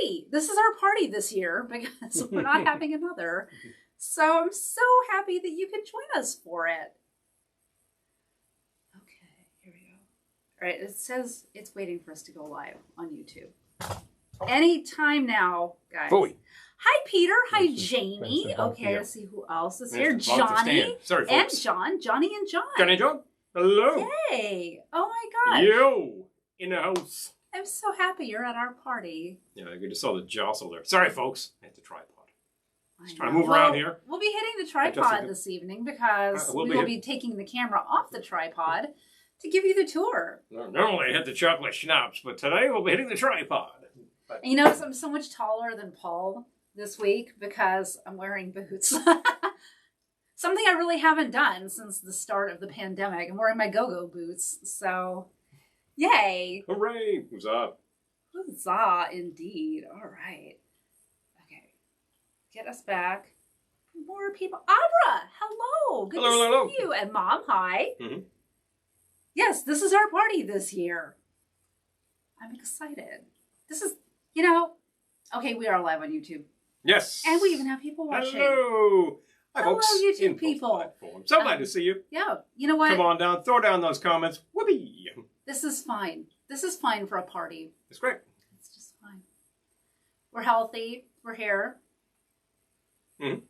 party. This is our party this year because we're not having another. So I'm so happy that you can join us for it. Okay, here we go. All right, it says it's waiting for us to go live on YouTube. Anytime now, guys. Boy. Hi, Peter. Hi, Jamie. Okay, let's see who else is here. Johnny. Sorry, and folks. John. Johnny and John. Johnny and John. Hello. Yay. Oh, my God. Yo. In the house. I'm so happy you're at our party. Yeah, I just saw the jostle there. Sorry, folks. I had the tripod. Just trying to move around here. We'll be hitting the tripod this evening because we will be taking the camera off the tripod to give you the tour. Normally I hit the chocolate schnapps, but today we'll be hitting the tripod. And you notice I'm so much taller than Paul this week because I'm wearing boots. Something I really haven't done since the start of the pandemic. I'm wearing my go-go boots. So, yay. Hooray. Who's up? Huzzah, indeed. All right. Okay. Get us back. More people. Abra, hello. Good to see you. And Mom, hi. Mm-hmm. Yes, this is our party this year. I'm excited. This is, you know, okay, we are live on YouTube. Yes. And we even have people watching. Hello. Hi, hello, folks. YouTube people. So glad to see you. Yeah. You know what? Come on down. Throw down those comments. Whoopee. This is fine. This is fine for a party. It's great. It's just fine. We're healthy. We're here. Mm-hmm.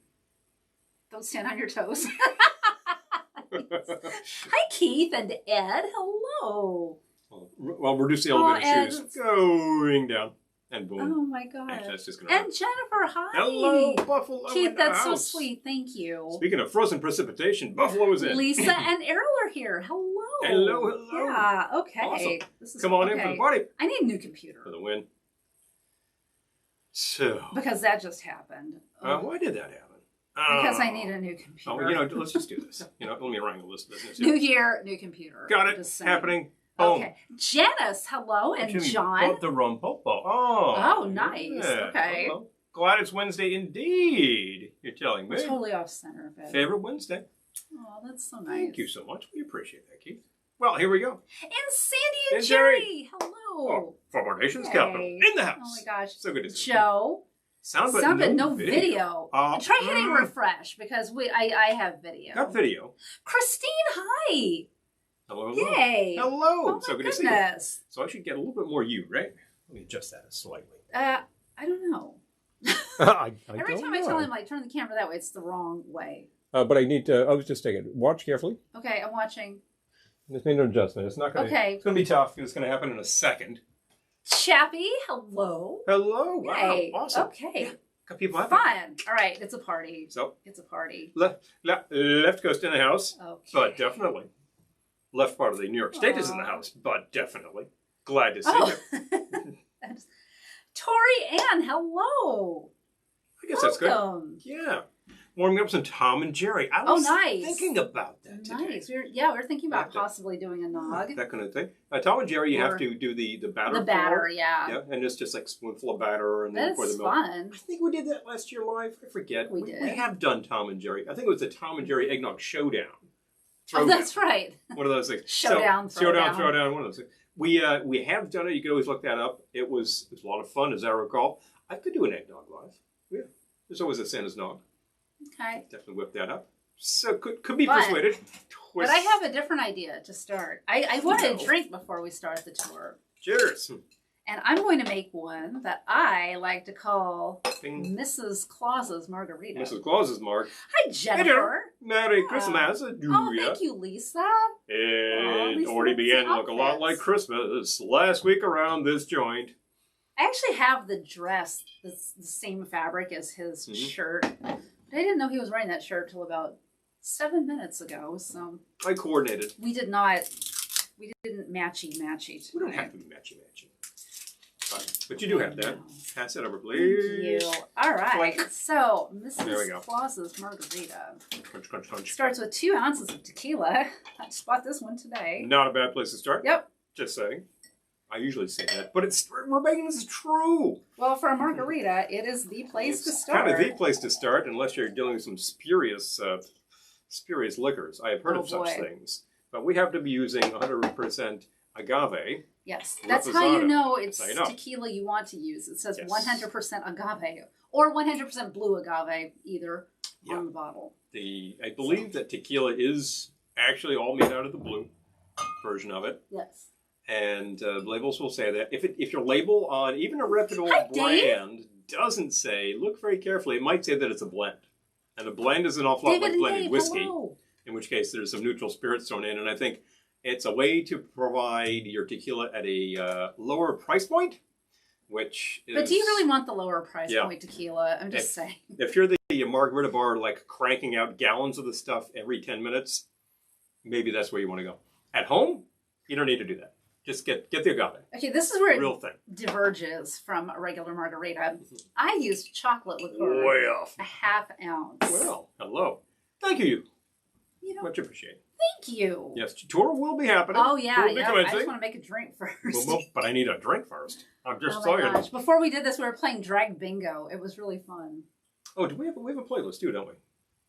Don't stand on your toes. Hi, Keith and Ed. Hello. Well, reduce the elevator shoes. Going down. And boom. Oh, my God. That's just gonna and Jennifer, hi. Hello, Buffalo. Keith, that's so sweet. Thank you. Speaking of frozen precipitation, Buffalo is in. Lisa and Errol are here. Hello. Hello, hello. Yeah, okay. Awesome. This is, come on in for the party. I need a new computer. For the win. So. Because that just happened. Why did that happen? Because I need a new computer. Oh, you know, let's just do this. You know, let me wrangle this business. New year, new computer. Got it. Happening. Boom. Okay. Janice, hello, and John. The Rumpopo. Oh, nice. Yeah. Okay. Hello. Glad it's Wednesday indeed. You're telling me. We're totally off center of it. Favorite Wednesday. Oh, that's so nice. Thank you so much. We appreciate that, Keith. Well, here we go. And Sandy and Jerry. Hello. Oh, from our nation's capital. In the house. Oh my gosh. So good to see you. Joe. Sound but no video. Try hitting refresh because I have video. Got video. Christine, hi. Hello, hello. Yay. Hello. Oh, so good to see you. So I should get a little bit more you, right? Let me adjust that slightly. I don't know. Every time I tell him, like, turn the camera that way, it's the wrong way. But I need to, I was just taking, watch carefully. Okay, I'm watching. Just made an adjustment. It's not going to, it's going to be tough. It's going to happen in a second. Chappie, hello. Hello. Wow. Yay. Awesome. Okay. Yeah. Got people happy. Fun. All right, it's a party. So. It's a party. Left coast in the house. Okay. But definitely. Left part of the New York State is in the house, but definitely. Glad to see you. Tori Ann, hello. I guess that's good. Yeah. Warming up some Tom and Jerry. I was thinking about that today. Nice. We're thinking about possibly doing a nog. That kind of thing. Tom and Jerry, you have to do the batter. The batter, yeah. Yeah, and it's just like spoonful of batter and then pour the milk. That's fun. I think we did that last year live. I forget. We did. We have done Tom and Jerry. I think it was the Tom and Jerry Eggnog Showdown. Oh, that's right. One of those things. Showdown, throwdown. One of those things. We have done it. You can always look that up. It was a lot of fun, as I recall. I could do an eggnog live. Yeah. There's always a Santa's nog. Okay. Definitely whip that up. So could be persuaded. But I have a different idea to start. I wanted a drink before we start the tour. Cheers. And I'm going to make one that I like to call Mrs. Claus's Margarita. Mrs. Claus's Marg. Hi, Jennifer. Merry Christmas. Oh, thank you, Lisa. It already began to look a lot like Christmas last week around this joint. I actually have the dress that's the same fabric as his shirt. But I didn't know he was wearing that shirt till about 7 minutes ago. So I coordinated. We didn't matchy. We don't have to be matchy. But you do have that. Pass it over, please. Thank you. All right. So, Mrs. Claus's Margarita. Crunch. Starts with 2 ounces of tequila. I just bought this one today. Not a bad place to start. Yep. Just saying. I usually say that, but we're making this true. Well, for a margarita, it is the place to start. Kind of the place to start, unless you're dealing with some spurious liquors. I have heard of such things. But we have to be using 100% agave. Yes, that's how you know it's how you know. tequila you want to use. It says Yes. 100% agave or 100% blue agave, either on the bottle. I believe that tequila is actually all made out of the blue version of it. Yes. And labels will say that. If your label on even a reputable brand doesn't say, look very carefully, it might say that it's a blend. And a blend is an awful lot like blended whiskey, in which case there's some neutral spirits thrown in. And I think it's a way to provide your tequila at a lower price point, which is... But do you really want the lower price point tequila? I'm just saying. If you're the margarita bar, like cranking out gallons of the stuff every 10 minutes, maybe that's where you want to go. At home, you don't need to do that. Just get the agave. Okay, this is where real thing diverges from a regular margarita. I used chocolate liqueur. Way off. A half ounce. Well, hello. Thank you. Much appreciated. Thank you. Yes, tour will be happening. Oh, yeah. I just want to make a drink first. Well, but I need a drink first. I'm just oh my saying. Gosh. Before we did this, we were playing drag bingo. It was really fun. Oh, do we have a playlist too, don't we?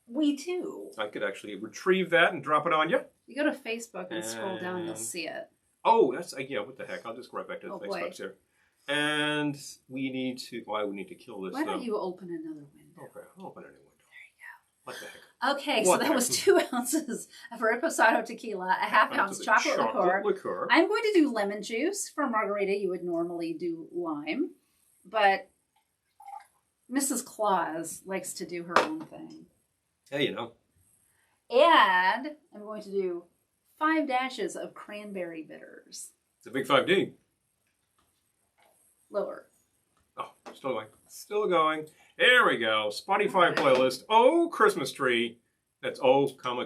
We do. I could actually retrieve that and drop it on you. You go to Facebook and scroll down, you'll see it. Oh, that's what the heck? I'll just go right back to the Facebooks here. And we need to. Why we need to kill this? Why don't you open another window? Okay, I'll open any window. There you go. What the heck? Okay, so that was 2 ounces of Reposado tequila, a half ounce chocolate liqueur. I'm going to do lemon juice. For margarita, you would normally do lime, but Mrs. Claus likes to do her own thing. Hey, you know. And I'm going to do 5 dashes of cranberry bitters. It's a big 5D. Lower. Oh, still going. Still going. There we go. Spotify playlist. Oh, Christmas Tree. That's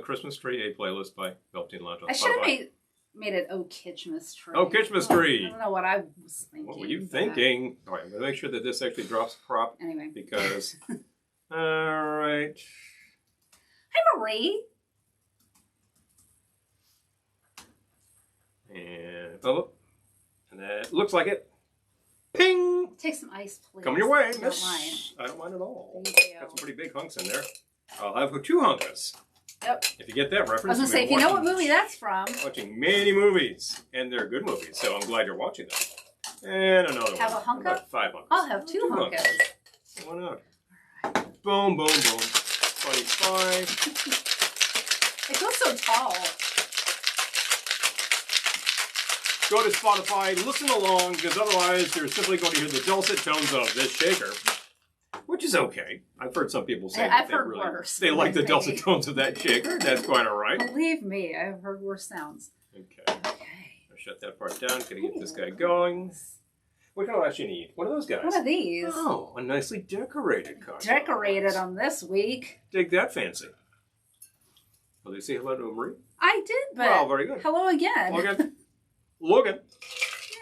Christmas Tree, a playlist by Velveteen Lounge on Spotify. I should have made it Kitschmas Tree. Oh, Kitschmas Tree. I don't know what I was thinking. What were you thinking? All right, I'm going to make sure that this actually drops prop. Anyway. Because, all right. Hi, Marie. And that looks like it. Ping! Take some ice, please. Coming your way, Don't miss. mind. I don't mind at all. Thank you. Got some pretty big hunks in there. I'll have 2 hunkas. Yep. If you get that reference. I was going to say, if you know what movie that's from. Watching many movies, and they're good movies, so I'm glad you're watching them. And another one. Have a hunka? About 5 hunkas. I'll have 2 hunkas. Why not? Right. Boom, boom, boom. 25. It goes so tall. Go to Spotify, listen along, because otherwise you're simply going to hear the dulcet tones of this shaker, which is okay. I've heard some people say I've heard worse. They like the dulcet tones of that shaker. That's quite all right. Believe me, I've heard worse sounds. Okay. I'll shut that part down. Gotta get this guy going. What kind of else you need? What are those guys? What are these? Oh, a nicely decorated car. Decorated on this week. Dig that fancy. Will they say hello to Marie? I did, but well, very good. Hello again. Logan. Logan.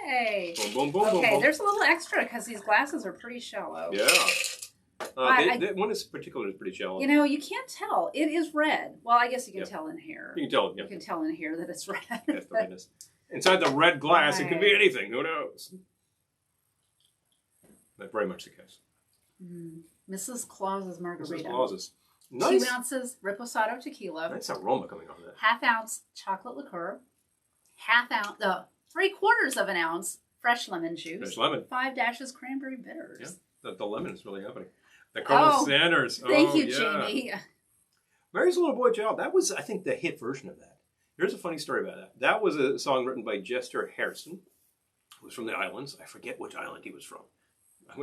Yay. Boom, boom, boom, okay, boom, boom. There's a little extra because these glasses are pretty shallow. Yeah. One is particularly pretty shallow. You know, you can't tell. It is red. Well, I guess you can tell in here. You can tell. Yeah. You can tell in here that it's red. That's the redness. Inside the red glass, it could be anything. Who knows? That's very much the case. Mrs. Claus's margarita. Mrs. Claus's. Nice. 2 ounces Reposado tequila. Nice aroma coming on that. Half ounce chocolate liqueur. Half ounce, 3/4 of an ounce fresh lemon juice. Fresh lemon. 5 dashes cranberry bitters. Yeah, the lemon is really happening. The Colonel Sanders. Thank you, Jamie. Mary's Little Boy Child. That was, I think, the hit version of that. Here's a funny story about that. That was a song written by Jester Harrison, who was from the islands. I forget which island he was from.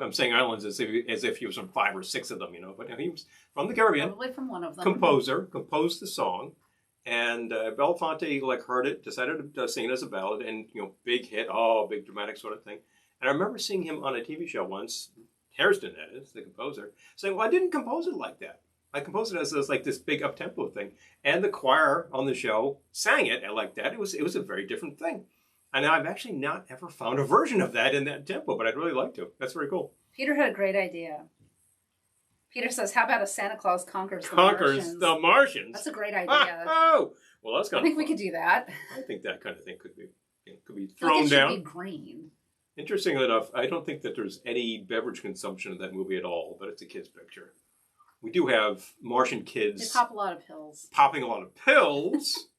I'm saying islands as if he was from 5 or 6 of them, you know. But he was from the Caribbean. Probably from one of them. Composed the song. And Belafonte heard it, decided to sing it as a ballad, and big hit, big dramatic sort of thing. And I remember seeing him on a TV show once, Hairston, that is, the composer, saying, "Well, I didn't compose it like that. I composed it as this big up tempo thing." And the choir on the show sang it like that. It was a very different thing. And I've actually not ever found a version of that in that tempo, but I'd really like to. That's very cool. Peter had a great idea. Peter says, how about a Santa Claus conquers the Martians? That's a great idea. Oh! Well, that's kind of I think we could do that. I think that kind of thing could be thrown down. It should be green. Interestingly enough, I don't think that there's any beverage consumption in that movie at all, but it's a kid's picture. We do have Martian kids. They pop a lot of pills. Popping a lot of pills.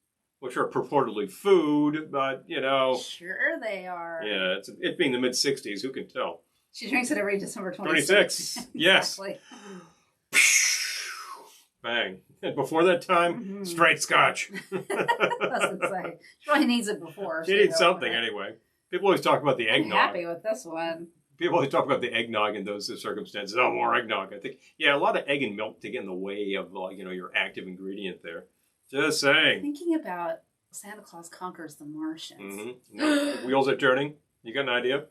which are purportedly food, but, you know. Sure they are. Yeah, it being the mid-60s, who can tell? She drinks it every December 26th. 26, yes. Exactly. Bang. And before that time, straight scotch. Doesn't say. She probably needs it before. She needs something anyway. People always talk about the eggnog. I'm happy with this one. People always talk about the eggnog in those circumstances. Oh, more eggnog. I think, yeah, a lot of egg and milk to get in the way of, you know, your active ingredient there. Just saying. Thinking about Santa Claus Conquers the Martians. No, the wheels are turning. You got an idea?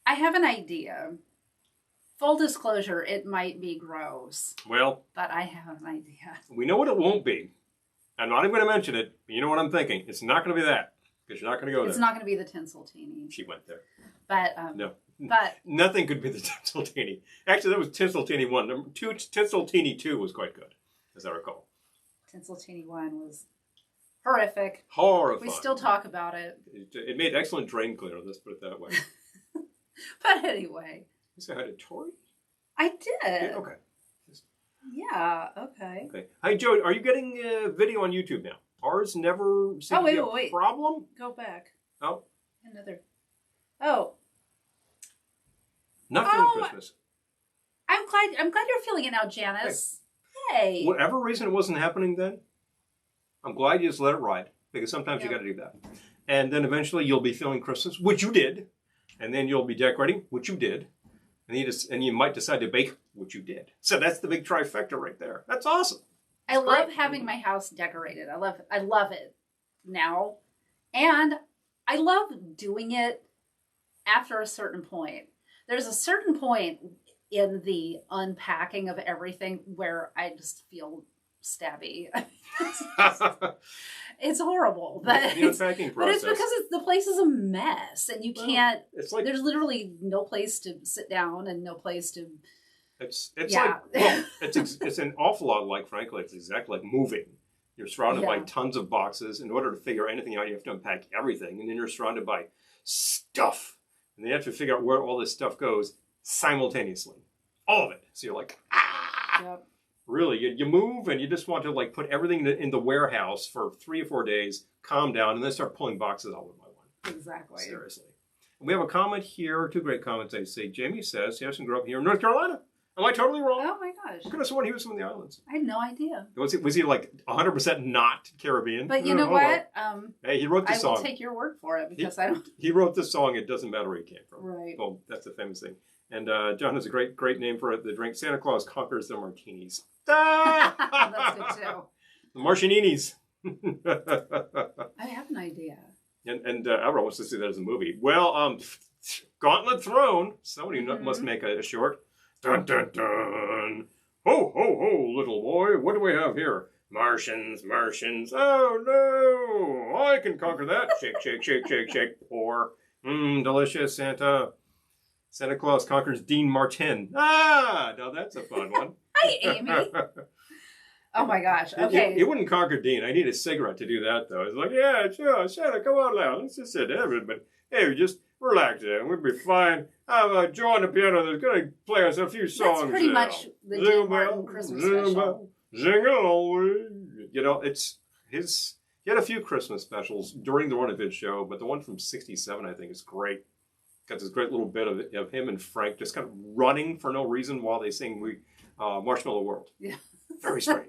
I have an idea. Full disclosure, it might be gross. Well, but I have an idea. We know what it won't be. I'm not even going to mention it, but you know what I'm thinking. It's not going to be that, because you're not going to go there. It's not going to be the tinsel teeny. She went there. But, no. But nothing could be the tinsel teeny. Actually, that was tinsel teeny 1. Number 2, tinsel teeny 2 was quite good, as I recall. Tinsel teeny 1 was horrific. Horrifying. We still talk about it. It made excellent drain cleaner, let's put it that way. But anyway. You say hi to Tori? I did. Yeah, okay. Yeah, okay. Okay. Hi, Joe. Are you getting video on YouTube now? Ours never seemed to be a problem? Go back. Oh. Another. Oh. Not feeling Christmas. I'm glad you're feeling it now, Janice. Hey. Whatever reason it wasn't happening then, I'm glad you just let it ride. Because sometimes you got to do that. And then eventually you'll be feeling Christmas, which you did. And then you'll be decorating, which you did. And you might decide to bake, which you did. So that's the big trifecta right there. That's awesome. I love having my house decorated. I love it now. And I love doing it after a certain point. There's a certain point in the unpacking of everything where I just feel stabby. It's horrible, but it's because the place is a mess, and you can't. It's like there's literally no place to sit down and no place to. It's an awful lot like, frankly, it's exactly like moving. You're surrounded by tons of boxes. In order to figure anything out, you have to unpack everything, and then you're surrounded by stuff, and then you have to figure out where all this stuff goes simultaneously, all of it. So you're like, ah. Yep. Really, you move and you just want to like put everything in the warehouse for 3 or 4 days, calm down, and then start pulling boxes out one by one. Exactly. Seriously. And we have a comment here, 2 great comments I say. Jamie says, Harrison grew up here in North Carolina. Am I totally wrong? Oh my gosh. I could have sworn he was from the islands. I had no idea. Was he like 100% not Caribbean? But you know what? Hey, he wrote the song. I will take your word for it because I don't. He wrote the song. It doesn't matter where he came from. Right. Well, that's the famous thing. And John has a great name for it. The drink Santa Claus Conquers the Martinis. That's good too. The Martianinis. I have an idea. And Albert wants to see that as a movie. Well, Gauntlet Thrown. Somebody must make a short. Dun dun dun. Ho ho ho, little boy. What do we have here? Martians. Oh no! I can conquer that. Shake, shake, shake, shake, shake. Pour. Delicious Santa. Santa Claus conquers Dean Martin. Ah, now that's a fun one. Hi, Amy. Oh my gosh. Okay. He wouldn't conquer Dean. I need a cigarette to do that, though. It's like, yeah, sure, Santa, come on now. Let's just sit down. But hey, just relax there. We'll be fine. I have Joe on the piano that's going to play us a few songs. That's pretty much the Dean Martin Christmas special. Jingle all the way. You know, it's his. He had a few Christmas specials during the run of his show, but the one from '67, I think, is great. Got this great little bit of him and Frank just kind of running for no reason while they sing Marshmallow World. Yeah. Very strange.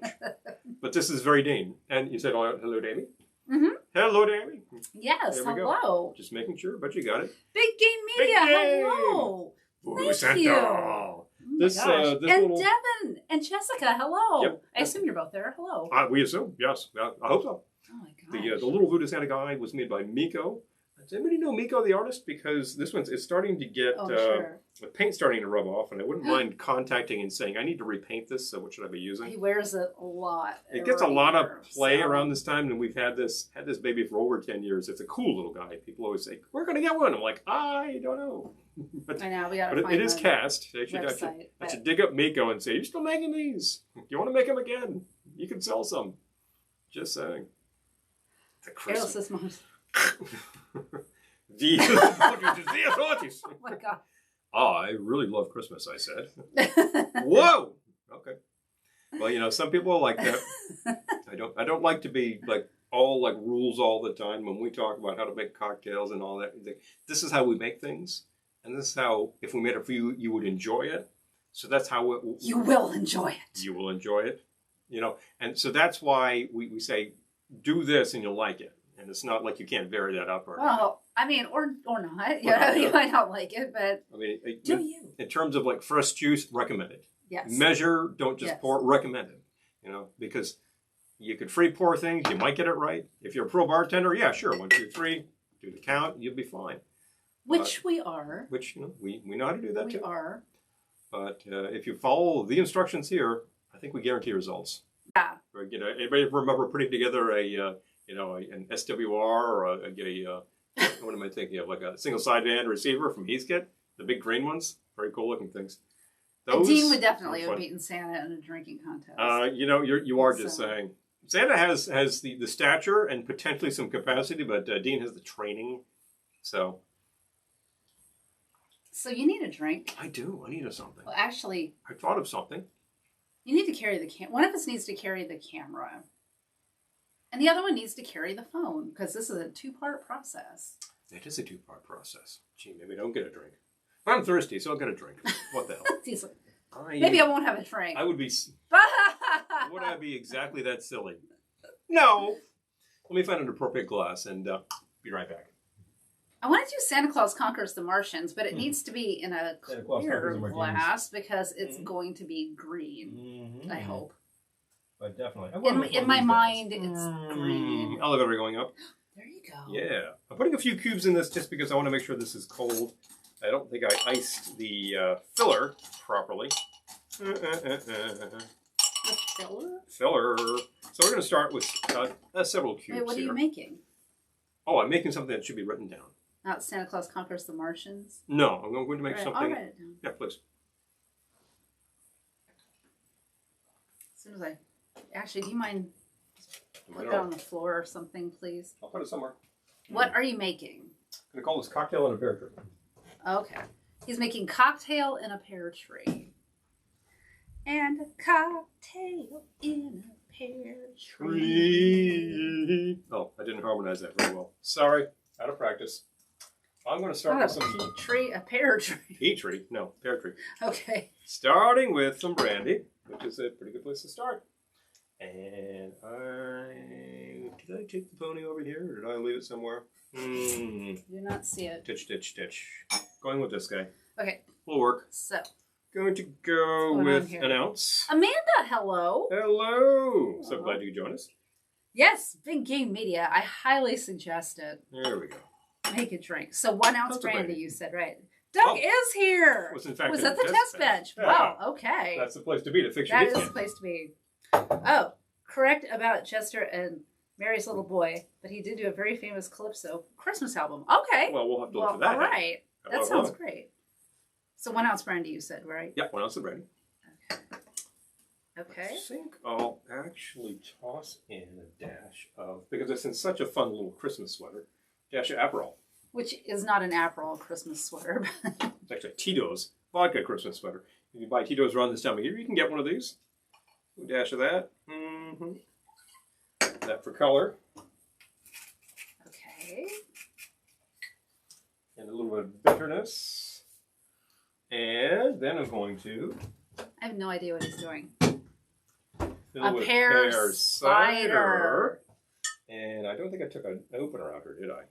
But this is very Dean. And you said, hello, Davey? Mm-hmm. Hello, Davey. Yes, hello. Just making sure, but you got it. Big Game Media, hello. Thank you. Oh my gosh. And Devin and Jessica, hello. Yep. I assume you're both there. Hello. We assume, yes. I hope so. Oh my gosh. The little Voodoo Santa guy was made by Miko. Does anybody know Miko the artist? Because this one's starting to get the paint starting to rub off, and I wouldn't mind contacting and saying, I need to repaint this, so what should I be using? He wears it a lot. It gets a lot of play around this time, and we've had this baby for over 10 years. It's a cool little guy. People always say, we're going to get one. I'm like, I don't know. But, I know, we got to find it is cast. I should dig up Miko and say, you're still making these. You want to make them again? You can sell some. Just saying. The Christmas. Oh my God. I really love Christmas, I said. Whoa! Okay. Well, you know, some people are like that. I don't like to be like all like rules all the time when we talk about how to make cocktails and all that. This is how we make things, and this is how, if we made it for you, you would enjoy it. So that's how you will enjoy it. You will enjoy it, you know. And so that's why we say, do this and you'll like it. And it's not like you can't vary that up. Well, I mean, or not. You know, you might not like it, but I mean, do you? In terms of like fresh juice, recommend it. Yes. Measure, don't just pour. Recommend it. You know, because you could free pour things. You might get it right. If you're a pro bartender, yeah, sure. 1, 2, 3, do the count. You'll be fine. Which we are. Which, you know, we know how to do that too. We are. But if you follow the instructions here, I think we guarantee results. Yeah. Or, you know, anybody remember putting together an SWR or what am I thinking of? Like a single sideband receiver from Heathkit, the big green ones, very cool looking things. Those Dean would definitely have beaten Santa in a drinking contest. You know, you are just saying. Santa has the stature and potentially some capacity, but Dean has the training. So you need a drink. I do. I need something. Well, actually, I thought of something. You need to carry the one of us needs to carry the camera. And the other one needs to carry the phone, because this is a 2-part process. It is a 2-part process. Gee, maybe I don't get a drink. But I'm thirsty, so I'll get a drink. What the hell? Maybe I won't have a drink. I would be... would I be exactly that silly? No. Let me find an appropriate glass and be right back. I want to do Santa Claus Conquers the Martians, but it needs to be in a clear glass because it's going to be green, I hope. But definitely. In my mind, it's green. Elevator going up. There you go. Yeah. I'm putting a few cubes in this just because I want to make sure this is cold. I don't think I iced the filler properly. The filler? Filler. So we're going to start with several cubes. Wait, what are you making? Oh, I'm making something that should be written down. Not Santa Claus Conquers the Martians? No, I'm going to make something. I'll write it down. Yeah, please. As soon as I... Actually, do you mind put that on the floor or something, please? I'll put it somewhere. What are you making? I'm going to call this Cocktail in a Pear Tree. Okay. He's making Cocktail in a Pear Tree. And a cocktail in a pear tree. Oh, I didn't harmonize that very well. Sorry, out of practice. I'm going to start with some... peat tree, a pear tree. Peat tree? No, pear tree. Okay. Starting with some brandy, which is a pretty good place to start. And did I take the pony over here, or did I leave it somewhere? Do not see it. Ditch. Going with this guy. Okay. Will work. So. Going to go with an ounce. Amanda, hello. Hello. So glad you could join us. Yes, Big Game Media. I highly suggest it. There we go. Make a drink. So 1 ounce brandy, you said, right? Doug is here. Was in fact at the test bench. Yeah. Wow. Okay. That's the place to be to fix your That is the place to be. Oh, correct about Chester and Mary's little boy, but he did do a very famous Calypso Christmas album. Okay. Well, we'll have to look for that. All right. That sounds great. So 1 ounce brandy, you said, right? Yeah, 1 ounce of brandy. Okay. I think I'll actually toss in a dash of, because it's in such a fun little Christmas sweater, dash of Aperol. Which is not an Aperol Christmas sweater. It's actually a Tito's vodka Christmas sweater. If you buy Tito's around this time of year, you can get one of these. A dash of that. That for color. Okay. And a little bit of bitterness. And then I'm going to... I have no idea what he's doing. Fill with pear cider. And I don't think I took an opener out, or did I?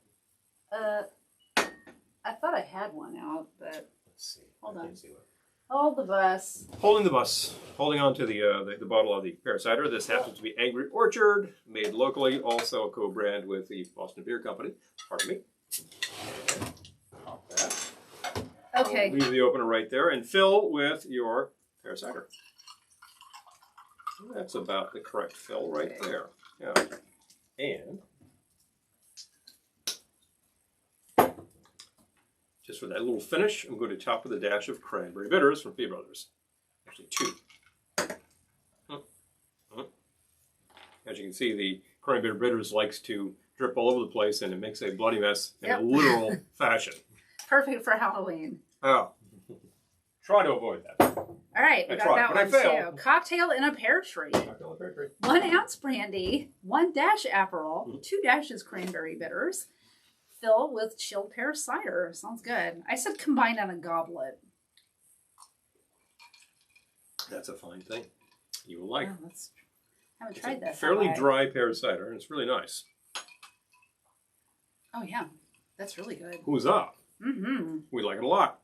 I thought I had one out, but... Let's see. Hold on. Hold the bus. Holding the bus. Holding on to the bottle of the pear cider. This happens to be Angry Orchard, made locally, also a co-brand with the Boston Beer Company. Pardon me. And pop that. Okay. I'll leave the opener right there and fill with your pear cider. That's about the correct fill right there. Yeah. And just for that little finish, I'm going to top with a dash of cranberry bitters from Fee Brothers. Actually, 2. As you can see, the cranberry bitters likes to drip all over the place, and it makes a bloody mess in a literal fashion. Perfect for Halloween. Oh. Try to avoid that. All right, we got that one too. Cocktail in a pear tree. 1 ounce brandy, 1 dash Aperol, 2 dashes cranberry bitters. Fill with chilled pear cider. Sounds good. I said combine on a goblet. That's a fine thing. You will like. I haven't tried that. Fairly dry pear cider, and it's really nice. Oh yeah, that's really good. Who's up? Mm-hmm. We like it a lot.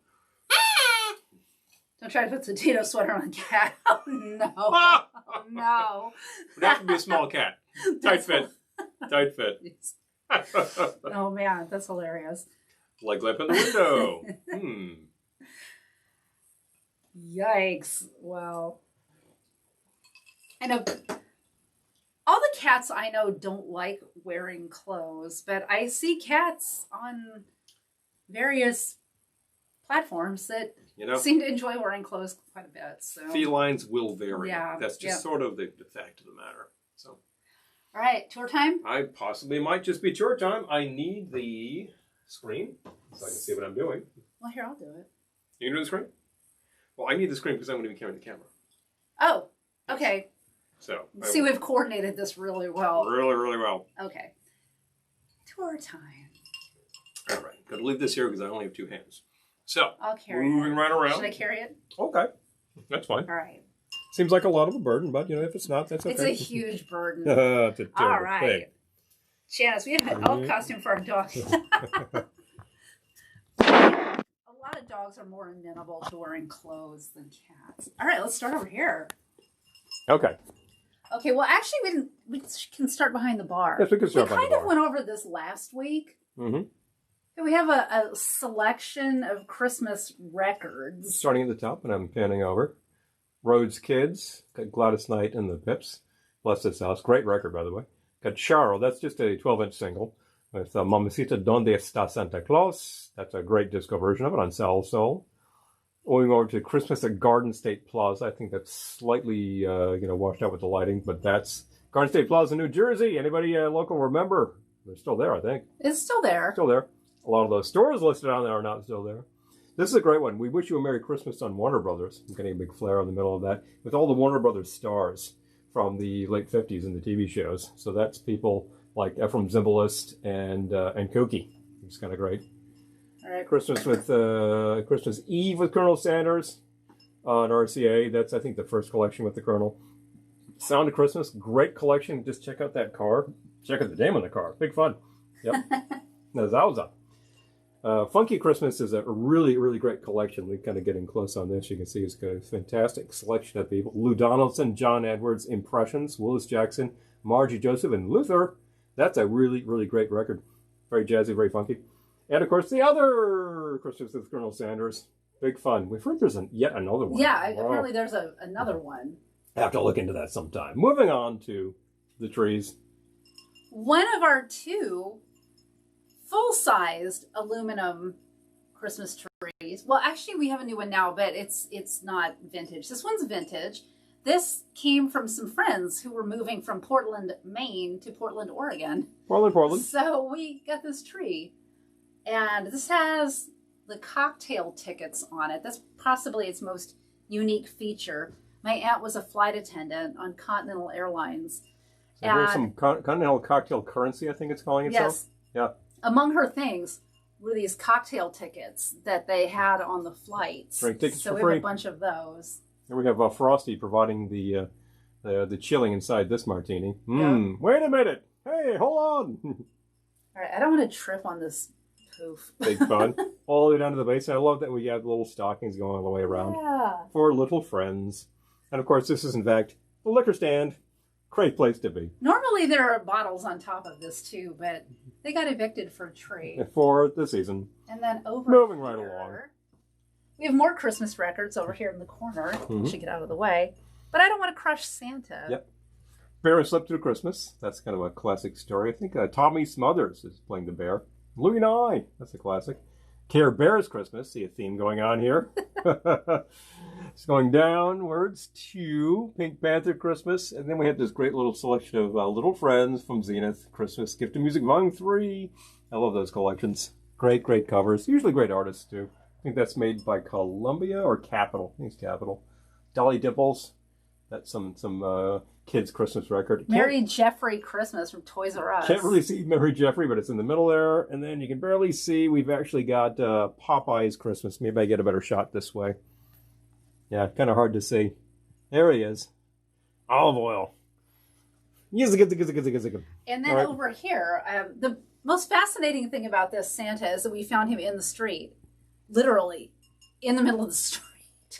Don't try to put the Tito sweater on a cat. Oh no! Oh, no! It would have to be a small cat. Tight fit. Tight fit. Oh man, that's hilarious. Leg lamp in the window. Yikes! Wow. I know all the cats I know don't like wearing clothes, but I see cats on various platforms that seem to enjoy wearing clothes quite a bit. So felines will vary. Yeah, that's just sort of the fact of the matter. So. All right, tour time? I possibly might just be tour time. I need the screen so I can see what I'm doing. Well, here, I'll do it. You can do the screen? Well, I need the screen because I'm going to be carrying the camera. Oh, okay. So. See, we've coordinated this really well. Really, really well. Okay. Tour time. All right. Got to leave this here because I only have 2 hands. So, I'll carry moving right around. Should I carry it? Okay. That's fine. All right. Seems like a lot of a burden, but, if it's not, that's okay. It's a huge burden. It's a terrible all right. thing. Janice, we have an elf costume for our dog. A lot of dogs are more amenable to wearing clothes than cats. All right, let's start over here. Okay. Okay, well, actually, we can start behind the bar. Yes, we can start behind the bar. We kind of went over this last week. Mm-hmm. We have a selection of Christmas records. Starting at the top, and I'm panning over. Rhodes Kids, got Gladys Knight and the Pips. Bless This House. Great record, by the way. Got Charo, that's just a 12-inch single. With Mamacita Donde Está Santa Claus. That's a great disco version of it on Sal Soul. Going over to Christmas at Garden State Plaza. I think that's slightly, washed out with the lighting, but that's Garden State Plaza, New Jersey. Anybody local remember? They're still there, I think. It's still there. Still there. A lot of those stores listed on there are not still there. This is a great one. We Wish You a Merry Christmas on Warner Brothers. I'm getting a big flare in the middle of that. With all the Warner Brothers stars from the late 50s in the TV shows. So that's people like Ephraim Zimbalist and Kooky. It's kind of great. All right. Christmas Eve with Colonel Sanders on RCA. That's, I think, the first collection with the Colonel. Sound of Christmas. Great collection. Just check out that car. Check out the name on the car. Big fun. Yep. No, Zauza. Funky Christmas is a really, really great collection. We're kind of getting close on this. You can see it's got a fantastic selection of people. Lou Donaldson, John Edwards, Impressions, Willis Jackson, Margie Joseph, and Luther. That's a really, really great record. Very jazzy, very funky. And, of course, the other Christmas with Colonel Sanders. Big fun. We've heard there's yet another one. Yeah, apparently there's another one. I have to look into that sometime. Moving on to the trees. One of our 2 full-sized aluminum Christmas trees. Well, actually, we have a new one now, but it's not vintage. This one's vintage. This came from some friends who were moving from Portland, Maine to Portland, Oregon. Portland. So we got this tree. And this has the cocktail tickets on it. That's possibly its most unique feature. My aunt was a flight attendant on Continental Airlines. So there's some Continental Cocktail Currency, I think it's calling itself. Yes. Yeah. Among her things were these cocktail tickets that they had on the flights. Drink tickets so for we free. have a bunch of those. Here we have Frosty providing the chilling inside this martini. Yeah. Wait a minute. Hey, hold on. All right, I don't want to trip on this poof. Big fun. All the way down to the base. I love that we have little stockings going all the way around. Yeah. For little friends. And of course, this is in fact a liquor stand. Great place to be. Normally there are bottles on top of this too, but they got evicted for a tree. For the season. And then over moving here, right along. we have more Christmas records over here in the corner. Should get out of the way. But I don't want to crush Santa. Yep. Bear and Slept Through Christmas. That's kind of a classic story. I think Tommy Smothers is playing the bear. Louie and I. That's a classic. Care Bears Christmas. See a theme going on here. It's going downwards to Pink Panther Christmas. And then we have this great little selection of Little Friends from Zenith Christmas. Gift of Music Volume 3. I love those collections. Great, great covers. Usually great artists, too. think that's made by Columbia or Capitol. I think it's Capitol. Dolly Dimples. That's some kids' Christmas record. Mary Jeffrey Christmas from Toys R Us. Can't really see Mary Jeffrey, but it's in the middle there. And then you can barely see, we've actually got Popeye's Christmas. Maybe I get a better shot this way. Yeah, kind of hard to see. There he is. Olive oil. And then over here, the most fascinating thing about this Santa is that we found him in the street. Literally, in the middle of the street.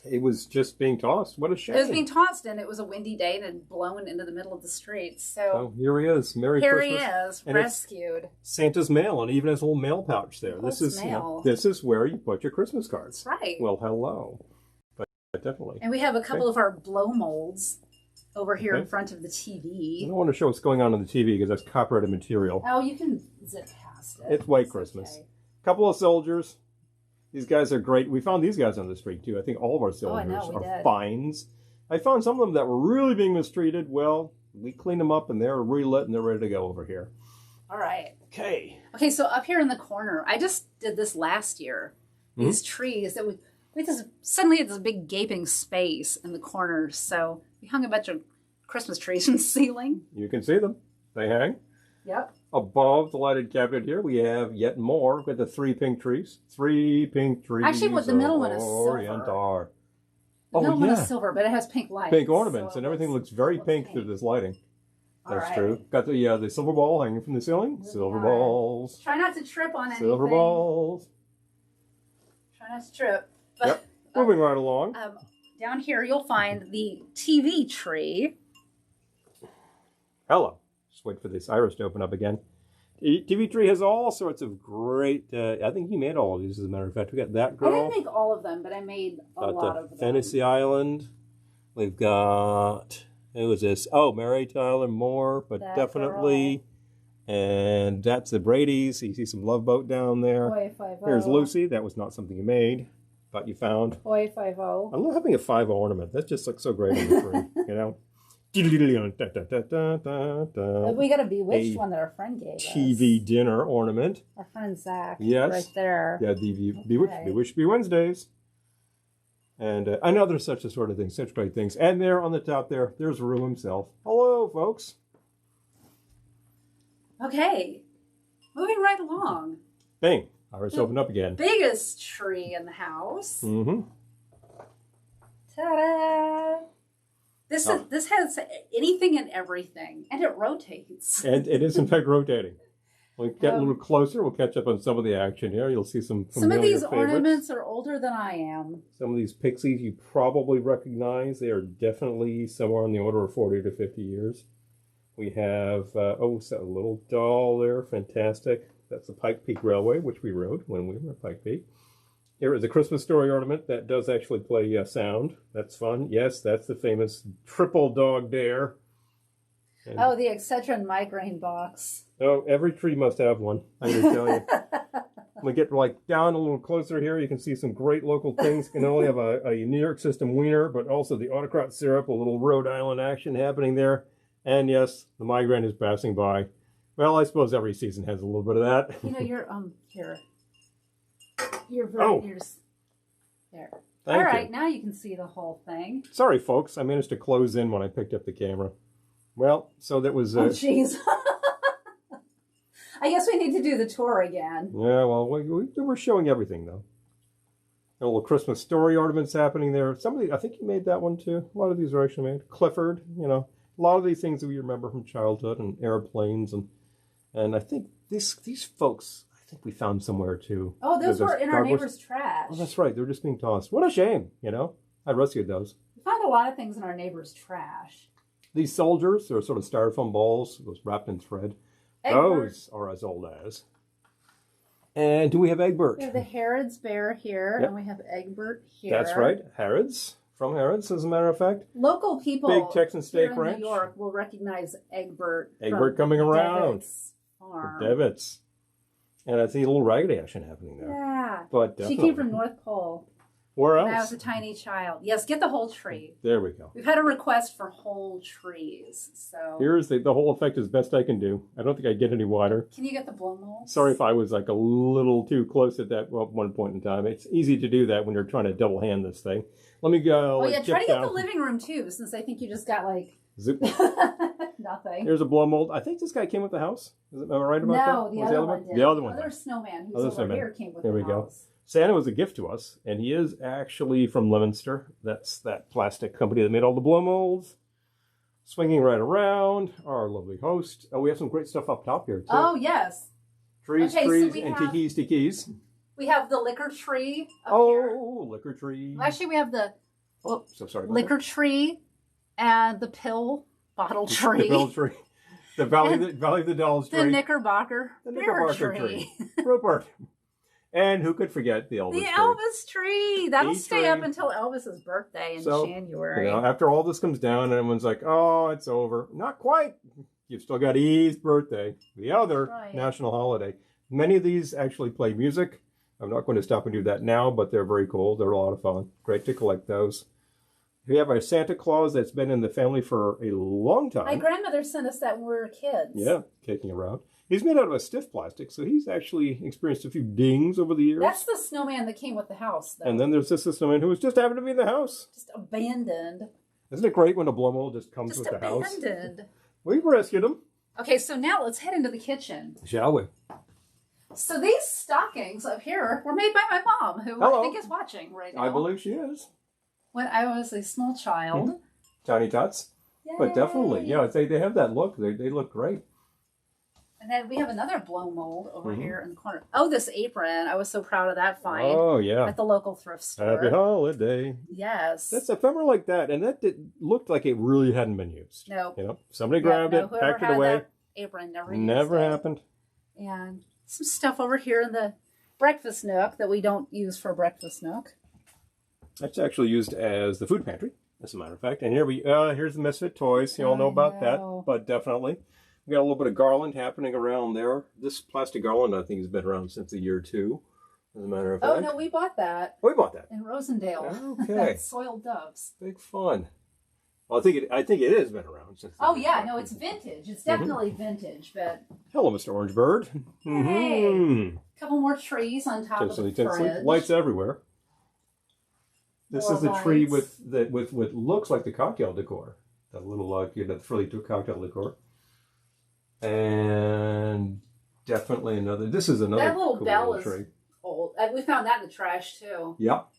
It was just being tossed. What a shame. It was being tossed, and it was a windy day, and it had blown into the middle of the street. So here he is. Merry Christmas. Here he is, and rescued. Santa's mail, and even has a little mail pouch there. This is this is where you put your Christmas cards. That's right. Well, hello. But definitely. And we have a couple of our blow molds over here in front of the TV. I don't want to show what's going on the TV because that's copyrighted material. Oh, you can zip past it. It's White Christmas. Okay. Couple of soldiers. These guys are great. We found these guys on the street, too. I think all of our soldiers are fines. I found some of them that were really being mistreated. Well, we cleaned them up, and they're relit, and they're ready to go over here. All right. Okay. Okay, so up here in the corner, I just did this last year. These trees that we suddenly had this big gaping space in the corners. So we hung a bunch of Christmas trees in the ceiling. You can see them. They hang. Yep. Above the lighted cabinet here, we have yet more. We've got the 3 pink trees. 3 pink trees. Actually, what the middle one is silver. The middle one is silver, but it has pink lights. Pink ornaments, and everything looks very pink through this lighting. That's true. Got the silver ball hanging from the ceiling. Silver balls. Try not to trip on anything. Silver balls. Try not to trip. Yep. Moving right along. Down here, you'll find the TV tree. Hello. Just wait for this iris to open up again. TV tree has all sorts of great. I think you made all of these, as a matter of fact. We got that girl. I didn't make all of them, but I made a lot of them. Fantasy Island. We've got. Who is this? Oh, Mary Tyler Moore, but that definitely. Girl. And that's the Brady's. You see some Love Boat down there. Boy, 5-0. Here's Lucy. That was not something you made, but you found. Boy, 5-0. I love having a 5 ornament. That just looks so great on the tree, you know. We got a Bewitched one that our friend gave us. TV dinner ornament. Our friend Zach. Yes. Right there. Yeah, the Bewitched Be Wednesdays. And I know there's such a sort of thing, such great things. And there on the top there's Rue himself. Hello, folks. Okay. Moving right along. Bing. Iris open up again. Biggest tree in the house. Mm-hmm. Ta-da! This has anything and everything, and it rotates. And it is in fact rotating. We'll get a little closer. We'll catch up on some of the action here. You'll see some familiar Some of these favorites. ornaments are older than I am. Some of these pixies you probably recognize. They are definitely somewhere on the order of 40 to 50 years. We have, a little doll there. Fantastic. That's the Pike Peak Railway, which we rode when we were at Pike Peak. Here is a Christmas Story ornament that does actually play sound. That's fun. Yes, that's the famous Triple Dog Dare. And the Excedrin migraine box. Oh, every tree must have one, I can tell you. When we get down a little closer here, you can see some great local things. You can only have a New York system wiener, but also the autocrat syrup, a little Rhode Island action happening there. And yes, the migraine is passing by. Well, I suppose every season has a little bit of that. You know, you're here. You're very there. All right, now you can see the whole thing. Sorry, folks. I managed to close in when I picked up the camera. Well, so that was... oh, jeez. I guess we need to do the tour again. Yeah, well, we're showing everything, though. A little Christmas Story ornaments happening there. I think you made that one, too. A lot of these are actually made. Clifford, you know. A lot of these things that we remember from childhood and airplanes. And I think these folks... I think we found somewhere too. Oh, those were in our neighbor's trash. Oh, that's right. They're just being tossed. What a shame, you know. I rescued those. We found a lot of things in our neighbor's trash. These soldiers are sort of styrofoam balls, those wrapped in thread. Those are as old as. And do we have Egbert? We have the Harrods bear here, and we have Egbert here. That's right. Harrods. From Harrods, as a matter of fact. Local people Big Texan steak here ranch. in New York will recognize Egbert. Egbert coming around. Devitt's farm. Devitt's. And I see a little raggedy action happening there. Yeah. But she came from North Pole. Where else? When I was a tiny child. Yes, get the whole tree. There we go. We've had a request for whole trees. So here's the whole effect as best I can do. I don't think I get any wider. Can you get the blow molds? Sorry if I was like a little too close at that one point in time. It's easy to do that when you're trying to double hand this thing. Let me go. Oh yeah, try to get the living room too, since I think you just got like zip. Nothing. Here's a blow mold. I think this guy came with the house. Am I right about that? No, the other one did. The other one. The other snowman who's over here came with the house. There we go. Santa was a gift to us, and he is actually from Leominster. That's that plastic company that made all the blow molds. Swinging right around, our lovely host. Oh, we have some great stuff up top here, too. Oh, yes. Trees, and tikis. We have the liquor tree up here. Oh, liquor tree. Actually, we have the so sorry liquor tree and the pill bottle tree. The pill tree. The Valley of the Dolls tree. The Knickerbocker tree. Rupert. And who could forget the Elvis tree? The Elvis tree. That'll stay up until Elvis's birthday in January. After all this comes down and everyone's like, oh, it's over. Not quite. You've still got Eve's birthday, the other national holiday. Many of these actually play music. I'm not going to stop and do that now, but they're very cool. They're a lot of fun. Great to collect those. We have a Santa Claus that's been in the family for a long time. My grandmother sent us that when we were kids. Yeah, kicking around. He's made out of a stiff plastic, so he's actually experienced a few dings over the years. That's the snowman that came with the house, though. And then there's this snowman who was just happened to be in the house. Just abandoned. Isn't it great when a blow mold just comes with the house? Just abandoned. We've rescued him. Okay, so now let's head into the kitchen. Shall we? So these stockings up here were made by my mom, who I think is watching right now. I believe she is. When I was a small child. Mm-hmm. Tiny tots. Yay. But definitely, yeah, they have that look. They look great. And then we have another blow mold over here in the corner. Oh, this apron. I was so proud of that find. Oh, yeah. At the local thrift store. Happy holiday. Yes. That's a feather like that. And that looked like it really hadn't been used. No. You know, somebody grabbed it, packed it away. That apron never happened. And some stuff over here in the breakfast nook that we don't use for a breakfast nook. That's actually used as the food pantry, as a matter of fact. And here's the Misfit toys. You all know about that, but definitely. We got a little bit of garland happening around there. This plastic garland, I think, has been around since the year 2, as a matter of fact. Oh, no, we bought that. We bought that. In Rosendale. Okay. Soiled doves. Big fun. Well, I think it has been around since. Oh, yeah. No, it's vintage. It's definitely vintage, but... Hello, Mr. Orangebird. Hey. A couple more trees on top of the fridge. Lights everywhere. This is the tree with looks like the cocktail decor. That little, the frilly cocktail decor. And definitely another. This is another. That little cool bell is tree. Old. We found that in the trash too. Yep.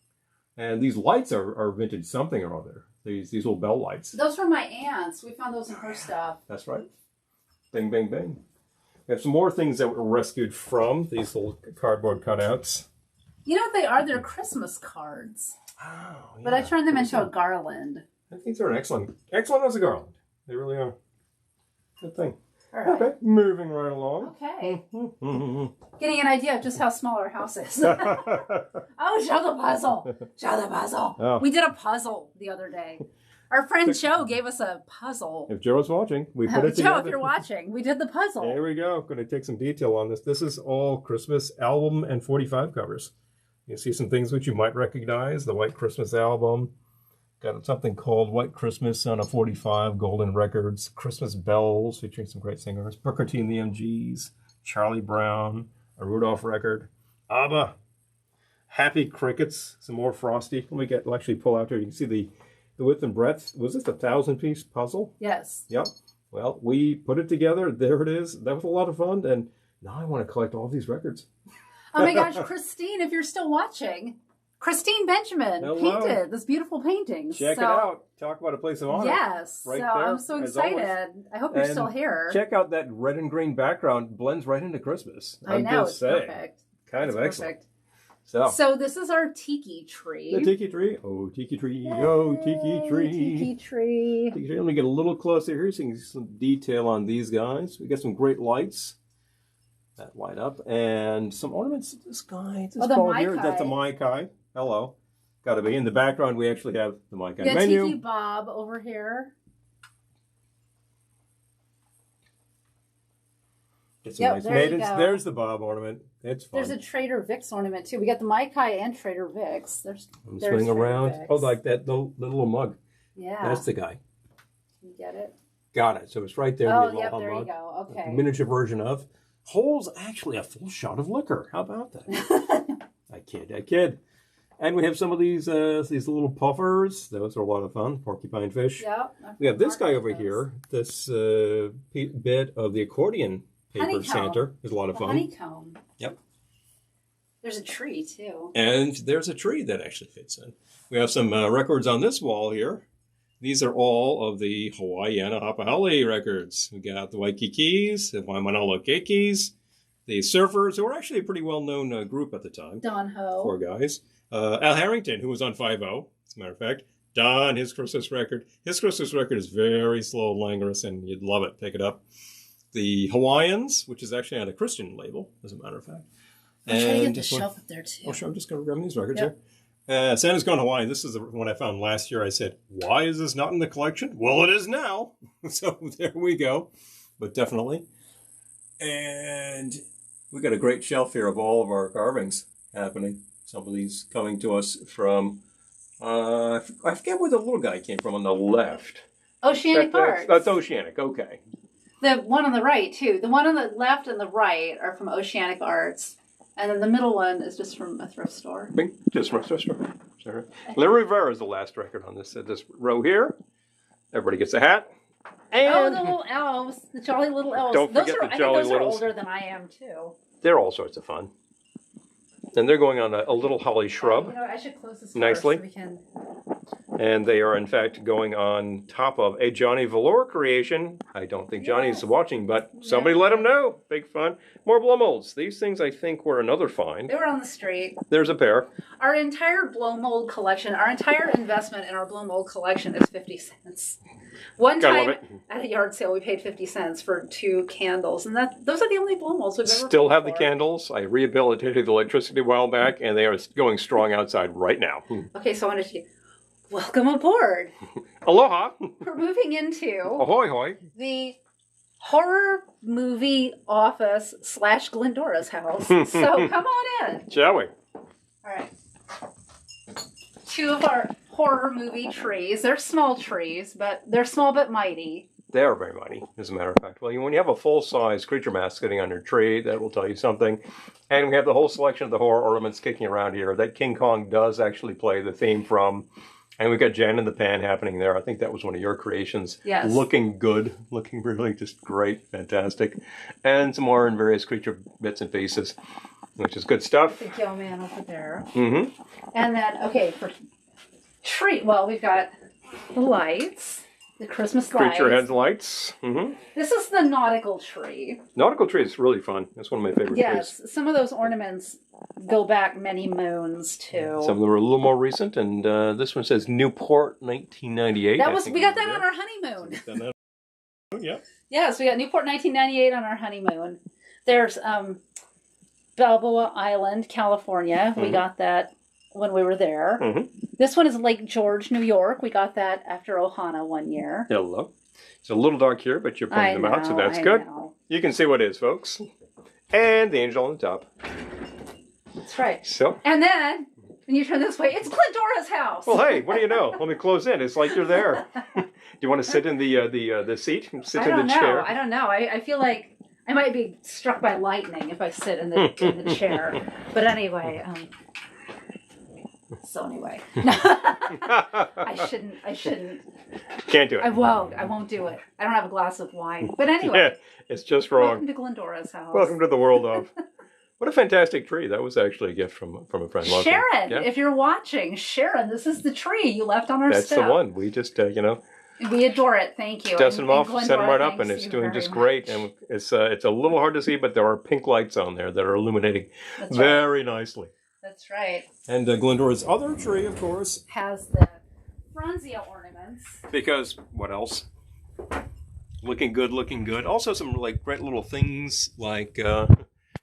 And these lights are vintage something or other. These little bell lights. Those were my aunt's. We found those in her stuff. That's right. Bing, bing, bing. We have some more things that were rescued from these little cardboard cutouts. You know what they are? They're Christmas cards. Oh, yeah. But I turned them into a garland. I think they're an excellent as a garland. They really are. Good thing. All right. Okay, moving right along. Okay. Getting an idea of just how small our house is. Oh, show the puzzle. Show the puzzle. Oh. We did a puzzle the other day. Our friend Joe gave us a puzzle. If Joe was watching, we put it together. Joe, if you're watching, we did the puzzle. There we go. Going to take some detail on this. This is all Christmas album and 45 covers. You see some things which you might recognize. The White Christmas album. Got something called White Christmas on a 45, Golden Records, Christmas Bells, featuring some great singers, Booker T and the MGs, Charlie Brown, a Rudolph record, ABBA, Happy Crickets, some more Frosty. We'll actually pull out here. You can see the width and breadth. Was this a 1,000-piece puzzle? Yes. Yep. Well, we put it together. There it is. That was a lot of fun. And now I want to collect all these records. Oh my gosh, Christine, if you're still watching. Christine Benjamin painted this beautiful painting. Check it out. Talk about a place of honor. Yes. Right so there, I'm so excited. I hope you're still here. Check out that red and green background. Blends right into Christmas. I know. It's perfect. Kind of excellent. So this is our tiki tree. The tiki tree. Oh, tiki tree. Yay. Oh, tiki tree. Tiki tree. Tiki tree. Let me get a little closer here so you can see some detail on these guys. We got some great lights that light up. And some ornaments. This guy. This ball here. That's a Maikai. Hello. Got to be. In the background, we actually have the Maikai menu. Tiki Bob over here. Get some nice maidens. There's the Bob ornament. It's fun. There's a Trader Vic's ornament too. We got the Maikai and Trader Vic's. I'm swinging around. Vic's. Oh, like that little mug. Yeah. That's the guy. Can you get it? Got it. So it's right there. Oh, yep, there you go. Okay. A miniature version of. Holds actually a full shot of liquor. How about that? I kid. And we have some of these little puffers. Those are a lot of fun. Porcupine fish. Yep. We have this guy over here. This bit of the accordion paper honeycomb. Santa is a lot of fun. Honeycomb. Yep. There's a tree too. And there's a tree that actually fits in. We have some records on this wall here. These are all of the Hawaiiana Hapahali records. We got the Waikikis, the Waimanalo Keikis, the Surfers, who were actually a pretty well-known group at the time. Don Ho. 4 guys. Al Harrington, who was on 5-0, as a matter of fact. Don, his Christmas record. His Christmas record is very slow and languorous, and you'd love it. Pick it up. The Hawaiians, which is actually on a Christian label, as a matter of fact. I'm trying to get the shelf up there, too. Oh, sure. I'm just going to grab these records here. Santa's Gone Hawaiian. This is the one I found last year. I said, why is this not in the collection? Well, it is now. So there we go. But definitely. And we got a great shelf here of all of our carvings happening. Some of these coming to us from, I forget where the little guy came from on the left. Oceanic Arts. That's Oceanic, okay. The one on the right, too. The one on the left and the right are from Oceanic Arts. And then the middle one is just from a thrift store. Just from a thrift store. Sorry. Larry Rivera is the last record on this row here. Everybody gets a hat. And oh, the little elves. The jolly little elves. Don't forget the jolly those littles. Are older than I am, too. They're all sorts of fun. And they're going on a little holly shrub. I should close this nicely. So we can... And they are, in fact, going on top of a Johnny Valor creation. I don't think Johnny's watching, but somebody let him know. Big fun. More blow molds. These things, I think, were another find. They were on the street. There's a pair. Our entire blow mold collection, our entire investment in our blow mold collection is 50 cents. One time at a yard sale, we paid 50 cents for 2 candles. And those are the only blow molds we've ever Still have the candles. I rehabilitated the electricity a while back, and they are going strong outside right now. Okay, so I wanted to... Welcome aboard. Aloha. We're moving into ahoy hoy. The horror movie office / Glendora's house. So come on in. Shall we? All right. 2 of our horror movie trees. They're small trees, but they're small but mighty. They are very mighty, as a matter of fact. Well, when you have a full-size creature mask sitting on your tree, that will tell you something. And we have the whole selection of the horror ornaments kicking around here. That King Kong does actually play the theme from... And we've got Jan in the Pan happening there. I think that was one of your creations. Yes. Looking good. Looking really just great. Fantastic. And some more in various creature bits and pieces, which is good stuff. The Gill Man over there. Mm-hmm. And then, okay, for tree, well, we've got the lights, the Christmas lights. Creature headlights. Mm-hmm. This is the nautical tree. Nautical tree is really fun. That's one of my favorite trees. Yes, some of those ornaments go back many moons, too. Some of them are a little more recent, and this one says Newport 1998. We got that on our honeymoon. Yeah. Yes, we got Newport 1998 on our honeymoon. There's Balboa Island, California. Mm-hmm. We got that when we were there. Mm-hmm. This one is Lake George, New York. We got that after Ohana one year. Hello. It's a little dark here, but you're pointing them out, so that's good. You can see what it is, folks. And the angel on the top. That's right. So. And then, when you turn this way, it's Glendora's house. Well, hey, what do you know? Let me close in. It's like you're there. Do you want to sit in the seat? Sit in the chair? I don't know. I feel like I might be struck by lightning if I sit in the chair. But anyway, I shouldn't. Can't do it. I won't do it. I don't have a glass of wine. But anyway. Yeah, it's just wrong. Welcome to Glendora's house. Welcome to the world of. What a fantastic tree. That was actually a gift from a friend. Sharon, if you're watching, Sharon, this is the tree you left on our step. That's the one. We just, we adore it. Thank you. Dusted them off, set them right up, and it's doing just great. And it's a little hard to see, but there are pink lights on there that are illuminating very nicely. That's right. And Glendora's other tree, of course, has the Franzia ornaments. Because what else? Looking good. Also some like great little things like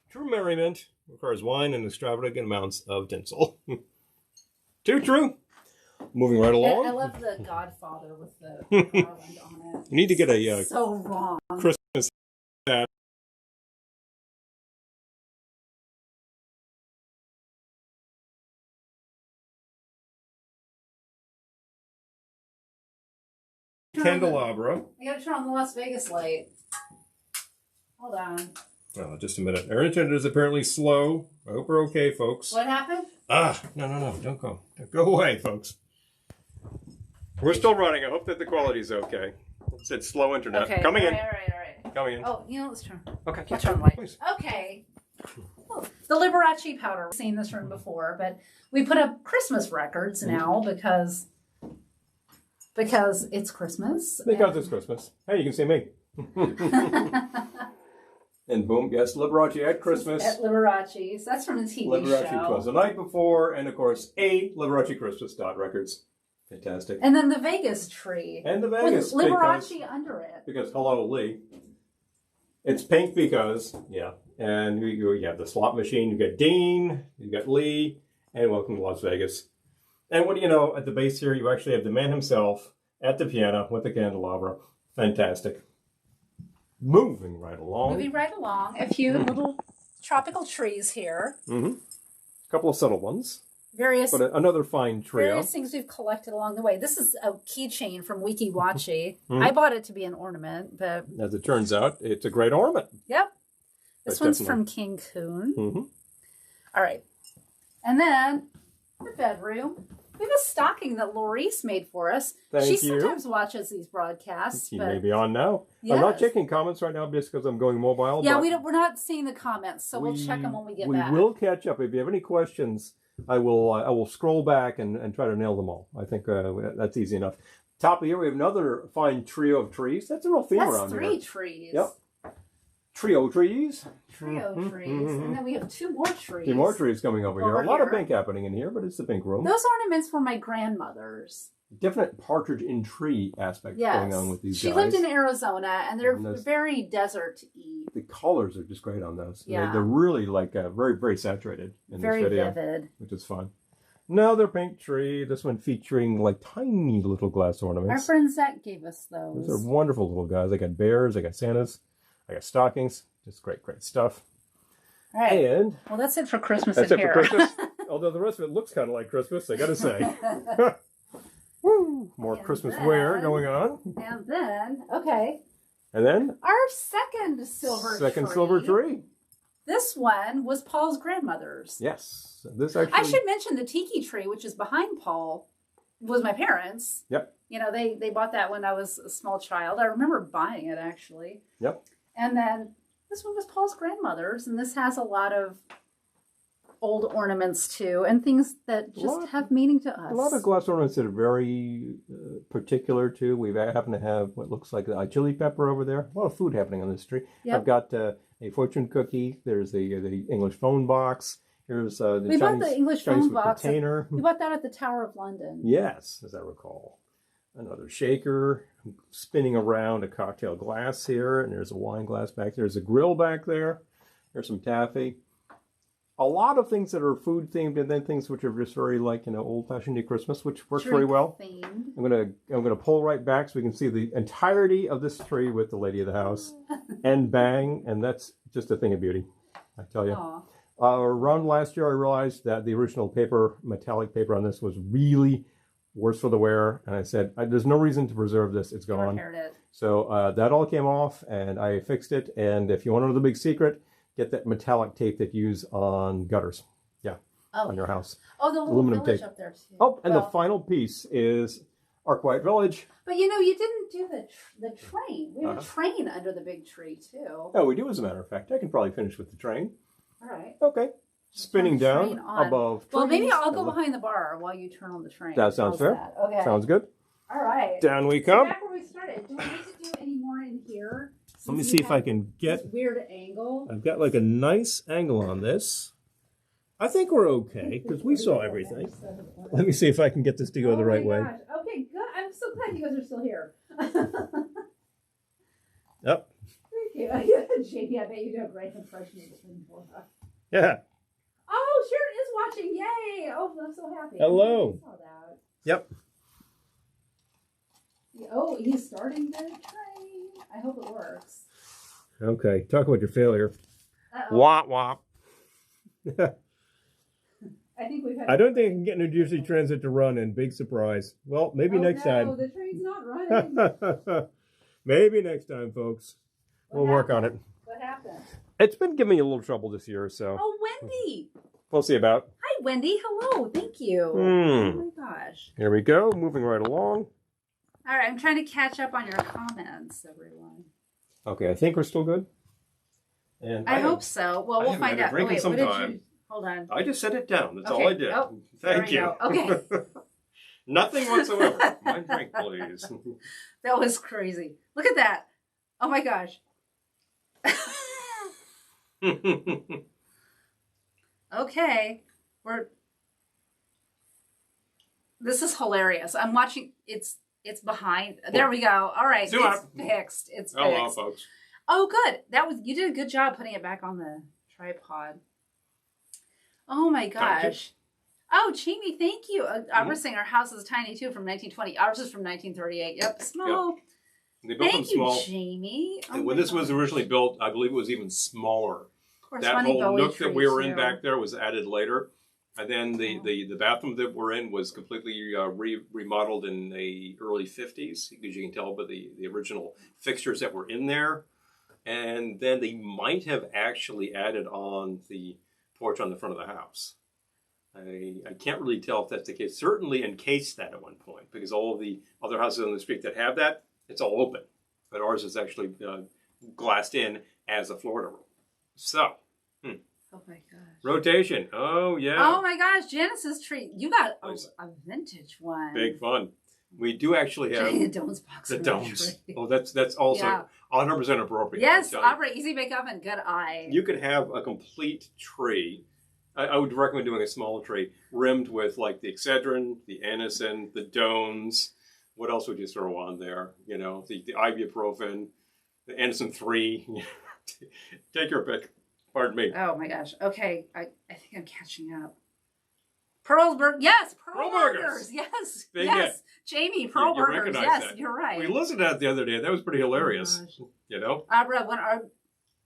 true merriment requires wine and extravagant amounts of tinsel. Too true. Moving right along. I love the Godfather with the garland on it. You need to get a so wrong Christmas hat candelabra. I gotta turn on the Las Vegas light. Hold on. Oh, just a minute. Our internet is apparently slow. I hope we're okay, folks. What happened? No. Don't go. Go away, folks. We're still running. I hope that the quality's okay. It said slow internet. Okay. Coming in. All right. Coming in. Oh, let's turn. Okay. Let's turn the light. Please. Okay. Oh, the Liberace powder. We've seen this room before, but we put up Christmas records now because it's Christmas. Because it's Christmas. Hey, you can see me. And boom, yes, Liberace at Christmas. At Liberace's. That's from the TV Liberace show. was the night before, and of course, Liberace Christmas Records. Fantastic. And then the Vegas tree. And the Vegas. With Liberace under it. Because, hello, Lee. It's pink because, and you have the slot machine. You've got Dean, you've got Lee, and welcome to Las Vegas. And what do you know, at the base here, you actually have the man himself at the piano with the candelabra. Fantastic. Moving right along. A few little tropical trees here. Mm-hmm. A couple of subtle ones. But another fine trio. Various things we've collected along the way. This is a keychain from Wiki Wachi. I bought it to be an ornament, but as it turns out, it's a great ornament. Yep. This one's from King Coon. Mm-hmm. All right. And then the bedroom. We have a stocking that Laurice made for us. She sometimes watches these broadcasts. She may be on now. Yes. I'm not checking comments right now just because I'm going mobile. Yeah, we're not seeing the comments, so we'll check them when we get back. We will catch up. If you have any questions, I will scroll back and try to nail them all. I think that's easy enough. Top of here, we have another fine trio of trees. That's a real theme around here. That's 3 trees. Yep. Trio trees. Trio trees. And then we have 2 more trees. 2 more trees coming over here. A lot of pink happening in here, but it's the pink room. Those ornaments were my grandmother's. Definite partridge in tree aspect going on with these guys. She lived in Arizona, and they're very desert-y. The colors are just great on those. Yeah. They're really very, very saturated in this video. Very vivid. Which is fun. Another pink tree. This one featuring like tiny little glass ornaments. Our friend Zach gave us those. Those are wonderful little guys. I got bears. I got Santas. I got stockings. Just great stuff. All right. And well, that's it for Christmas. That's it for Christmas. Although the rest of it looks kind of like Christmas, I got to say. Woo! More Christmas wear going on. And then, okay. And then our second silver tree. This one was Paul's grandmother's. Yes. This actually. I should mention the tiki tree, which is behind Paul, was my parents'. Yep. You know, they bought that when I was a small child. I remember buying it, actually. Yep. And then this one was Paul's grandmother's, and this has a lot of old ornaments, too, and things that just have meaning to us. A lot of glass ornaments that are very particular, too. We happen to have what looks like a chili pepper over there. A lot of food happening on this tree. Yep. I've got a fortune cookie. There's the English phone box. Here's the we bought the English phone box. Container. We bought that at the Tower of London. Yes, as I recall. Another shaker. Spinning around a cocktail glass here. And there's a wine glass back there. There's a grill back there. There's some taffy. A lot of things that are food themed, and then things which are just very old-fashioned Christmas, which works very well. Themed. I'm gonna pull right back so we can see the entirety of this tree with the lady of the house, and bang, and that's just a thing of beauty, I tell you. Around last year, I realized that the original metallic paper on this was really worse for the wear, and I said, "There's no reason to preserve this; it's gone." So that all came off, and I fixed it. And if you want to know the big secret, get that metallic tape that you use on gutters. Yeah, on your house. Oh, the little aluminum village tape up there, too. Oh, and the final piece is our quiet village. But, you didn't do the train. We have a train under the big tree, too. Oh, we do, as a matter of fact. I can probably finish with the train. All right. Okay. Spinning down above trees. Well, maybe I'll go behind the bar while you turn on the train. That sounds fair. Okay. Sounds good. All right. Down we come. Back where we started. Do I need to do any more in here? Let me see if I can get... weird angle. I've got like a nice angle on this. I think we're okay, because we saw everything. Let me see if I can get this to go the right way. Okay, good. I'm so glad you guys are still here. Yep. Thank you. JP, I bet you do a great impression of this one. Yeah. Oh, Sharon is watching. Yay. Oh, I'm so happy. Hello. I saw that. Yep. Oh, he's starting the train. I hope it works. Okay, talk about your failure. Uh-oh. Womp womp. I I think we've had. I don't think I can get New Jersey Transit to run, and big surprise. Well, maybe next time. No, the train's not running. Maybe next time, folks. We'll work on it. What happened? It's been giving me a little trouble this year, so. Oh, Wendy. We'll see about. Hi, Wendy. Hello. Thank you. Hmm. Oh, my gosh. Here we go. Moving right along. All right. I'm trying to catch up on your comments, everyone. Okay, I think we're still good. And I hope so. Well, we'll find out. Oh, wait, what did you... Hold on. I just set it down. That's Okay. all I did. Oh, Thank you. Okay. Nothing whatsoever. My drink, please. That was crazy. Look at that. Oh, my gosh. Okay. This is hilarious. I'm watching. It's behind. There we go. All right. Zoom it's up. fixed. It's fixed. Hello, folks. Oh, good. You did a good job putting it back on the tripod. Oh my gosh. Oh, Jamie, thank you. Opera saying our house is tiny too, from 1920. Ours is from 1938. Yep, small. Yep. They built them small. Thank you, Jamie. And when this was originally built, I believe it was even smaller. Of course, That funny whole Bowie nook that tree, we were in too. back there was added later. And then the bathroom that we're in was completely remodeled in the early 50s, because you can tell by the original fixtures that were in there. And then they might have actually added on the porch on the front of the house. I can't really tell if that's the case. Certainly encased that at one point, because all of the other houses on the street that have that, it's all open. But ours is actually glassed in as a Florida room. So, Oh my gosh. rotation. Oh, yeah. Oh my gosh, Janice's tree. You got a vintage one. Big fun. We do actually have Giant domes box. the for domes. tree. Oh, that's also Yeah. 100% appropriate. Yes, I tell you. Opera, easy bake oven, good eye. You could have a complete tree. I would recommend doing a smaller tree rimmed with like the Excedrin, the Anacin, the Dones. What else would you throw on there? You know, the ibuprofen, the Anacin 3. Take your pick. Pardon me. Oh my gosh. Okay, I think I'm catching up. Pearl burgers. Yes, Pearl burgers. Yes. Big yes. hit. Jamie, Pearl You burgers. recognize Yes, that. you're right. We listened to that the other day. That was pretty hilarious. gosh. You know? Opera,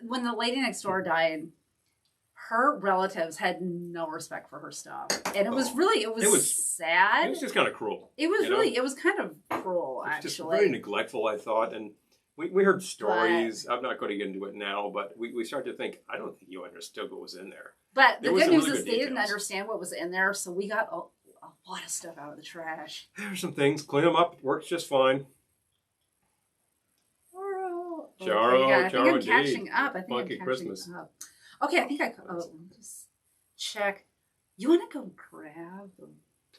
when the lady next door died, her relatives had no respect for her stuff. And it was really, it was sad. It was just kind of cruel. It was you know? really, it was kind of cruel, It's just actually. very neglectful, I thought. And we heard stories. I'm not going to get into it now, but we started to think, I don't think you understood what was in there. But the There was good some news really is good they didn't details. understand what was in there, so we got a lot of stuff out of the trash. There's some things. Clean them up. Works just fine. Okay, yeah, I think I'm indeed. catching up. I think Funky I'm catching Christmas. up. Okay, I think let me just check. You want to go grab the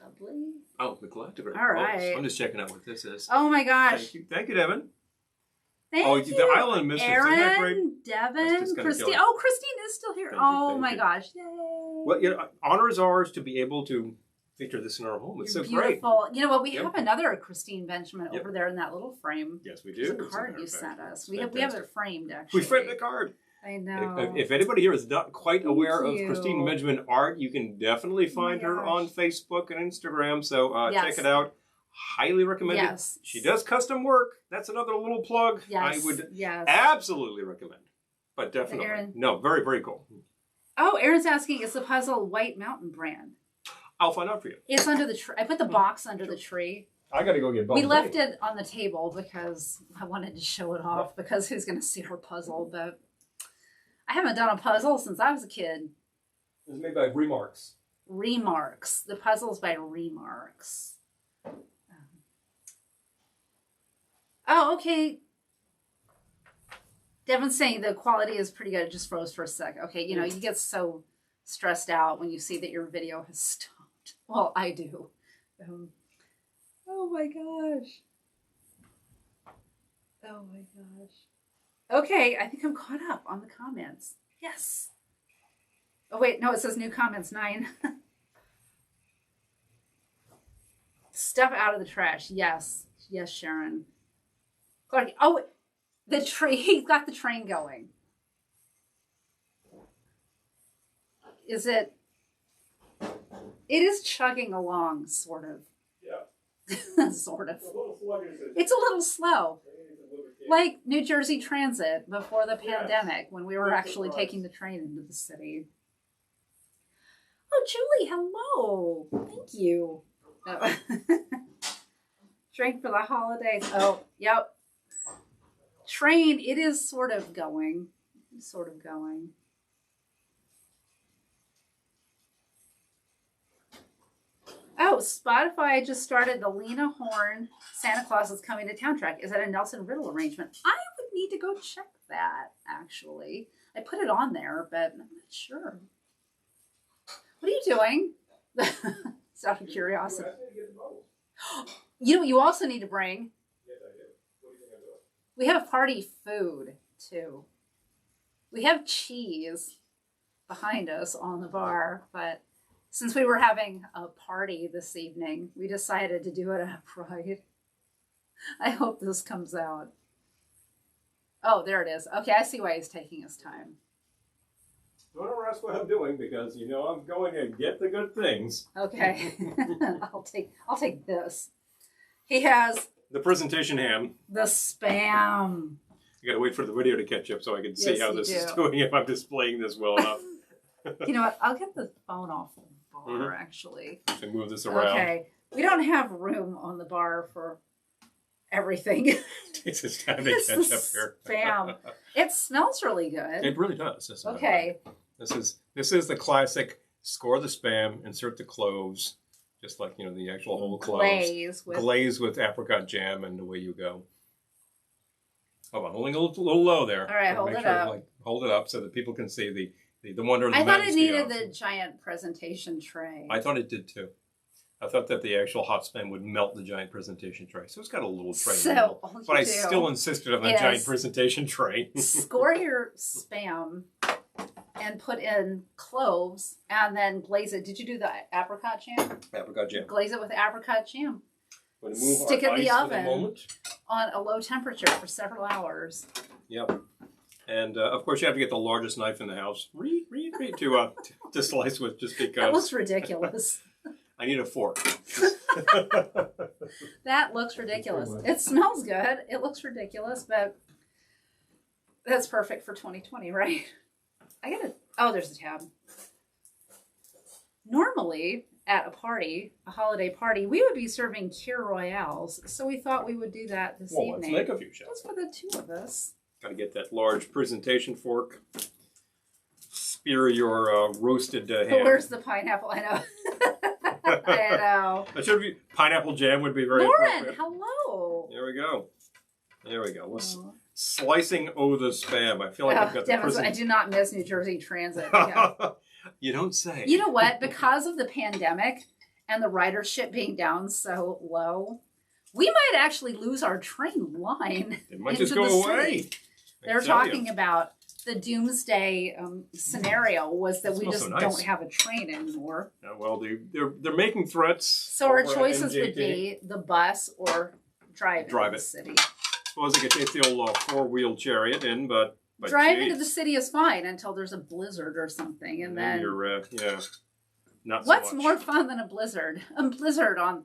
bubbly? Oh, we're glad to grab All right. I'm just checking out what this is. Oh my gosh. Thank you, Devin. Thank the you. Island Mistress. Isn't that great? Aaron, That's Devin, just gonna Christine. kill it. Oh, Christine is still here. Thank you, Oh thank my you. gosh. Yay. Well, you know, honor is ours to be able to feature this in our home. It's You're so great. beautiful. You know what? We Yep. have another Christine Benjamin Yep. over there in that little frame. Yes, we do. There's As a a card matter you of fact. sent us. It's We have fantastic. it framed, actually. We framed the card. I know. If anybody here is not quite aware of you. Christine Benjamin art, you can definitely find her gosh. on Facebook and Instagram. So Yes. check it out. Highly recommend Yes. it. She does custom work. That's another little plug. Yes. I would Yes. absolutely recommend. But definitely. Aaron. No, very, very cool. Oh, Aaron's asking, is the puzzle White Mountain brand? I'll find out for you. It's under the tree. I put the box under the tree. I got to go get We left it on the table because I wanted to show it off, because who's going to see our puzzle? But I haven't done a puzzle since I was a kid. It was made by Remarks. Remarks. The puzzle's by Remarks. Oh, okay. Devin's saying the quality is pretty good. It just froze for a sec. Okay, you know, you get so stressed out when you see that your video has stopped. Well, I do. Oh my gosh. Oh my gosh. Okay, I think I'm caught up on the comments. Yes. Oh wait, no, it says new comments 9. Stuff out of the trash. Yes. Yes, Sharon. Clark, oh, the train. He's got the train going. Is it? It is chugging along, sort of. Yeah. Sort of. It's a little slow. Like New Jersey Transit before the pandemic, when we were actually taking the train into the city. Oh, Julie, hello. Thank you. Oh. Drink for the holidays. Oh, yep. Train, it is sort of going. Sort of going. Oh, Spotify just started the Lena Horne Santa Claus is Coming to Town track. Is that a Nelson Riddle arrangement? I would need to go check that, actually. I put it on there, but I'm not sure. What are you doing? It's out of curiosity. You know what you also need to bring? Yes, I do. What do you think I'm doing? We have party food, too. We have cheese behind us on the bar, but since we were having a party this evening, we decided to do it upright. I hope this comes out. Oh, there it is. Okay, I see why he's taking his time. Don't ever ask what I'm doing because you know I'm going to get the good things. Okay. I'll take this. He has The presentation ham. the Spam. You gotta wait for the video to catch up so I can see Yes, how you this is do. doing, if I'm displaying this well enough. You know what? I'll get the phone off the bar, actually. So move this around. Okay. We don't have room on the bar for everything. Takes its time to It's catch the up here. Spam. It smells really good. It really does. That's Okay. This is the classic score the Spam, insert the cloves, just like the actual whole cloves. Glaze with apricot jam, and away you go. Hold on, holding a little low there. All right, hold Make it sure, up. Hold it up so that people can see the wonder of the I thought it majesty needed of- the giant presentation tray. I thought it did too. I thought that the actual hot Spam would melt the giant presentation tray. So it's got a little tray in the middle. all you But I do still insisted on the is giant presentation tray. score your Spam and put in cloves and then glaze it. Did you do the apricot jam? Apricot jam. Glaze it with apricot jam. We're going to move Stick our it in the ice oven. in a moment. On a low temperature for several hours. Yep. And of course, you have to get the largest knife in the house to slice with, just because. That looks ridiculous. I need a fork. That looks ridiculous. It smells good. It looks ridiculous, but that's perfect for 2020, right? Oh, there's the tab. Normally, at a party, a holiday party, we would be serving Kir Royales, so we thought we would do that this Well, let's evening. make a few shots. Just for the two of us. Got to get that large presentation fork. Spear your roasted ham. But where's the pineapple? I know. I know. That should be pineapple jam. Would be very Lauren, appropriate. hello. There we go. There we go. Let's Oh. slicing the Spam. I feel like I've got the Devin, I do not miss New Jersey Transit. Yeah. You don't say. You know what? Because of the pandemic and the ridership being down so low, we might actually lose our train line. It might into just go the away. city. They're talking about the doomsday scenario was that we Smells just so nice. don't have a train anymore. Well, they're making threats. So our over at choices would NJT. be the bus or drive into Drive the it. city. Suppose I could take the old four-wheel chariot in, but Drive geez, into the city is fine until there's a blizzard or something, and then you're not what's so much. more fun than a blizzard? A blizzard on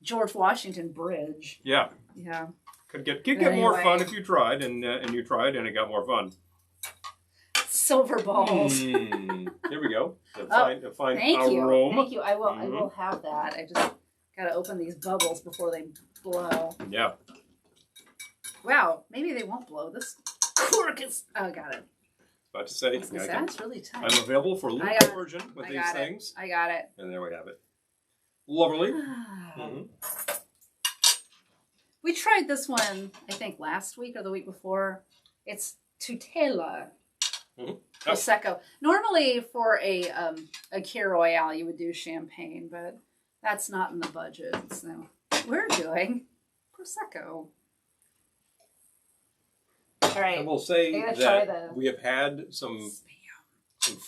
George Washington Bridge. Yeah, Yeah. could get more Anyway. fun if you tried, and you tried, and it got more fun. Silver balls. Here we go. A Oh, fine Thank you. aroma. Thank you. I will have that. I just gotta open these bubbles before they blow. Yeah. Wow, maybe they won't blow. This cork is got it. About to say, That's really tight. I'm available for a I little got it. coercion with I these got things. it. I got it. And there we have it. Lovely. Mhm. We tried this one, I think, last week or the week before. It's Tutela Mhm. Prosecco. Normally, for a Kir Royale, you would do champagne, but that's not in the budget. So we're doing Prosecco. All right. I will say I'm gonna try that the- we have had some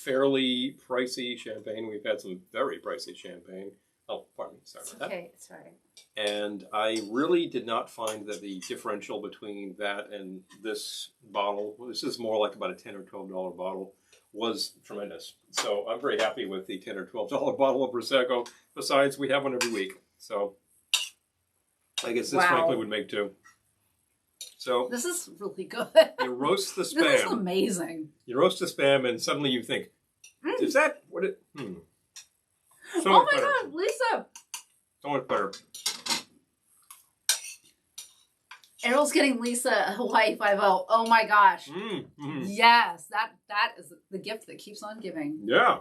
fairly pricey champagne. We've had some very pricey champagne. Oh, pardon me. Sorry It's about that. okay. It's all right. And I really did not find that the differential between that and this bottle, this is more like about a $10 or $12 bottle, was tremendous. So I'm very happy with the $10 or $12 bottle of Prosecco. Besides, we have one every week. So I guess this Wow. frankly would make two. So This is really good. you roast the This is Spam. amazing. You roast the Spam and suddenly you think, Is that what it? So oh much my better. God, Lisa! So much better. Errol's getting Lisa a Hawaii 5-0. Oh my gosh. Yes, that is the gift that keeps on giving. Yeah.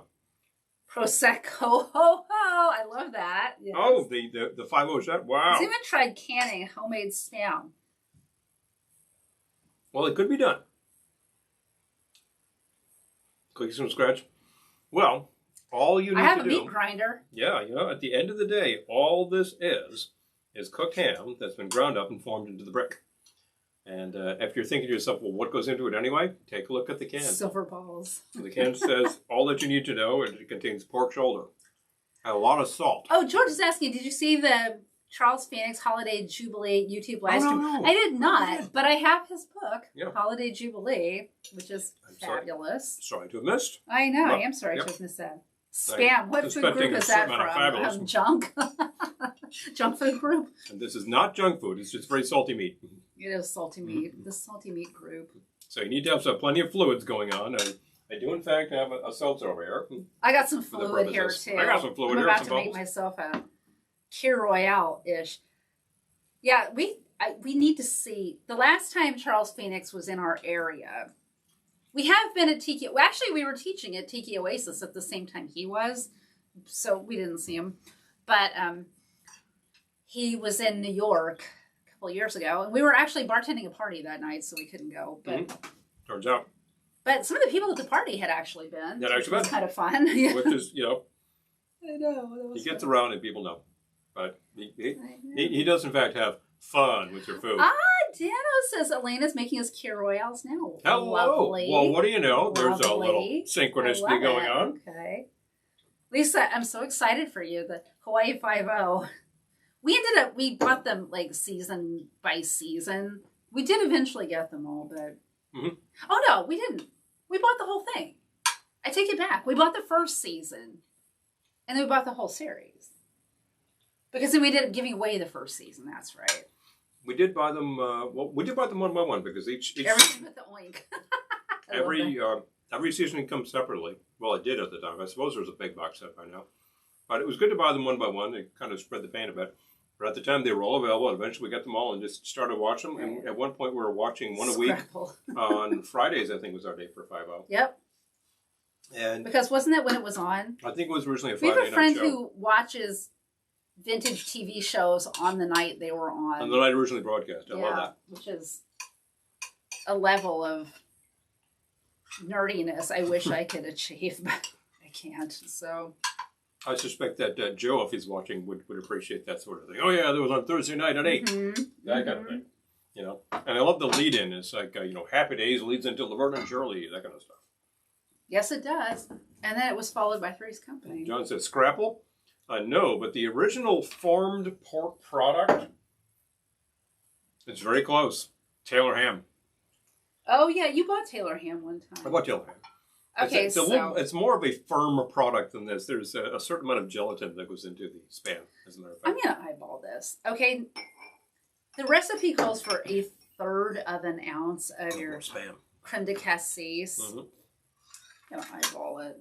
Prosecco, ho ho! I love that. Yes. Oh, the 5-0 shot. Wow. He's even tried canning homemade spam. Well, it could be done. Cookies from scratch. Well, all you need to do. I have a meat grinder. Yeah, at the end of the day, all this is cooked ham that's been ground up and formed into the brick. And if you're thinking to yourself, well, what goes into it anyway? Take a look at the can. Silver balls. The can says all that you need to know, and it contains pork shoulder and a lot of salt. Oh, George is asking, did you see the Charles Phoenix Holiday Jubilee YouTube live stream? No. I did not, but I have his book, Yeah. Holiday Jubilee, which is fabulous. Sorry to have missed. I know, Well, I am sorry yep. to have missed that. Spam. What food Suspecting group a is that certain amount of fabulous. from? Junk? Junk food group? And this is not junk food. It's just very salty meat. It is salty meat. The salty meat group. So you need to have plenty of fluids going on. I do, in fact, have a seltzer over here. I got some For the fluid here, purposes. too. I got some fluid I'm here, about some to make bubbles. myself a Kir Royale-ish. Yeah, we need to see. The last time Charles Phoenix was in our area, we have been at Tiki. Well, actually, we were teaching at Tiki Oasis at the same time he was, so we didn't see him. But he was in New York a couple of years ago, and we were actually bartending a party that night, so we couldn't go. But Turns out. But some of the people at the party had actually been. Had actually which was been. kind of fun. Which is, I know. he gets around and people know. But he does, in fact, have fun with your food. Dano says Elena's making us Kir Royales now. Hello. Lovely. Well, what do you know? There's a Lovely. little synchronicity going on. Okay. Lisa, I'm so excited for you. The Hawaii 5-0. We bought them like season by season. We did eventually get them all, but... Oh, no, we didn't. We bought the whole thing. I take it back. We bought the first season, and then we bought the whole series. Because then we ended up giving away the first season, that's right. We did buy them, we did buy them one by one because each Everything but the oink. every season comes separately. Well, it did at the time. I suppose there's a big box set by now. But it was good to buy them one by one. It kind of spread the pain a bit. But at the time, they were all available. And eventually, we got them all and just started watching them. And at one point, we were watching one a week. On Fridays, I think, was our day for 5-0. Yep. And because wasn't that when it was on? I think it was originally a Friday night show. We have a friend show. who watches vintage TV shows on the night they were on. On the night originally broadcast. I love that. Which is a level of nerdiness I wish I could achieve, but I can't. So I suspect that Joe, if he's watching, would appreciate that sort of thing. Oh, yeah, that was on Thursday night at 8. That kind of thing. And I love the lead-in. It's like, Happy Days leads into Laverne and Shirley, that kind of stuff. Yes, it does. And then it was followed by Three's Company. John says, Scrapple? No, but the original formed pork product, it's very close. Taylor ham. Oh, yeah, you bought Taylor ham one time. I bought Taylor ham. Okay, it's more of a firm product than this. There's a certain amount of gelatin that goes into the spam, as a matter of fact. I'm going to eyeball this. Okay, the recipe calls for 1/3 of an ounce of your spam. creme de cassis. I'm going to eyeball it.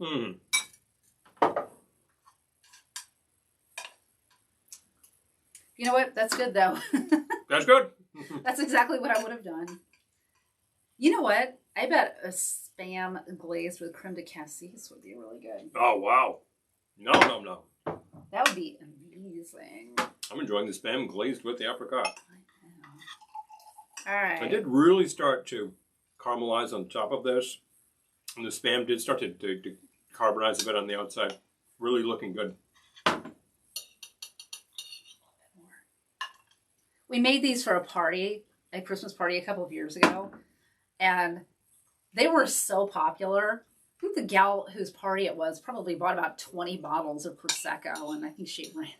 You know what? That's good, though. That's good. That's exactly what I would have done. You know what? I bet a spam glazed with creme de cassis would be really good. Oh, wow. No. That would be amazing. I'm enjoying the spam glazed with the apricot. I know. All right. I did really start to caramelize on top of this. And the spam did start to carbonize a bit on the outside. Really looking good. We made these for a Christmas party a couple of years ago. And they were so popular. I think the gal whose party it was probably bought about 20 bottles of Prosecco, and I think she ran out.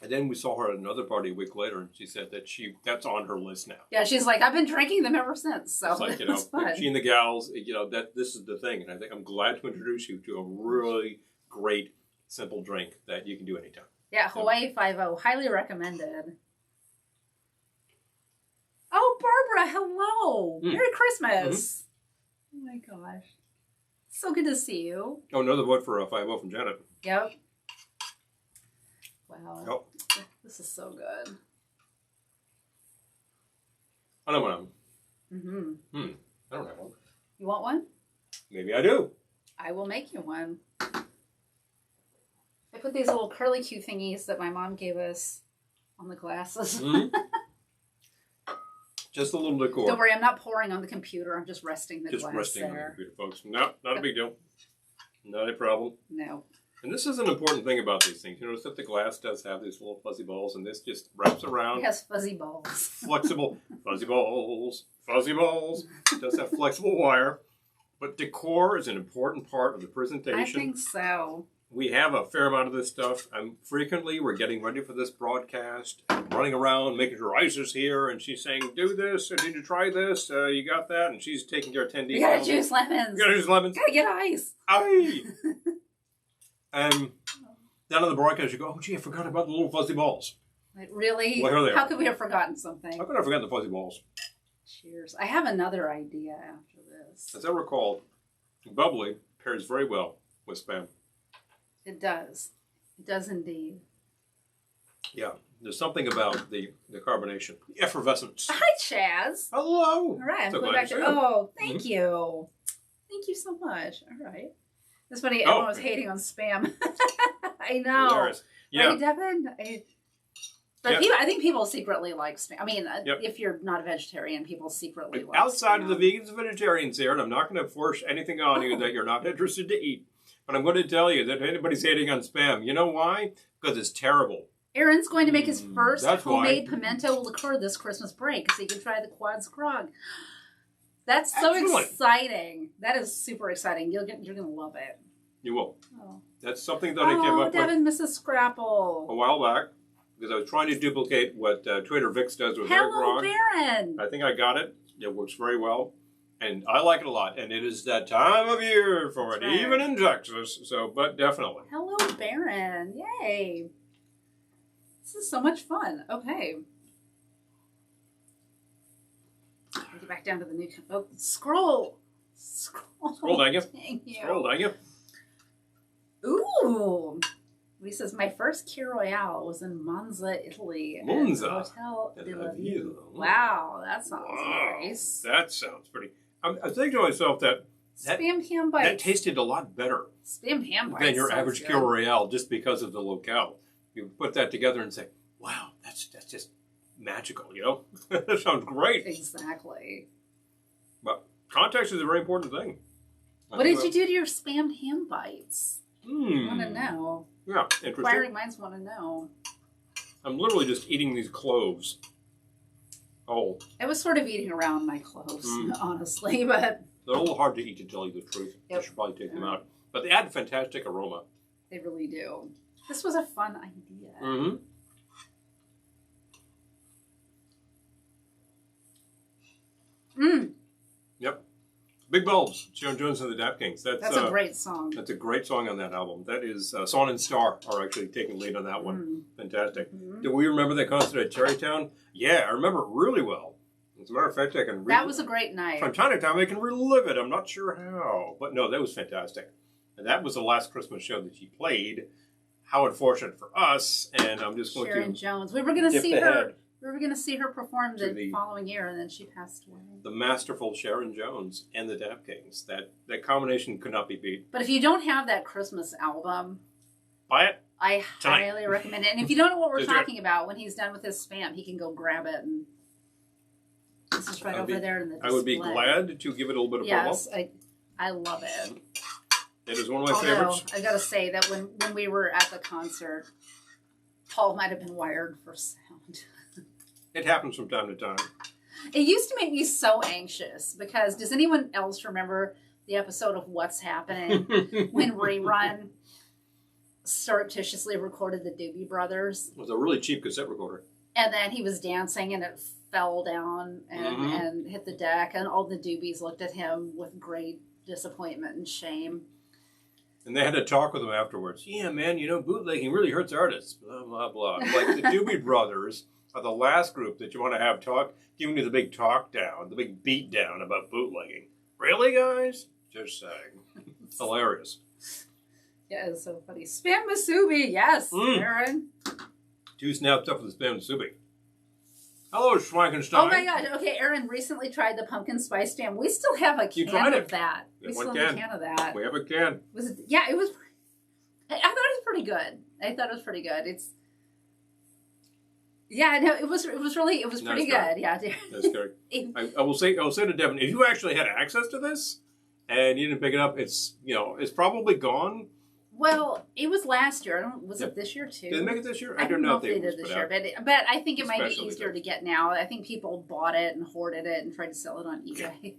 And then we saw her at another party a week later, and she said that that's on her list now. Yeah, she's like, I've been drinking them ever since. So it's like, it's fun. she and the gals, that this is the thing. And I think I'm glad to introduce you to a really great, simple drink that you can do anytime. Yeah, Hawaii 5-0, highly recommended. Oh, Barbara, hello. Merry Christmas. Oh my gosh. So good to see you. Oh, another vote for 5-0 from Janet. Yep. Wow. Yep. This is so good. I don't want Mm-hmm. I don't have one. You want one? Maybe I do. I will make you one. I put these little curly Q thingies that my mom gave us on the glasses. Mm-hmm. Just a little decor. Don't worry, I'm not pouring on the computer. I'm just resting the glass Just resting on the there. computer, folks. No, not a big deal. Not a problem. No. And this is an important thing about these things. You notice that the glass does have these little fuzzy balls, and this just wraps around. It has fuzzy balls. Flexible. Fuzzy balls. Fuzzy balls. It does have flexible wire. But decor is an important part of the presentation. I think so. We have a fair amount of this stuff. Frequently, we're getting ready for this broadcast, and running around, making sure Ice is here, and she's saying, do this, or did you try this? You got that? And she's taking care of 10 details. You gotta juice lemons. You gotta juice lemons. Gotta get ice. Aye! And down on the broadcast, you go, oh, gee, I forgot about the little fuzzy balls. Like, really? Well, here they How are. could we have forgotten something? How could I forget the fuzzy balls? Cheers. I have another idea after this. As I recall, bubbly pairs very well with Spam. It does. It does indeed. Yeah, there's something about the carbonation, the effervescence. Hi, Chaz. Hello. All right, I'm So going glad back to to. see you. Oh, thank you. Thank you so much. All right. That's funny. Oh. Everyone was hating on Spam. I know. Hilarious. Yeah. Right, Devin? But Yeah. people, I think people secretly like Spam. I mean, Yep. if you're not a vegetarian, people secretly But like outside Spam. of the vegans and vegetarians here, and I'm not going to force anything on you that you're not interested to eat, but I'm going to tell you that if anybody's hating on Spam, you know why? Because it's terrible. Aaron's going to make his first That's homemade why. pimento liqueur this Christmas break, so you can try the Quads Grog. That's so Excellent. exciting. That is super exciting. You're going to love it. You will. Oh, That's something that I came up Devin, Mrs. with Scrapple. a while back because I was trying to duplicate what Trader Vic's does with their Hello, grog. Baron. I think I got it. It works very well. And I like it a lot. And it is that time of year for That's it, right. even in Texas. So, but definitely. Hello, Baron. Yay. This is so much fun. Okay. I'll get back down to the new... Oh, scroll. Scroll, dang you. Thank you. Scroll, dang you. Ooh. He says, my first Key Royale was in Monza, Italy. at Monza. Hotel de la Ville. Ville. Wow, that sounds Wow, nice. that sounds pretty. I think to myself that Spam ham bites. that tasted a lot better Spam ham bites than your sounds average good. Key Royale just because of the locale. You put that together and say, wow, that's just magical, you know? That sounds great. Exactly. But context is a very important thing. What did you do to your spam ham bites? I want to Hmm. know. Yeah, interesting. Inquiring minds want to know. I'm literally just eating these cloves. Oh, I was sort of eating around my cloves, Mm. honestly, but they're a little hard to eat, to tell you the truth. Yep. I should probably take them out. But they add fantastic aroma. they really do. This was a fun idea. Mm-hmm. Mm, Yep. Big Bulbs, Sharon Jones and the Dap Kings. that's a great song. That's a great song on that album. That is, Song and Star are actually taking lead on that one. Fantastic. Mhm. Do we remember that concert at Cherrytown? Yeah, I remember it really well. As a matter of fact, I can That was a great night. from time to time, I can relive it. I'm not sure how. But no, that was fantastic. And that was the last Christmas show that she played. How unfortunate for us. And I'm just going Sharon to Jones. We were going to dip see the her. head. We were going to see her perform To the the- following year, and then she passed away. the masterful Sharon Jones and the Dap Kings. That combination could not be beat. But if you don't have that Christmas album, Buy it. I Tonight. highly recommend it. And if you don't know what we're Just do it. talking about, when he's done with his spam, he can go grab it. And this is right I'd over be- there in the display. I would be glad to give it a little bit of Yes, promo. I love it. It is one of my Although, favorites. I gotta say that when we were at the concert, Paul might have been wired for sound. It happens from time to time. It used to make me so anxious because does anyone else remember the episode of What's Happening when Rerun surreptitiously recorded the Doobie Brothers? It was a really cheap cassette recorder. And then he was dancing and it fell down and hit the deck, and all the Doobies looked at him with great disappointment and shame. And they had to talk with him afterwards. Yeah, man, you know, bootlegging really hurts artists. Blah, blah, blah. Like the Doobie Brothers are the last group that you want to have giving you the big talk down, the big beat down about bootlegging. Really, guys? Just saying. Hilarious. Yeah, it's so funny. Spam musubi, yes, Aaron. 2 snaps up for the spam musubi. Hello, Schwankenstein. Oh my god, okay, Aaron recently tried the pumpkin spice spam. We still have a can of that. We still have a can of that. We have a can. Was it, yeah, it was, I thought it was pretty good. It's, yeah, no, it was pretty good. Yeah. That's good. I will say to Devin, if you actually had access to this and you didn't pick it up, it's probably gone. Well, it was last year. Was it this year too? Did they make it this year? I don't know if they did this year, but I think it might be easier to get now. I think people bought it and hoarded it and tried to sell it on eBay.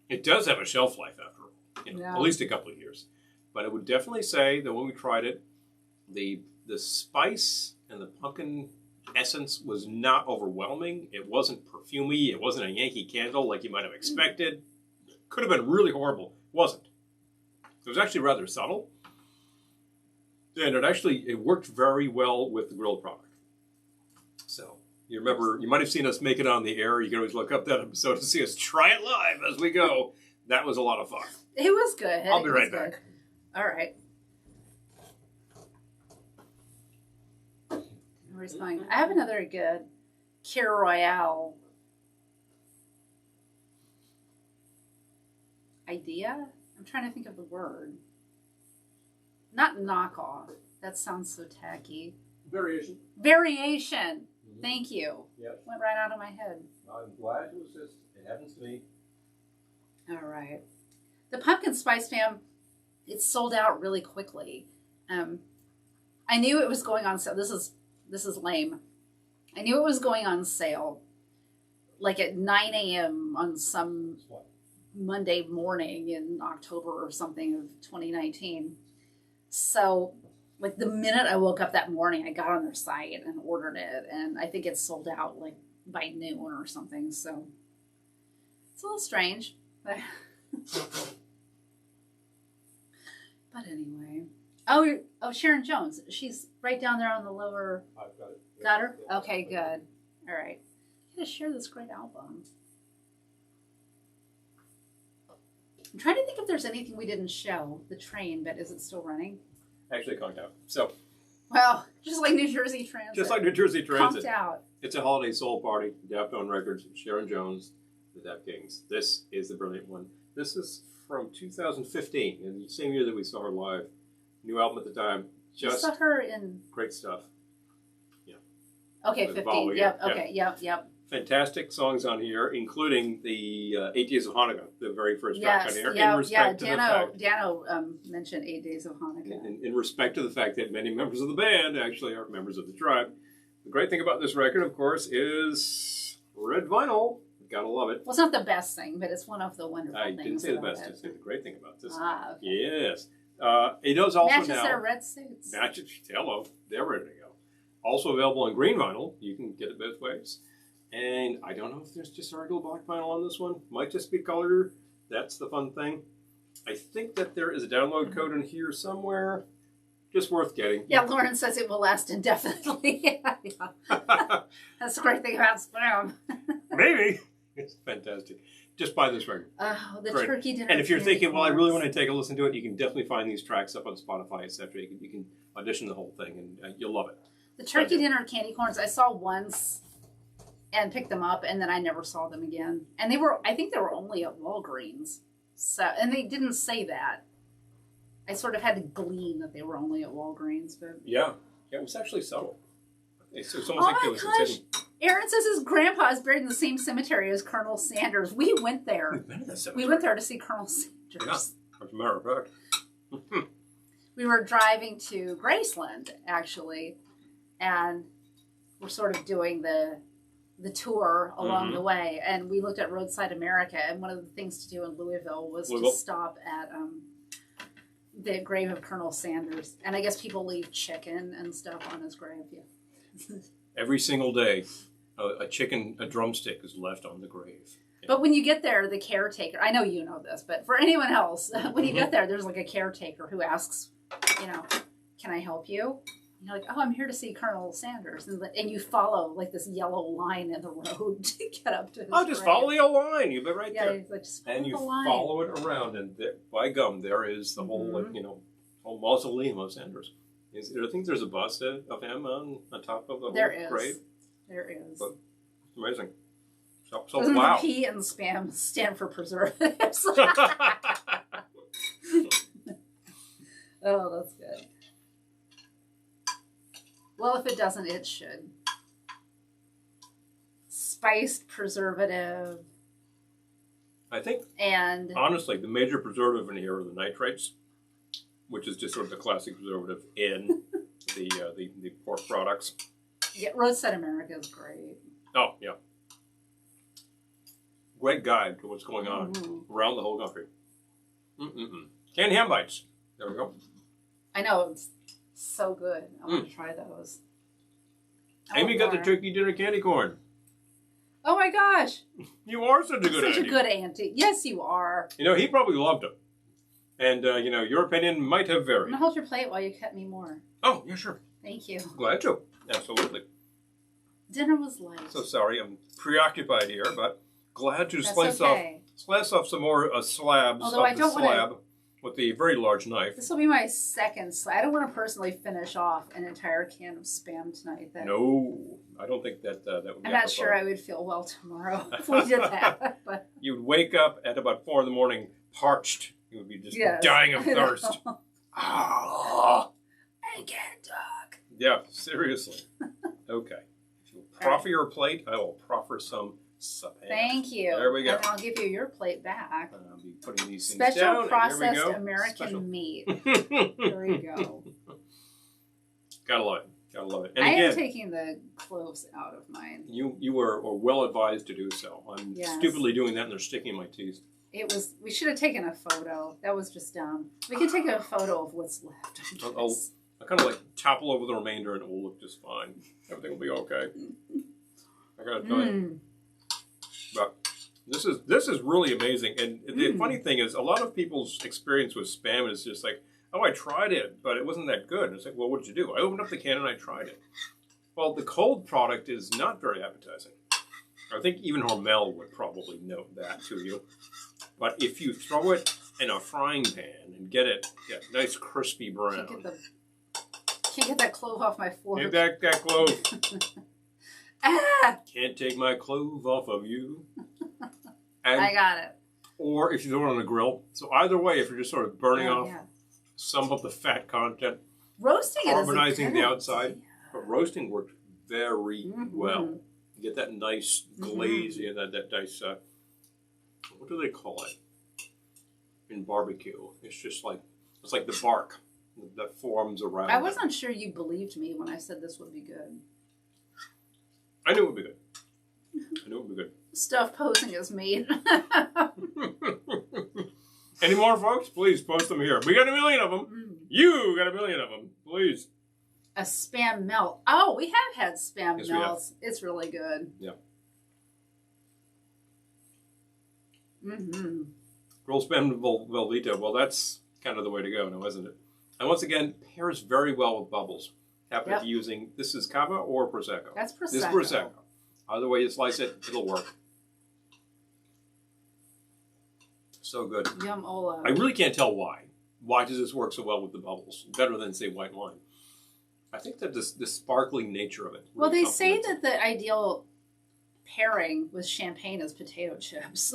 It does have a shelf life after at least a couple of years. But I would definitely say that when we tried it, the spice and the pumpkin essence was not overwhelming. It wasn't perfumey. It wasn't a Yankee Candle like you might have expected. Could have been really horrible. It wasn't. It was actually rather subtle. And it worked very well with the grilled product. So you might have seen us make it on the air. You can always look up that episode to see us try it live as we go. That was a lot of fun. It was good. I'll be right back. All right. Where's mine? I have another good Kir Royale idea. I'm trying to think of the word. Not knockoff. That sounds so tacky. Variation. Mm-hmm. Thank you. Yes. Went right out of my head. I'm glad to assist. It happens to me. All right. The pumpkin spice spam, it sold out really quickly. I knew it was going on sale. This is lame. I knew it was going on sale like at 9 a.m. on some Monday morning in October or something of 2019. So, like, the minute I woke up that morning, I got on their site and ordered it, and I think it sold out, like, by noon or something, so it's a little strange. But anyway. Oh, Sharon Jones. She's right down there on the lower... I've got it. Got her? Okay, good. All right. I'm going to share this great album. I'm trying to think if there's anything we didn't show. The train, but is it still running? Actually conked out. So. Well, just like New Jersey Transit. Just like New Jersey Transit. Conked out. It's a holiday soul party. Daftone Records, Sharon Jones, the Dap Kings. This is the brilliant one. This is from 2015, in the same year that we saw her live. New album at the time. Just saw her in... Great stuff. Yeah. Okay, 15. Yep. Okay. Yep. Fantastic songs on here, including the 8 Days of Hanukkah, the very first track on here. Dano mentioned 8 Days of Hanukkah. In respect to the fact that many members of the band actually are members of the tribe. The great thing about this record, of course, is red vinyl. Gotta love it. Well, it's not the best thing, but it's one of the wonderful things. I didn't say the best. I said the great thing about this. Ah, okay. Yes. It does also matches now... their red suits. Matches. Hello. They're ready to go. Also available on green vinyl. You can get it both ways. And I don't know if there's just a regular black vinyl on this one. Might just be colored. That's the fun thing. I think that there is a download code in here somewhere. Just worth getting. Yeah, Lauren says it will last indefinitely. Yeah. That's the great thing about spam. Maybe. It's fantastic. Just buy this record. Oh, the turkey dinner. And if you're thinking, well, I really want to take a listen to it, you can definitely find these tracks up on Spotify, etc. You can audition the whole thing, and you'll love it. The turkey dinner candy corns I saw once and picked them up, and then I never saw them again. And I think they were only at Walgreens. So, and they didn't say that. I sort of had to glean that they were only at Walgreens, but yeah, it was actually subtle. It's almost like it was hidden. Aaron says his grandpa is buried in the same cemetery as Colonel Sanders. We went there. We went there to see Colonel Sanders. Yeah, as a matter of fact. We were driving to Graceland, actually, and we're sort of doing the tour along the way. And we looked at Roadside America, and one of the things to do in Louisville was to stop at the grave of Colonel Sanders. And I guess people leave chicken and stuff on his grave. Yeah. Every single day, a drumstick is left on the grave. But when you get there, the caretaker, I know you know this, but for anyone else, when you get there, there's like a caretaker who asks, can I help you? You're like, oh, I'm here to see Colonel Sanders, and you follow like this yellow line in the road to get up to his just grave. follow the line. You've been right there. Yeah, like, just follow And you the line. follow it around, and there, by gum, there is the whole, like, you know, whole mausoleum of Sanders. I think there's a bust of him on top of the whole grave. There is. But amazing. So Doesn't wow. the P and spam stand for preservatives? Oh, that's good. Well, if it doesn't, it should. Spiced preservative. I think, and honestly, the major preservative in here are the nitrates, which is just sort of the classic preservative in the pork products. Yeah, Roadside America is great. Oh, yeah. Great guide to what's going on around the whole country. Canned ham bites. There we go. I know, it's so good. I want to try those. Amy got the turkey dinner candy corn. Oh my gosh. You are such a good auntie. Such a good auntie. Yes, you are. You know, he probably loved them. And, you know, your opinion might have I'm varied. going to hold your plate while you cut me more. Oh, yeah, sure. Thank you. Glad to. Absolutely. Dinner was light. So sorry, I'm preoccupied here, but glad to That's slice off some more slabs Although of the slab with the very large knife. This will be my second slab. I don't want to personally finish off an entire can of Spam tonight. No, I don't think that that would be I'm not sure I would feel well tomorrow if we did that. But you'd wake up at about 4 a.m. parched. You would be just dying of thirst. Oh, I can't talk. Yeah, seriously. Okay. If you'll proffer your plate, I will proffer some Spam. Thank you. There we go. And I'll give you your plate back. I'll be putting these things Special down. processed American meat. There you go. Gotta love it. Gotta love it. And I again, am taking the cloves out of mine. You were well advised to do so. I'm stupidly doing that, and they're sticking in my teeth. We should have taken a photo. That was just dumb. We can take a photo of what's left. I'll kind of like topple over the remainder, and it will look just fine. Everything will be okay. I gotta tell you. But this is really amazing. And the funny thing is, a lot of people's experience with Spam is just like, oh, I tried it, but it wasn't that good. It's like, well, what did you do? I opened up the can and I tried it. Well, the cold product is not very appetizing. I think even Hormel would probably note that to you. But if you throw it in a frying pan and get it nice crispy brown. Can't get that clove off my fork. Get that clove. Can't take my clove off of you. And, I got it. Or if you throw it on a grill. So either way, if you're just sort of burning off some of the fat content, roasting carbonizing the outside, but roasting worked very well. You get that nice glaze, that nice, what do they call it in barbecue? It's just like, it's like the bark that forms around I wasn't sure you believed me when I said this would be good. I knew it would be good. I knew it would be good. Stuff posing as meat. Any more, folks? Please post them here. We got 1 million of them. You got 1 million of them. Please. A Spam melt. Oh, we have had Spam melts. It's really good. Yeah. Grilled Spam Velveteen. Well, that's kind of the way to go now, isn't it? And once again, pairs very well with bubbles. Happen to be using, this is Cava or Prosecco? That's Prosecco. This is Prosecco. Either way you slice it, it'll work. So good. Yum Ola. I really can't tell why. Why does this work so well with the bubbles? Better than, say, white wine. I think that the sparkling nature of it. Really well, they say that the ideal pairing with champagne is potato chips.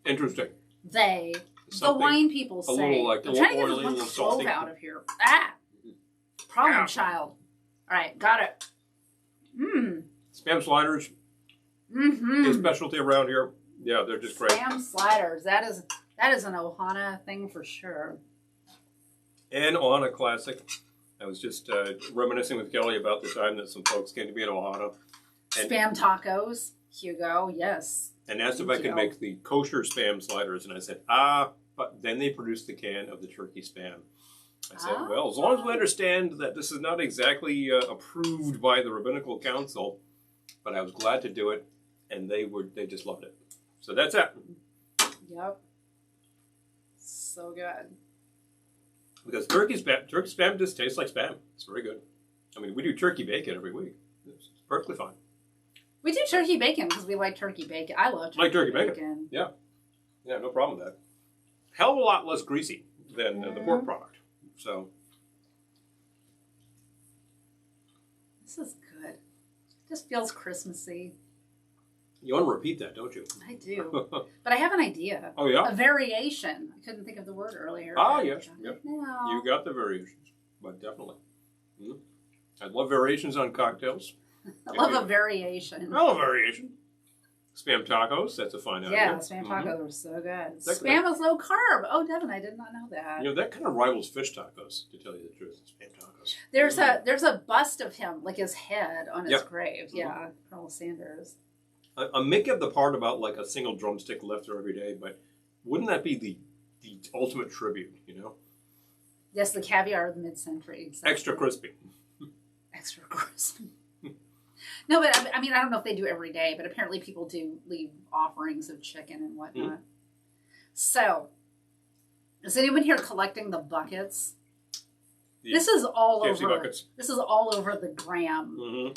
Interesting. The wine people say. A little like, I'm trying to get this one clove out of here. Problem child. All right, got it. Spam sliders. A specialty around here. Yeah, they're just great. Spam sliders. That is an Ohana thing for sure. And Ohana classic. I was just reminiscing with Kelly about the time that some folks came to me at Ohana. Spam tacos. Hugo, yes. And asked if I could make the kosher Spam sliders. And I said, but then they produced the can of the turkey Spam. I said, well, as long as we understand that this is not exactly approved by the Rabbinical Council, but I was glad to do it, and they just loved it. So that's it. Yep. So good. Because turkey Spam just tastes like Spam. It's very good. I mean, we do turkey bacon every week. It's perfectly fine. We do turkey bacon because we like turkey bacon. I love turkey bacon. Yeah. Yeah, no problem with that. Hell of a lot less greasy than the pork product. So. This is good. It just feels Christmassy. You want to repeat that, don't you? I do. But I have an idea. Oh, yeah? A variation. I couldn't think of the word earlier. Ah, yes. Yep. No. You got the variations, but definitely. I love variations on cocktails. I love a variation. I love variation. Spam tacos, that's a fine idea. Yeah, spam tacos are so good. Spam is low carb. Oh, Devin, I did not know that. You know, that kind of rivals fish tacos, to tell you the truth. Spam tacos. There's a bust of him, like his head on his grave. Yeah, Colonel Sanders. I'm making up the part about like a single drumstick left there every day, but wouldn't that be the ultimate tribute, you know? Yes, the caviar of the mid-century. Exactly. Extra crispy. Extra crispy. No, but I mean, I don't know if they do every day, but apparently people do leave offerings of chicken and whatnot. So, is anyone here collecting the buckets? This is all KFC over. Buckets. This is all over the gram.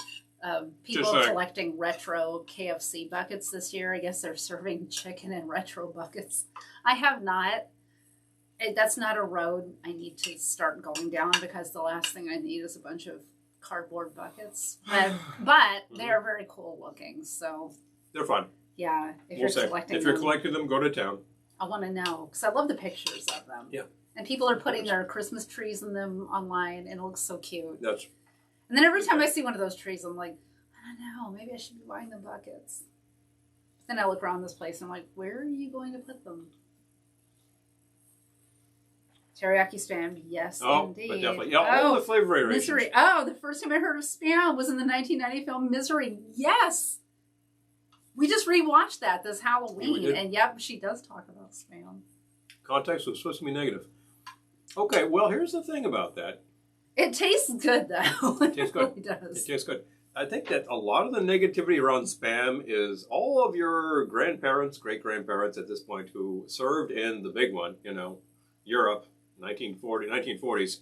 People collecting retro KFC buckets this year. I guess they're serving chicken in retro buckets. I have not. That's not a road I need to start going down because the last thing I need is a bunch of cardboard buckets. But they are very cool looking. So they're fun. Yeah, if you're collecting them, go to town. I want to know because I love the pictures of them. Yeah. And people are putting their Christmas trees in them online, and it looks so cute. That's. And then every time I see one of those trees, I'm like, I don't know, maybe I should be buying the buckets. But then I look around this place, and I'm like, where are you going to put them? Teriyaki spam, yes, indeed. But definitely. Yeah, all the flavor variations. Misery. Oh, the first time I heard of spam was in the 1990 film Misery. Yes. We just rewatched that this Halloween, and yep, she does talk about spam. Context was supposed to be negative. Okay, well, here's the thing about that. It tastes good, though. It tastes good. It really does. It tastes good. I think that a lot of the negativity around spam is all of your grandparents, great-grandparents at this point who served in the big one, you know, Europe, 1940s.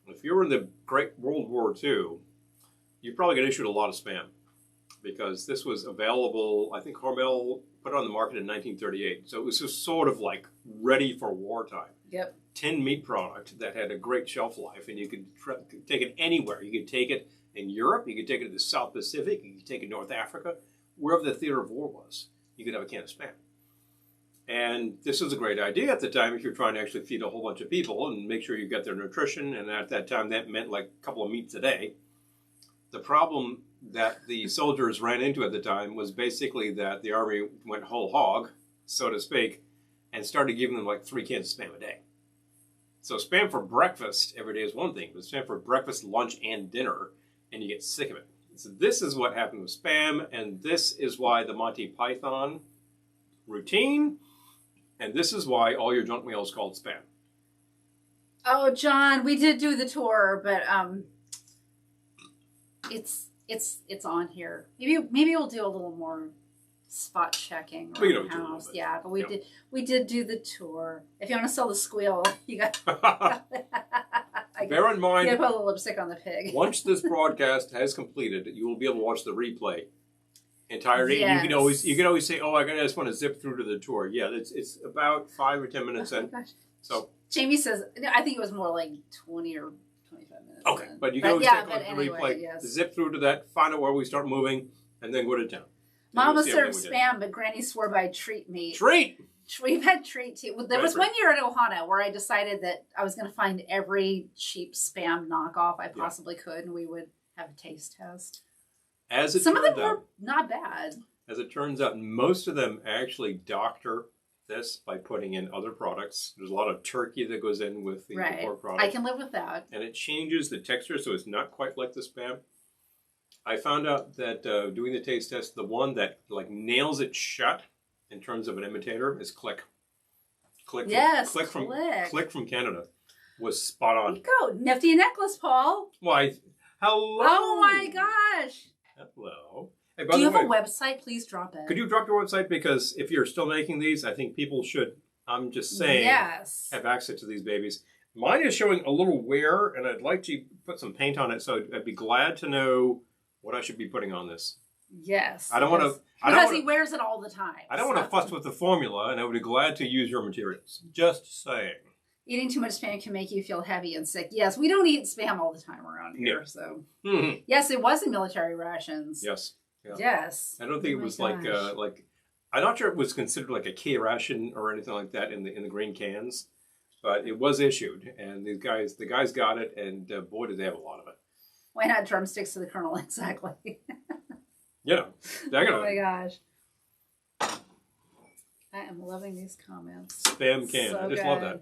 If you were in the Great World War II, you probably got issued a lot of spam because this was available. I think Hormel put it on the market in 1938. So it was just sort of like ready for wartime. Yep. Tin meat product that had a great shelf life, and you could take it anywhere. You could take it in Europe, you could take it to the South Pacific, you could take it to North Africa, wherever the theater of war was, you could have a can of spam. And this was a great idea at the time if you're trying to actually feed a whole bunch of people and make sure you get their nutrition, and at that time that meant like a couple of meats a day. The problem that the soldiers ran into at the time was basically that the army went whole hog, so to speak, and started giving them like 3 cans of spam a day. So spam for breakfast every day is one thing, but spam for breakfast, lunch, and dinner, and you get sick of it. So this is what happened with spam, and this is why the Monty Python routine, and this is why all your junk mail is called spam. Oh, John, we did do the tour, but it's on here. Maybe we'll do a little more spot checking around the house. Yeah, but we did do the tour. If you want to sell the squeal, you got. Bear in mind, you got to put a little lipstick on the pig. Once this broadcast has completed, you will be able to watch the replay entirety. Yes. You can always say, "Oh, I just want to zip through to the tour." Yeah, it's about 5 or 10 minutes in. Gosh. So Jamie says, I think it was more like 20 or 25 minutes. Okay, in. but you can always take on the anyway, replay, yes. zip through to that, find out where we start moving, and then go to town. Mama served spam, but Granny swore by treat meat. Treat! We've had treat too. There was one year at Ohana where I decided that I was going to find every cheap spam knockoff I possibly could, and we would have a taste test. Some of them were not bad. As it turns out, most of them actually doctor this by putting in other products. There's a lot of turkey that goes in with the pork product. I can live with that. And it changes the texture, so it's not quite like the spam. I found out that doing the taste test, the one that like nails it shut in terms of an imitator is Click. Click from Canada was spot on. There you go. Nifty necklace, Paul. Why? Hello. Oh my gosh. Hello. Hey, do you have a website? Please drop it. Could you drop your website? Because if you're still making these, I think people should, I'm just saying, have access to these babies. Mine is showing a little wear, and I'd like to put some paint on it, so I'd be glad to know what I should be putting on this. Yes. I don't want to... Because he wears it all the time. I don't want to fuss with the formula, and I would be glad to use your materials. Just saying. Eating too much Spam can make you feel heavy and sick. Yes, we don't eat Spam all the time around here, so... Mm-hmm. Yes, it was in military rations. Yes. Yeah. Yes. I don't think it was like I'm not sure it was considered like a K ration or anything like that in the green cans, but it was issued, and the guys got it, and boy, did they have a lot of it. Why not drumsticks to the colonel? Exactly. Yeah. Oh my gosh. I am loving these comments. Spam can. So I just love that.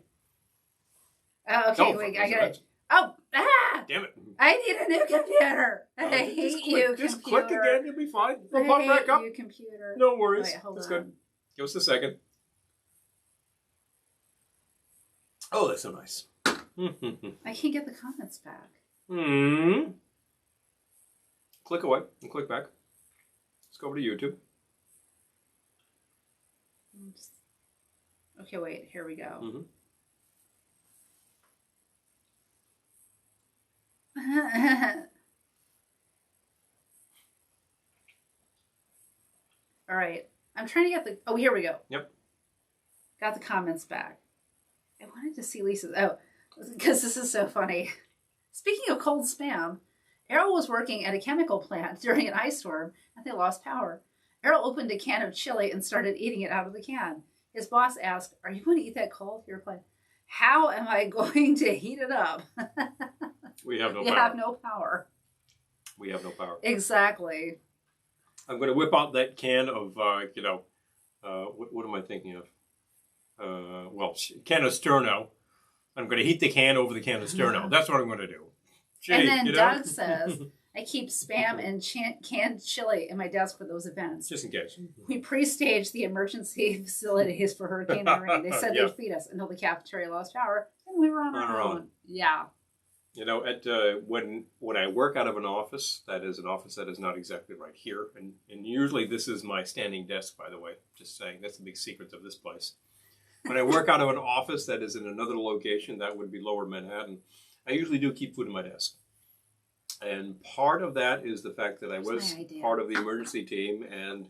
Oh, okay, wait, I got it. Oh, damn it. I need a new computer. I hate you, Just computer. click again, you'll be fine. I It'll pop hate back up. you, computer. No worries. Wait, hold That's on. good. Give us a second. Oh, that's so nice. I can't get the comments back. Click away and click back. Let's go over to YouTube. Oops. Okay, wait. Here we go. Mm-hmm. All right. I'm trying to get the... Oh, here we go. Yep. Got the comments back. I wanted to see Lisa's... Oh, because this is so funny. Speaking of cold Spam, Errol was working at a chemical plant during an ice storm and they lost power. Errol opened a can of chili and started eating it out of the can. His boss asked, "Are you going to eat that cold?" He replied, "How am I going to heat it up?" We have no You power. have no power. We have no power. Exactly. I'm going to whip out that can of, what am I thinking of? Can of Sterno. I'm going to heat the can over the can of Sterno. That's what I'm going to do. Gee, And then you know? Doug says, "I keep Spam and canned chili in my desk for those events. Just in case. We pre-staged the emergency facilities for Hurricane Irene. They said they'd feed us until the cafeteria lost power, and we were on our own." Yeah. You know, when I work out of an office, that is an office that is not exactly right here, and usually this is my standing desk, by the way. Just saying, that's the big secret of this place. When I work out of an office that is in another location, that would be Lower Manhattan, I usually do keep food in my desk. And part of that is the fact that I was part of the emergency team, and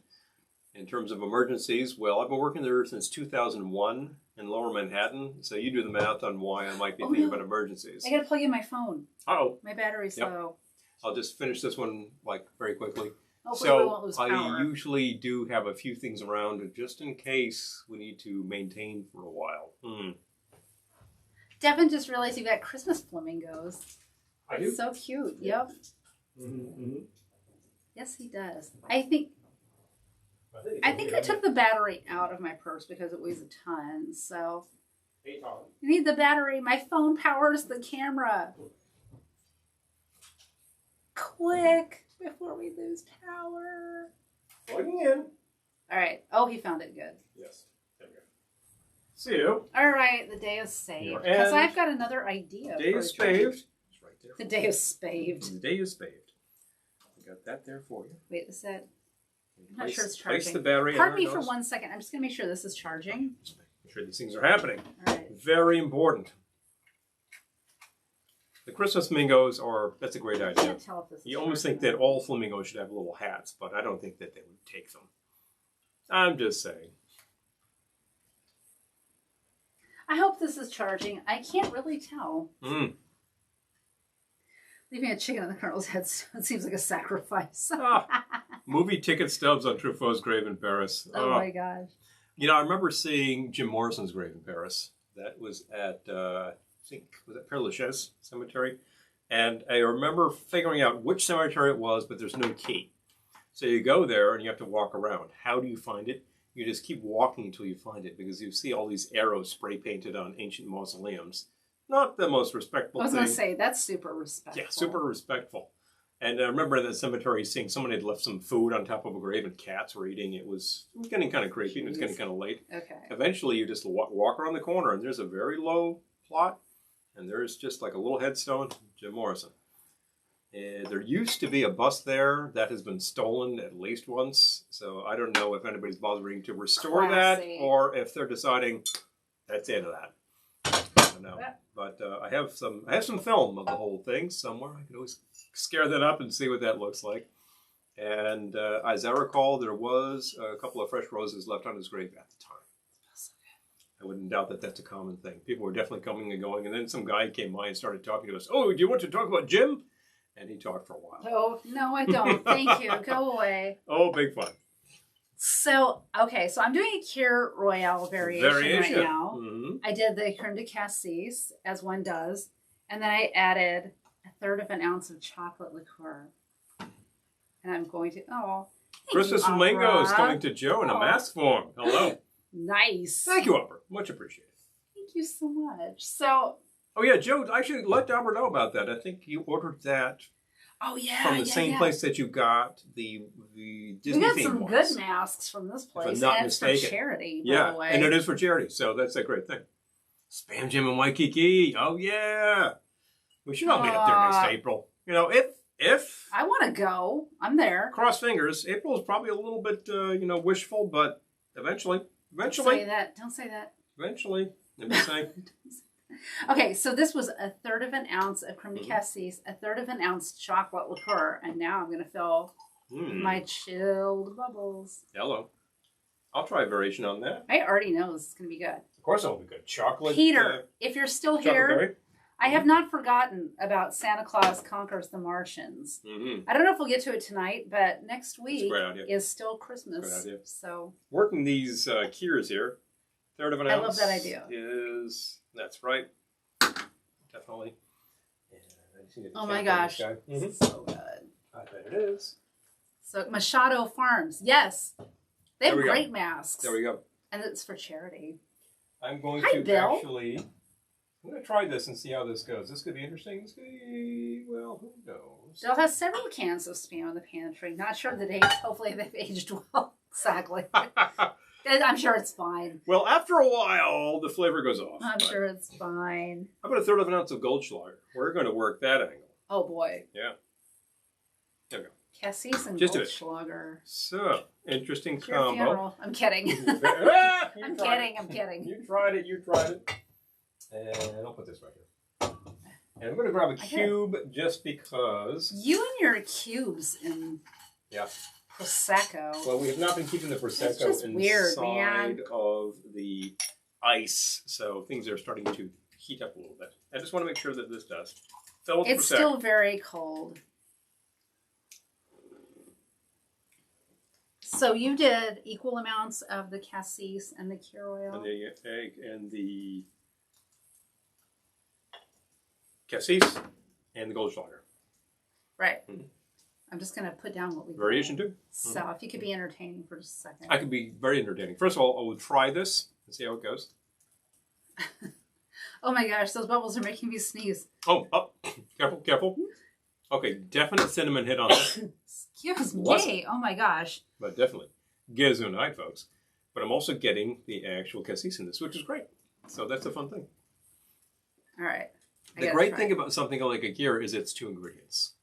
in terms of emergencies, well, I've been working there since 2001 in Lower Manhattan, so you do the math on why I might be thinking about emergencies. I got to plug in my phone. Uh-oh. My battery's low. I'll just finish this one very quickly. Hopefully we won't So lose I power. usually do have a few things around just in case we need to maintain for a while. Devin just realized you got Christmas flamingos. I do. So cute. Yep. Mm-hmm. Yes, he does. I think I took the battery out of my purse because it weighs a ton. So Hey, Tom. you need the battery. My phone powers the camera. Quick, before we lose power. Plugging in. All right. Oh, he found it. Good. Yes. There we go. See you. All right. The day is saved. Your Because end. I've got another idea. Day for is a drink. spaved. It's right there. The day is spaved. The day is spaved. I got that there for you. Wait, is that... I'm not sure it's Place charging. the battery. Pardon me in for our 1 second. I'm just going to make sure this is charging. Just make sure these things are happening. All right. Very important. The Christmas flamingos that's a great I idea. can't tell if this is You almost charging think or that all flamingos should have little hats, but I don't think that they would take them. I'm just saying. I hope this is charging. I can't really tell. Leaving a chicken on the colonel's head seems like a sacrifice. Movie ticket stubs on Truffaut's grave in Paris. Oh my gosh. You know, I remember seeing Jim Morrison's grave in Paris. That was at, I think, was it Père Lachaise Cemetery? And I remember figuring out which cemetery it was, but there's no key. So you go there and you have to walk around. How do you find it? You just keep walking until you find it, because you see all these arrows spray painted on ancient mausoleums. Not the most respectful I was thing. going to say, that's super respectful. Yeah, super respectful. And I remember in the cemetery seeing someone had left some food on top of a grave and cats were eating. It was getting kind of creepy and it was getting kind of late. Okay. Eventually you just walk around the corner and there's a very low plot and there's just like a little headstone, Jim Morrison. There used to be a bus there that has been stolen at least once. So I don't know if anybody's bothering to restore that or if they're deciding that's the end of that. don't know. But I have some film of the whole thing somewhere. I could always scare that up and see what that looks like. And as I recall, there was a couple of fresh roses left on his grave at the time. I wouldn't doubt that that's a common thing. People were definitely coming and going. And then some guy came by and started talking to us. Oh, do you want to talk about Jim? And he talked for a while. Oh, no, I don't. Thank you. Go away. Oh, big fun. So, okay, so I'm doing a Kir Royale variation right now. Mm-hmm. I did the creme de cassis, as one does, and then I added 1/3 of an ounce of chocolate liqueur. And I'm going to, Christmas Flamingo is coming to Joe in a mask form. Hello. Nice. Thank you, Albert. Much appreciated. Thank you so much. So. Oh, yeah, Joe, actually let Albert know about that. I think you ordered that. Oh, yeah. From the same place that you got the Disney we got theme some ones. good masks from this place. If I'm not and mistaken. It's for charity, by Yeah, the way. and it is for charity, so that's a great thing. Spam Jim in Waikiki. Oh, yeah. We should all meet up there next April. You know, if I want to go. I'm there. Cross fingers. April is probably a little bit, wishful, but eventually. Don't say that. Don't say that. Eventually. Let me say. Okay, so this was 1/3 of an ounce of creme de cassis, 1/3 of an ounce chocolate liqueur, and now I'm going to fill my chilled bubbles. Hello. I'll try a variation on that. I already know this is going to be good. Of course it'll be good. Chocolate. Peter, if you're still here, berry. I have not forgotten about Santa Claus Conquers the Martians. Mm-hmm. I don't know if we'll get to it tonight, but next week is still Christmas. Great idea. So working these Kirs here, 1/3 of an ounce. I love that idea. That's right. Definitely. Oh my gosh. Mm-hmm. So good. I bet it is. So Machado Farms. Yes. They have great masks. There we go. And it's for charity. I'm going Hi, to Bill. I'm going to try this and see how this goes. This could be interesting. This could be, well, who knows? Bill has several cans of Spam in the pantry. Not sure the dates. Hopefully they've aged well. Exactly. I'm sure it's fine. Well, after a while, the flavor goes off. I'm sure it's fine. How about 1/3 of an ounce of Goldschlager? We're going to work that angle. Oh, boy. Yeah. There we go. Cassis and Just Goldschlager. So, interesting It's your combo. funeral. I'm kidding. I'm kidding. You tried it. And I'll put this right here. And I'm going to grab a cube just because. You and your cubes in Prosecco. Well, we have not been keeping the Prosecco inside of the ice, so things are starting to heat up a little bit. I just want to make sure that this does. It's still very cold. So you did equal amounts of the cassis and the Kir oil? And the egg and the cassis and the Goldschlager. Right. Mm-hmm. I'm just going to put down what we variation too. So if you could be entertaining for just a second. I could be very entertaining. First of all, I will try this and see how it goes. Oh my gosh, those bubbles are making me sneeze. Oh, careful. Okay, definite cinnamon hit on this. Excuse me. Oh my gosh. But definitely. Gesundheit, folks. But I'm also getting the actual cassis in this, which is great. So that's a fun thing. All right. The great thing about something like a Kir is it's 2 ingredients.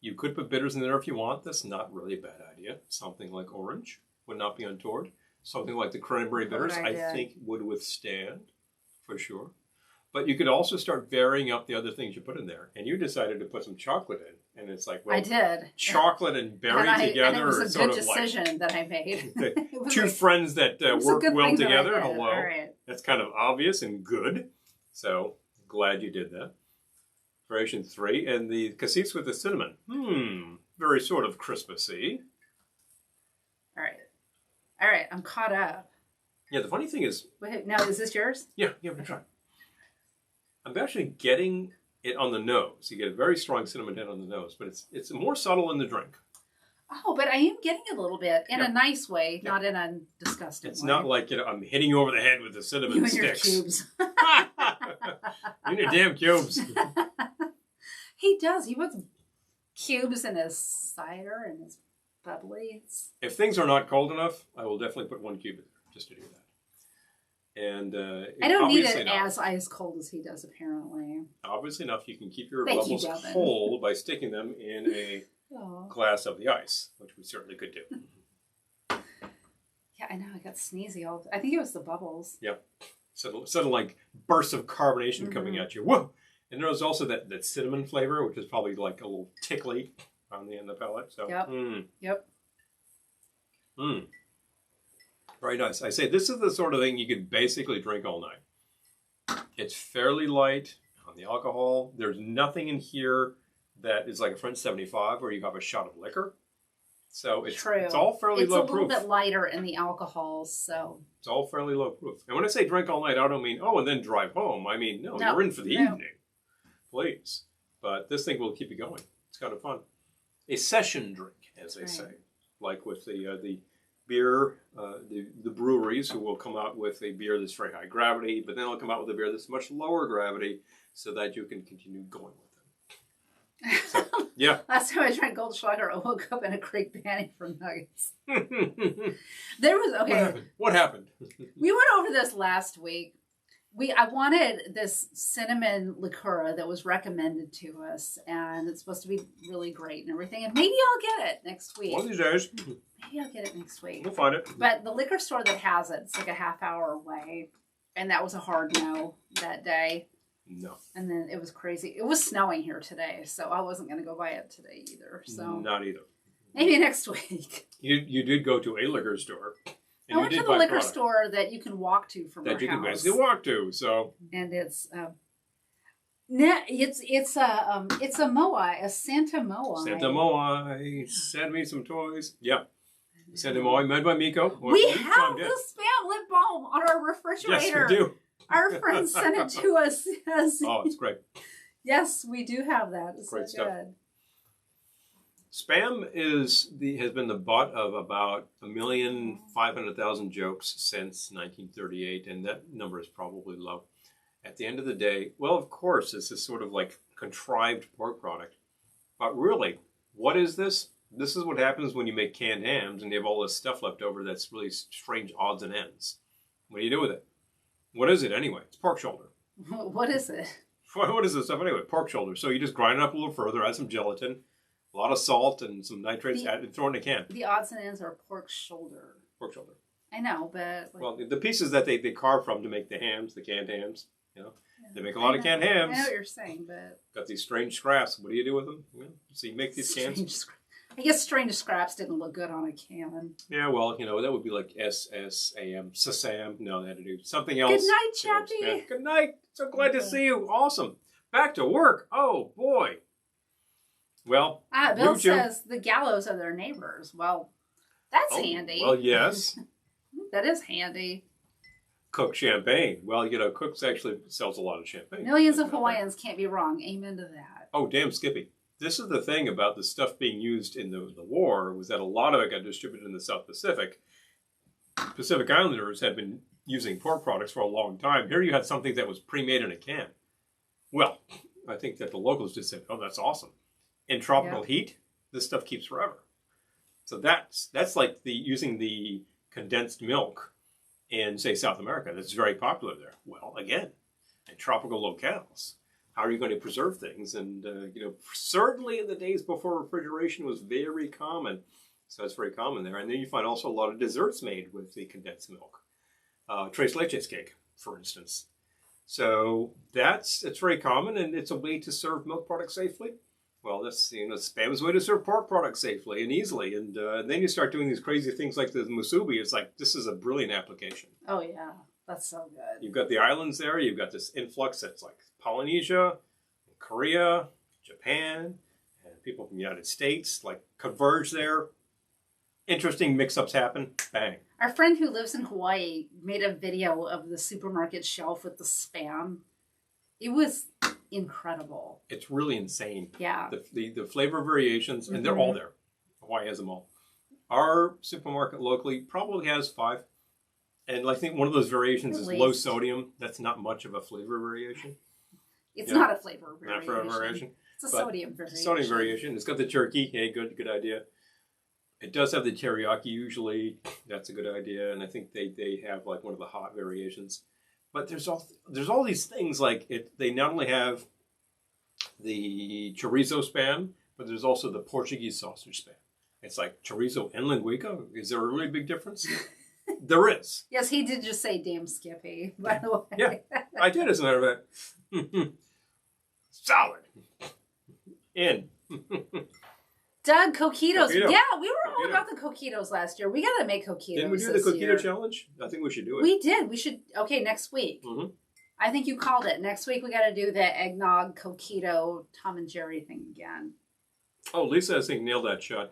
You could put bitters in there if you want. That's not really a bad idea. Something like orange would not be untoward. Something like the cranberry bitters, I think, would withstand, for sure. But you could also start varying up the other things you put in there. And you decided to put some chocolate in. And it's like, well, I did. Chocolate and berry together. And it was a good decision that I made. Two friends that work well together. Hello. All right. That's kind of obvious and good. So, glad you did that. Variation 3. And the cassis with the cinnamon. Very sort of Christmassy. All right. I'm caught up. Yeah, the funny thing is... Wait, now, is this yours? Yeah, we're going to try. I'm actually getting it on the nose. You get a very strong cinnamon hit on the nose, but it's more subtle in the drink. Oh, but I am getting a little bit in a nice way, not in a disgusting way. It's not like, I'm hitting you over the head with the cinnamon sticks. You and your cubes. You and your damn cubes. He does. He puts cubes in his cider and his bubbly. If things are not cold enough, I will definitely put 1 cube in there just to do that. And I don't need it as ice cold as he does, apparently. Obviously enough, you can keep your bubbles cold by sticking them in a glass of the ice, which we certainly could do. Yeah, I know. I got sneezy. I think it was the bubbles. Yep. Sudden like bursts of carbonation coming at you. Whoa! And there was also that cinnamon flavor, which is probably like a little tickly on the end of the palate. So, Yep. Very nice. I say this is the sort of thing you could basically drink all night. It's fairly light on the alcohol. There's nothing in here that is like a French 75 where you have a shot of liquor. So it's all fairly low proof. It's a little bit lighter in the alcohol, so. It's all fairly low proof. And when I say drink all night, I don't mean, and then drive home. I mean, no, you're in for the evening. Please. But this thing will keep you going. It's kind of fun. A session drink, as they say. Like with the beer, the breweries who will come out with a beer that's very high gravity, but then they'll come out with a beer that's much lower gravity so that you can continue going with it. So, yeah. Last time I drank Goldschlager, I woke up in a creek panty for nuggets. There was, What happened? We went over this last week. I wanted this cinnamon liqueur that was recommended to us, and it's supposed to be really great and everything. And maybe I'll get it next week. One of these days. Maybe I'll get it next week. We'll find it. But the liquor store that has it, it's like a half-hour away, and that was a hard no that day. No. And then it was crazy. It was snowing here today, so I wasn't going to go buy it today either. So not either. Maybe next week. You did go to a liquor store. I went to the liquor store that you can walk to from our house. That you can basically walk to, so. And it's a Moai, a Santa Moai. Santa Moai, send me some toys. Yeah. Santa Moai, made by Miko. We have the Spam lip balm on our refrigerator. Yes, we do. Our friends sent it to us. Oh, it's great. Yes, we do have that. It's great so stuff. Good. Spam has been the butt of about 1,500,000 jokes since 1938, and that number is probably low. At the end of the day, well, of course, this is sort of like contrived pork product. But really, what is this? This is what happens when you make canned hams and you have all this stuff left over that's really strange odds and ends. What do you do with it? What is it anyway? It's pork shoulder. What is it? What is this stuff anyway? Pork shoulder. So you just grind it up a little further, add some gelatin, a lot of salt and some nitrates, and throw it in a can. The odds and ends are pork shoulder. Pork shoulder. I know, but... Well, the pieces that they carve from to make the hams, the canned hams, they make a lot of canned hams. I know what you're saying, but... Got these strange scraps. What do you do with them? So you make these cans. I guess strange scraps didn't look good on a can. Yeah, well, that would be like SSAM, SSAM. No, they had to do something else. Good night, Chappie. Good night. So glad to see you. Awesome. Back to work. Oh, boy. Well, Bill says the gallows are their neighbors. Well, that's handy. Well, yes. That is handy. Cook champagne. Well, Cook's actually sells a lot of champagne. Millions of Hawaiians can't be wrong. Amen to that. Oh, damn, Skippy. This is the thing about the stuff being used in the war, was that a lot of it got distributed in the South Pacific. Pacific Islanders had been using pork products for a long time. Here you had something that was pre-made in a can. Well, I think that the locals just said, oh, that's awesome. In tropical heat, this stuff keeps forever. So that's like using the condensed milk in, say, South America. That's very popular there. Well, again, in tropical locales, how are you going to preserve things? And, certainly in the days before refrigeration was very common. So it's very common there. And then you find also a lot of desserts made with the condensed milk. Tres leches cake, for instance. So it's very common, and it's a way to serve milk products safely. Well, that's, Spam's way to serve pork products safely and easily. And then you start doing these crazy things like the musubi. It's like, this is a brilliant application. Oh, yeah. That's so good. You've got the islands there. You've got this influx that's like Polynesia, Korea, Japan, and people from the United States like converge there. Interesting mix-ups happen. Bang. Our friend who lives in Hawaii made a video of the supermarket shelf with the Spam. It was incredible. It's really insane. Yeah. The flavor variations, and they're all there. Hawaii has them all. Our supermarket locally probably has 5. And I think one of those variations is low sodium. That's not much of a flavor variation. It's not a flavor variation. Not a variation. It's a sodium variation. Sodium variation. It's got the turkey. Hey, good idea. It does have the teriyaki usually. That's a good idea. And I think they have like one of the hot variations. But there's all these things like they not only have the chorizo Spam, but there's also the Portuguese sausage Spam. It's like chorizo and linguiça. Is there a really big difference? There is. Yes, he did just say damn Skippy, by the way. Yeah, I did, as a matter of fact. Solid. In. Doug, coquitos. Coquito. Yeah, we were all Coquito. about the coquitos last year. We got to make coquitos. Didn't we do the this coquito year. challenge? I think we should do it. We did. We should. Okay, next week. Mm-hmm. I think you called it. Next week we got to do the eggnog coquito Tom and Jerry thing again. Oh, Lisa, I think, nailed that shot.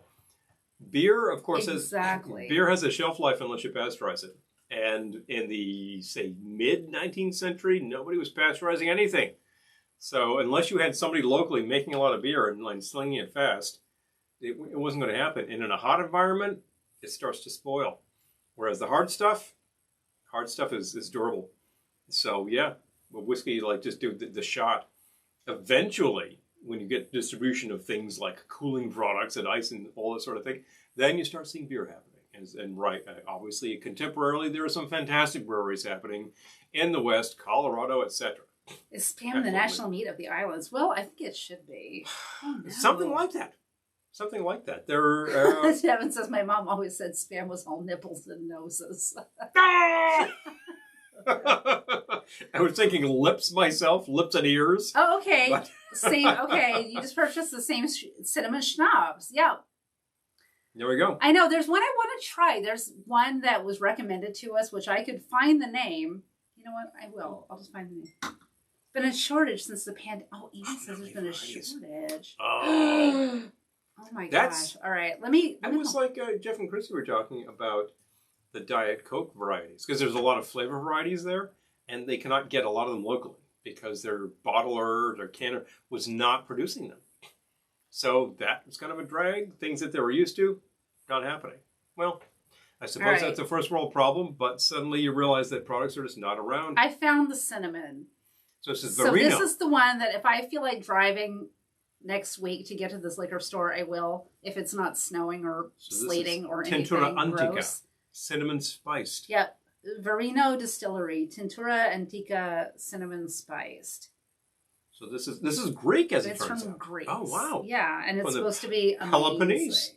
Beer, of course, Exactly. beer has a shelf life unless you pasteurize it. And in the, say, mid-19th century, nobody was pasteurizing anything. So unless you had somebody locally making a lot of beer and like slinging it fast, it wasn't going to happen. And in a hot environment, it starts to spoil. Whereas the hard stuff is durable. So yeah, with whiskey, like just do the shot. Eventually, when you get distribution of things like cooling products and ice and all that sort of thing, then you start seeing beer happening. And right, obviously, contemporarily, there are some fantastic breweries happening in the West, Colorado, etc. Is Spam the national meat of the islands? Well, I think it should be. Oh, no. Something like that. Something like that. There. Devin says my mom always said Spam was all nipples and noses. I was thinking lips myself, lips and ears. Oh, okay. But... Same. Okay, you just purchased the same cinnamon schnapps. Yeah. There we go. I know. There's one I want to try. There's one that was recommended to us, which I could find the name. You know what? I will. I'll just find the name. It's been a shortage since the pandemic. Oh, Edie says there's been a shortage. Oh. Oh my gosh. All right. Let me. That was like Jeff and Chrissy were talking about the Diet Coke varieties, because there's a lot of flavor varieties there, and they cannot get a lot of them locally because their bottler, their canner was not producing them. So that was kind of a drag. Things that they were used to, not happening. Well, I suppose that's a first world problem, but suddenly you realize that products are just not around. I found the cinnamon. So this is So this is the one that if I feel like driving next week to get to this liquor store, I will, if it's not snowing or sleeting or anything Tintura Antica, gross. cinnamon spiced. Yep. Verino Distillery, Tintura Antica cinnamon spiced. So this is Greek, as it turns out. It's from Greece. Oh, wow. Yeah, and it's From the supposed to be Peloponnese. amazing.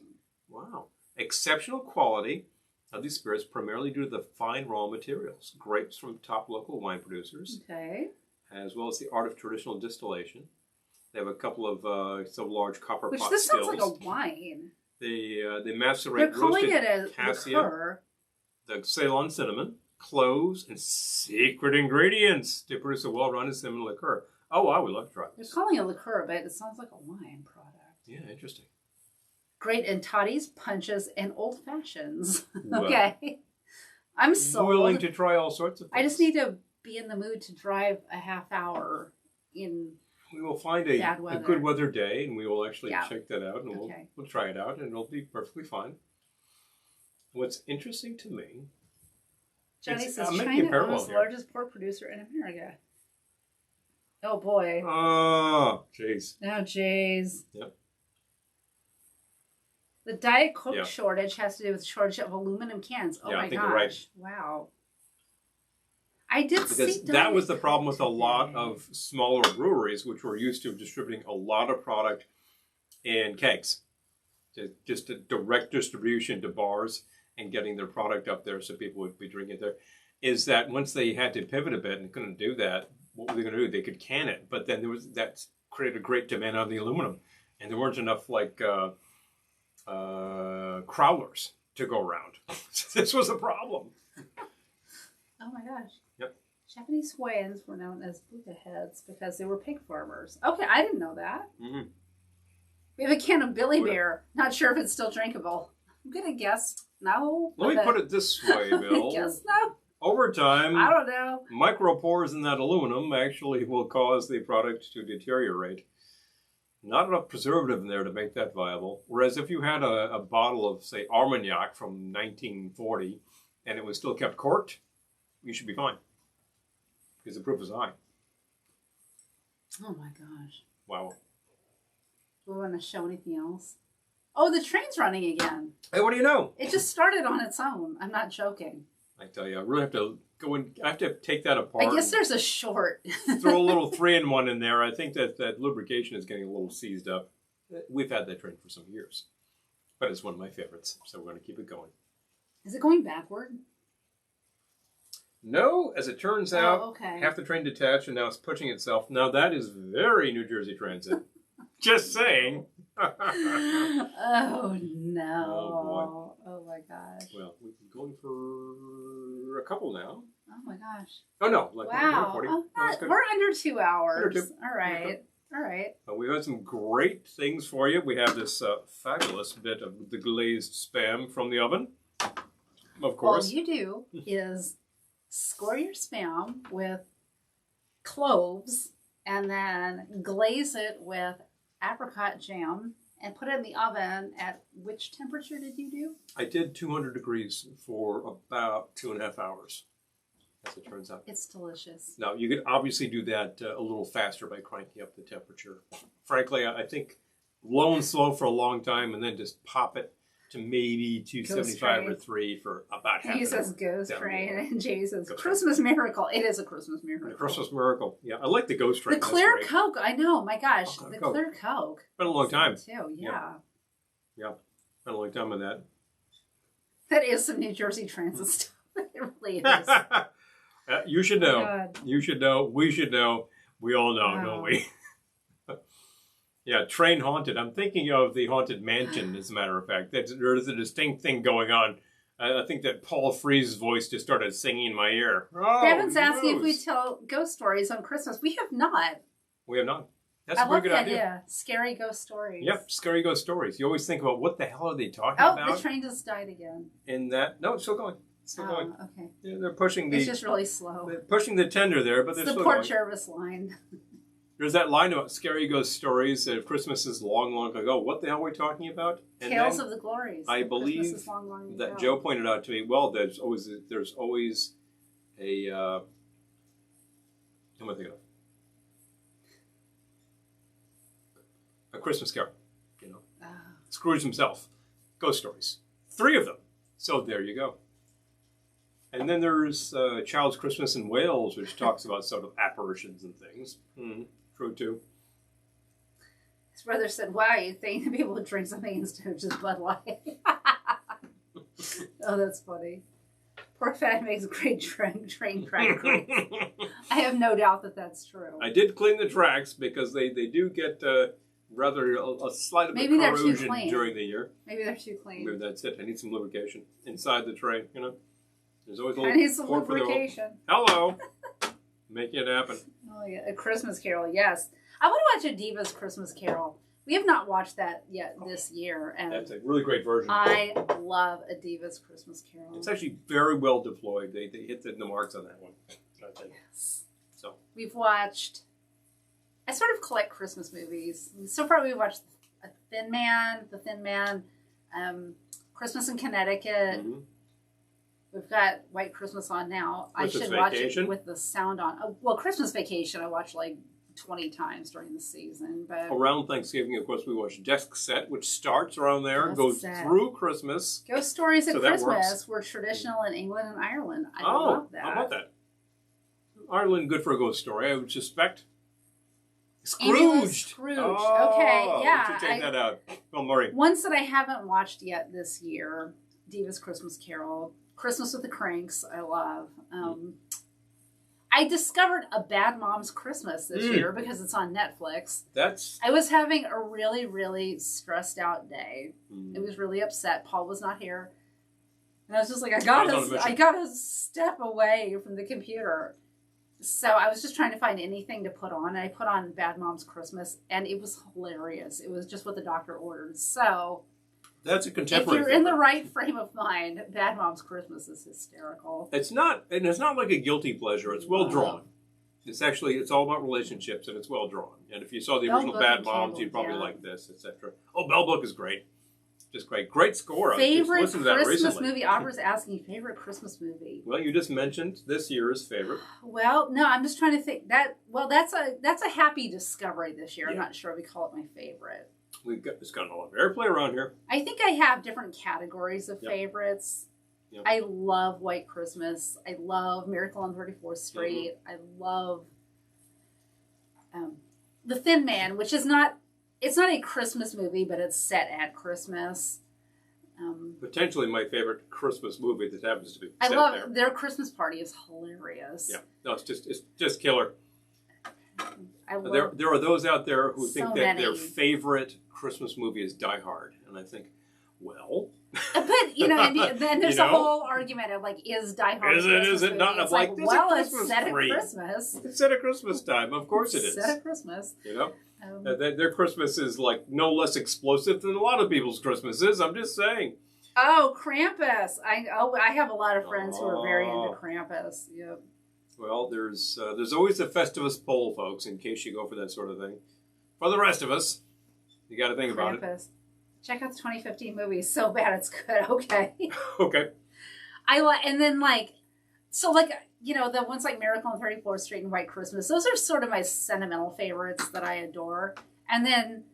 Wow. Exceptional quality of these spirits, primarily due to the fine raw materials. Grapes from top local wine producers. Okay. As well as the art of traditional distillation. They have a couple of some large copper Which pot this stills. sounds like a wine. They macerate They're calling roasted it a cassia, liqueur. the Ceylon cinnamon, cloves, and secret ingredients to produce a well-rounded cinnamon liqueur. Oh, I would love to try They're this. calling it a liqueur, but it sounds like a wine product. Yeah, interesting. Great in toddies, punches, and old fashions. Well, okay. I'm sold. willing to try all sorts of things. I just need to be in the mood to drive a half hour in. We will find a good weather day, and we will actually check that out, and we'll try it out, and it'll be perfectly fine. What's interesting to me... Johnny says China owns the largest pork producer in America. Oh, boy. Oh, jeez. Oh, jeez. Yep. The Diet Coke shortage has to do with the shortage of aluminum cans. Oh, my gosh. Right. Wow. I did see because that was the problem with a lot of smaller breweries, which were used to distributing a lot of product in kegs. Just a direct distribution to bars and getting their product up there so people would be drinking it there. Is that once they had to pivot a bit and couldn't do that, what were they going to do? They could can it, but then that created a great demand on the aluminum, and there weren't enough crowlers to go around. This was a problem. Oh my gosh. Yep. Japanese Hawaiians were known as Buddha heads because they were pig farmers. Okay, I didn't know that. Mm-hmm. We have a can of Billy Beer. Not sure if it's still drinkable. I'm going to guess no. Let me put it this way, Bill. Guess no. Over time, I don't know. Micropores in that aluminum actually will cause the product to deteriorate. Not enough preservative in there to make that viable. Whereas if you had a bottle of, say, Armagnac from 1940 and it was still kept corked, you should be fine. Because the proof is high. Oh my gosh. Wow. Do we want to show anything else? Oh, the train's running again. Hey, what do you know? It just started on its own. I'm not joking. I tell you, I really have to go in. I have to take that apart. I guess there's a short. Throw a little 3-in-1 in there. I think that lubrication is getting a little seized up. We've had that train for some years. But it's one of my favorites, so we're going to keep it going. Is it going backward? No, as it turns out, okay. half the train detached and now it's pushing itself. Now that is very New Jersey Transit. Just saying. Oh no. Oh boy. Oh my gosh. Well, we've been going for a couple now. Oh my gosh. Oh no, like wow. 140. Oh, No, we're under 2 hours. Under 2. All right. All right. We've got some great things for you. We have this fabulous bit of the glazed Spam from the oven. Of course. All you do is score your Spam with cloves and then glaze it with apricot jam and put it in the oven at which temperature did you do? I did 200 degrees for about 2.5 hours, as it turns out. It's delicious. Now, you could obviously do that a little faster by cranking up the temperature. Frankly, I think low and slow for a long time and then just pop it to maybe 275 or 3 for about half an hour. He says Ghost Train and Jay says Ghost Christmas Miracle. It is a Christmas miracle. The Christmas Miracle. Yeah, I like the Ghost Train. The clear Coke. I know. My gosh. Oh, the Coke. clear Coke. Been a long time. Too. Yeah. Yeah. Been a long time on that. That is some New Jersey Transit stuff. It really is. You should know. God. You should know. We should know. We all know, Wow. don't we? Yeah, train haunted. I'm thinking of the Haunted Mansion, as a matter of fact. There is a distinct thing going on. I think that Paul Frees's voice just started singing in my ear. Oh, Devin's asking if we knows? tell ghost stories on Christmas. We have not. We have not. That's I a pretty love good the idea. Scary ghost stories. Yep, scary ghost stories. You always think about what the hell are they talking Oh, about? the train just died again. In that, no, it's still going. It's still going. Okay. Yeah, they're pushing the. It's just really slow. They're pushing the tender there, but It's they're the still Port going. Jervis line. There's that line about scary ghost stories that if Christmas is long, long ago, what the hell are we talking about? And Tales then of the Glories. I Christmas believe is long, long that ago. Joe pointed out to me, well, there's always a, who am I thinking of? A Christmas Carol, you know. Scrooge himself. Ghost stories. 3 of them. So there you go. And then there's Child's Christmas in Wales, which talks about sort of apparitions and things. True, too. His brother said, "Wow, you think that people would drink something instead of just Bud Light?" Oh, that's funny. Pork fat makes great train track grease. I have no doubt that that's true. I did clean the tracks because they do get rather a slight bit Maybe of they're too corrosion clean. during the year. Maybe they're too clean. Maybe that's it. I need some lubrication inside the tray, you know. There's always a I little need some port for the oil. lubrication. Hello. Making it happen. Oh, yeah. A Christmas Carol, yes. I want to watch a Divas Christmas Carol. We have not watched that yet this year. And That's a really great version. I love a Divas Christmas Carol. It's actually very well deployed. They hit the marks on that one, I think. Yes. So We've watched, I sort of collect Christmas movies. So far we've watched The Thin Man, Christmas in Connecticut. mhm. We've got White Christmas on now. Christmas I should watch Vacation? it with the sound on. Oh, well, Christmas Vacation I watched like 20 times during the season. But Around Thanksgiving, of course, we watch Desk Set, which starts around there and Desk goes Set. through Christmas. Ghost Stories at So that Christmas works. were traditional in England and Ireland. I Oh, love that. how about that? Ireland, good for a ghost story, I would suspect. England Scrooged. Scrooge. Oh, Okay, yeah, We should take I- that out. Well, Murray. Ones that I haven't watched yet this year: Divas Christmas Carol, Christmas with the Cranks. I love. I discovered A Bad Mom's Christmas this year because it's on Netflix. That's. I was having a really, really stressed out day. Mm. I was really upset. Paul was not here, and I was just like, I was on a mission. gotta step away from the computer. So I was just trying to find anything to put on. And I put on Bad Mom's Christmas, and it was hilarious. It was just what the doctor ordered. So That's a if contemporary. you're in the favorite. right frame of mind, Bad Mom's Christmas is hysterical. It's not, and it's not like a guilty pleasure. It's well drawn. It's all about relationships, and it's well drawn. And if you saw the Bell original Book Bad and Moms, Candle, you'd probably yeah. like this, etc. Oh, Bell Book is great. Just great. Great score. I just Favorite listened to that Christmas recently. movie? Aubrey's asking favorite Christmas movie. Well, you just mentioned this year's favorite. Well, no, I'm just trying to think that. Well, that's a happy discovery this year. I'm Yeah. not sure we call it my favorite. It's got a lot of airplay around here. I think I have different categories of Yep. favorites. Yep. I love White Christmas. I love Miracle on 34th Street. I love The Thin Man, which is not. It's not a Christmas movie, but it's set at Christmas. Potentially my favorite Christmas movie that happens to be I set love there. their Christmas party is hilarious. Yeah, no, it's just killer. I love There are those out there who think so that their many. favorite Christmas movie is Die Hard, and I think, well, But then there's You a know? whole argument of like, is Die Hard? Is a it, Christmas is it not? movie? I'm It's like, like, there's a well, it's Christmas set at tree. Christmas. It's at a Christmas time. Of course it is. Set at Christmas. You know, Um, their Christmas is like no less explosive than a lot of people's Christmases. I'm just saying. Oh, Krampus! I have a lot of friends who are very into Oh. Krampus. Yep. Well, there's always a Festivus poll, folks, in case you go for that sort of thing. For the rest of us, you got to think about it. Krampus. Check out the 2015 movie. So bad it's good. Okay. Okay. And then the ones like Miracle on 34th Street and White Christmas. Those are sort of my sentimental favorites that I adore. And then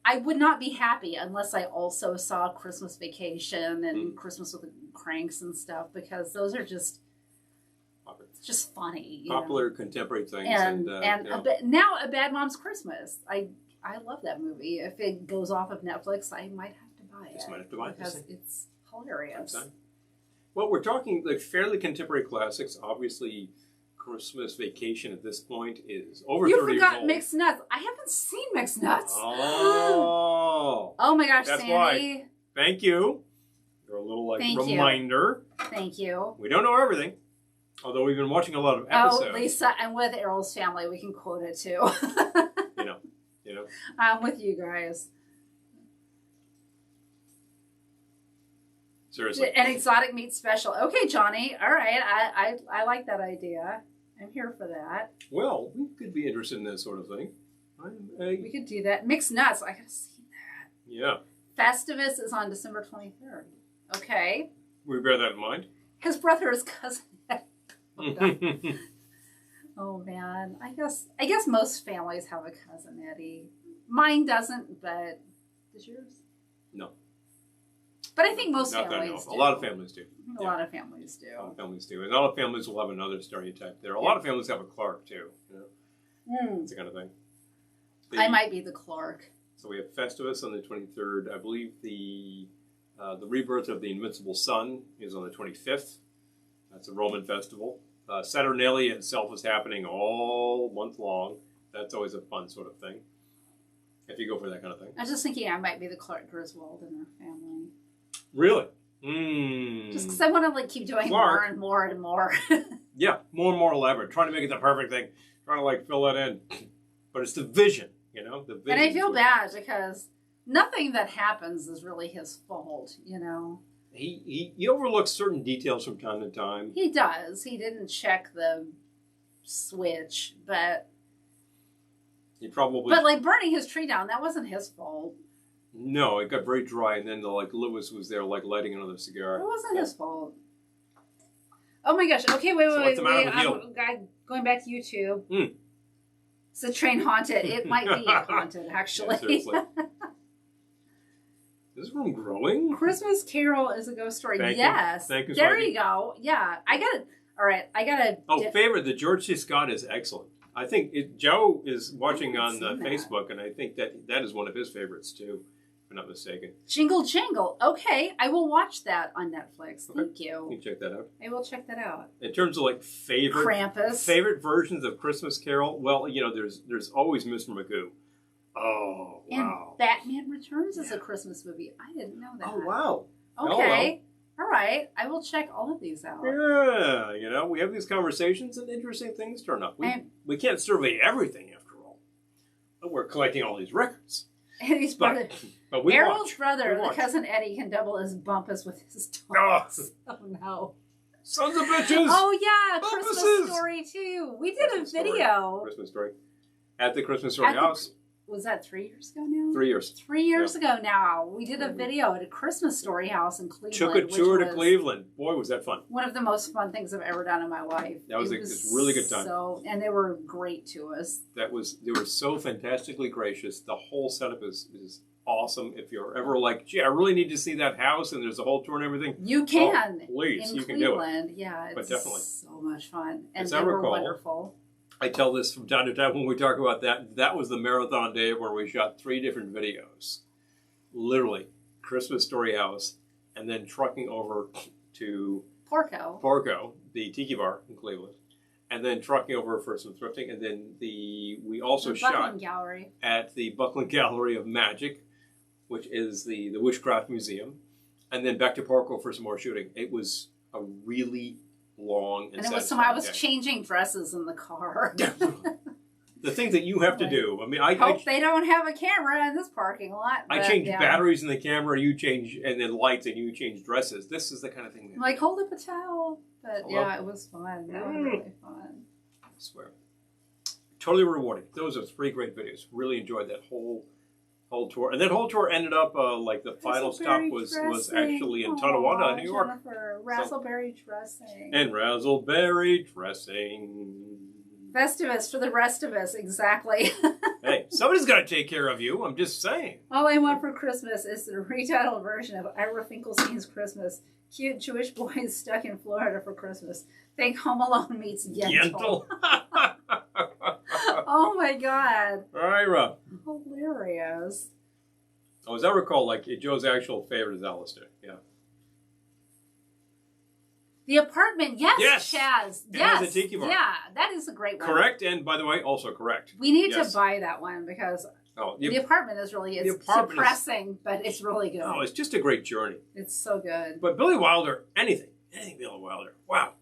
I would not be happy unless I also saw Christmas Vacation and Christmas with the Cranks and stuff, because those are just funny. Popular contemporary things. And you know. now A Bad Mom's Christmas. I love that movie. If it goes off of Netflix, I might have to buy it. Just might have to buy it. Because it's hilarious. Well, we're talking like fairly contemporary classics. Obviously, Christmas Vacation at this point is over 30 years forgot old. Mixed Nuts. I haven't seen Mixed Nuts. Oh. Oh my gosh, That's Sandy. why. Thank you. You're a little Thank you. reminder. Thank you. We don't know everything. Although we've been watching a lot of episodes. Oh, Lisa, I'm with Errol's family. We can quote it too. You know. I'm with you guys. Seriously. An exotic meat special. Okay, Johnny. All right. I like that idea. I'm here for that. Well, we could be interested in that sort of thing. We could do that. Mixed Nuts. I gotta see that. Yeah. Festivus is on December 23rd. Okay. We bear that in mind. His brother is cousin. Oh man. I guess most families have a cousin Eddie. Mine doesn't, but does yours? No. But I think most Not that I know families of. do. A lot of families do. A lot of families do. A lot of families do. And a lot of families will have another stereotype there. A lot of families have a Clark too. You know? It's the kind of thing. I might be the Clark. So we have Festivus on the 23rd. I believe the rebirth of the Invincible Sun is on the 25th. That's a Roman festival. Saturnalia itself is happening all month long. That's always a fun sort of thing. If you go for that kind of thing. I was just thinking I might be the Clark Griswold in our family. Really? Just because I want to keep doing Clark. more and more and more. Yeah, more and more elaborate. Trying to make it the perfect thing. Trying to fill that in. But it's the vision, you know? The vision. And I feel bad because nothing that happens is really his fault, you know? He overlooks certain details from time to time. He does. He didn't check the switch, but He probably... But burning his tree down, that wasn't his fault. No, it got very dry, and then Lewis was there lighting another cigar. It wasn't his fault. Oh my gosh. Okay, wait. What's the matter with you? I'm going back to YouTube. Is the train haunted? It might be haunted, actually. Yeah, seriously. Is this room growing? Christmas Carol is a ghost story. Thank you. Yes. Thank you, There Sparky. you go. Yeah. All right. I got to... Oh, favorite. The George C. Scott is excellent. I think Joe is watching on seen that. Facebook, and I think that is one of his favorites, too, if I'm not mistaken. Jingle Jangle. Okay. I will watch that on Netflix. Thank You you. can check that out. I will check that out. In terms of Krampus. favorite versions of Christmas Carol, well, there's always Mr. Magoo. Oh, wow. And Batman Returns is a Christmas movie. I didn't know that. Oh, wow. Okay. All right. I will check all of these out. Yeah, we have these conversations and interesting things turn up. We can't survey everything after all. But we're collecting all these records. Eddie's brother. But we Errol's watch. brother, We the watch. cousin Eddie, can double his bumpus with his dogs. Oh no. Sons of bitches! Oh yeah, Bumpuses. Christmas Story too. We did Christmas a video. Christmas Story. At the Christmas Story house. Was that 3 years ago now? 3 years. 3 years ago now. We did a video at a Christmas Story house in Cleveland. Took a tour which to was Cleveland. Boy, was that fun. One of the most fun things I've ever done in my life. That was a really good time. And they were great to us. They were so fantastically gracious. The whole setup is awesome. If you're ever gee, I really need to see that house, and there's a whole tour and everything. You can. Oh, please, in you Cleveland. can do it. Yeah, it's But definitely. so much fun. And As they I were recall, wonderful. I tell this from time to time when we talk about that. That was the marathon day where we shot 3 different videos. Literally. Christmas Story House, and then trucking over to Porco, the Tiki Bar in Cleveland, and then trucking over for some thrifting, and then we also the shot Buckland Gallery. at the Buckland Gallery of Magic, which is the Witchcraft Museum, and then back to Porco for some more shooting. It was a really long and it was I was changing dresses in the car. The thing that you have to do. I mean, I hope they don't have a camera in this parking lot. I change batteries in the camera. You change, and then lights, and you change dresses. This is the kind of thing. Like hold up a towel, but yeah, it was fun. That was really fun. I swear, totally rewarding. Those are 3 great videos. Really enjoyed that whole tour, and that whole tour ended up like the final stop was actually in Tonawanda, New York. Razzleberry dressing. And razzleberry dressing. Festivus for the rest of us, exactly. Hey, somebody's got to take care of you. I'm just saying. All I Want for Christmas is the retitled version of Ira Finkelstein's Christmas. Cute Jewish boys stuck in Florida for Christmas. Think Home Alone meets Yentl. Oh my God. Ira. Hilarious. Oh, as I recall, like Joe's actual favorite is Alistair. Yeah. The Apartment, yes, Chaz. It has a tiki bar. Yeah, that is a great one. Correct, and by the way, also correct. We need to buy that one because the Apartment is really depressing, but it's really good. Oh, it's just a great journey. It's so good. But Billy Wilder, anything Billy Wilder. Wow.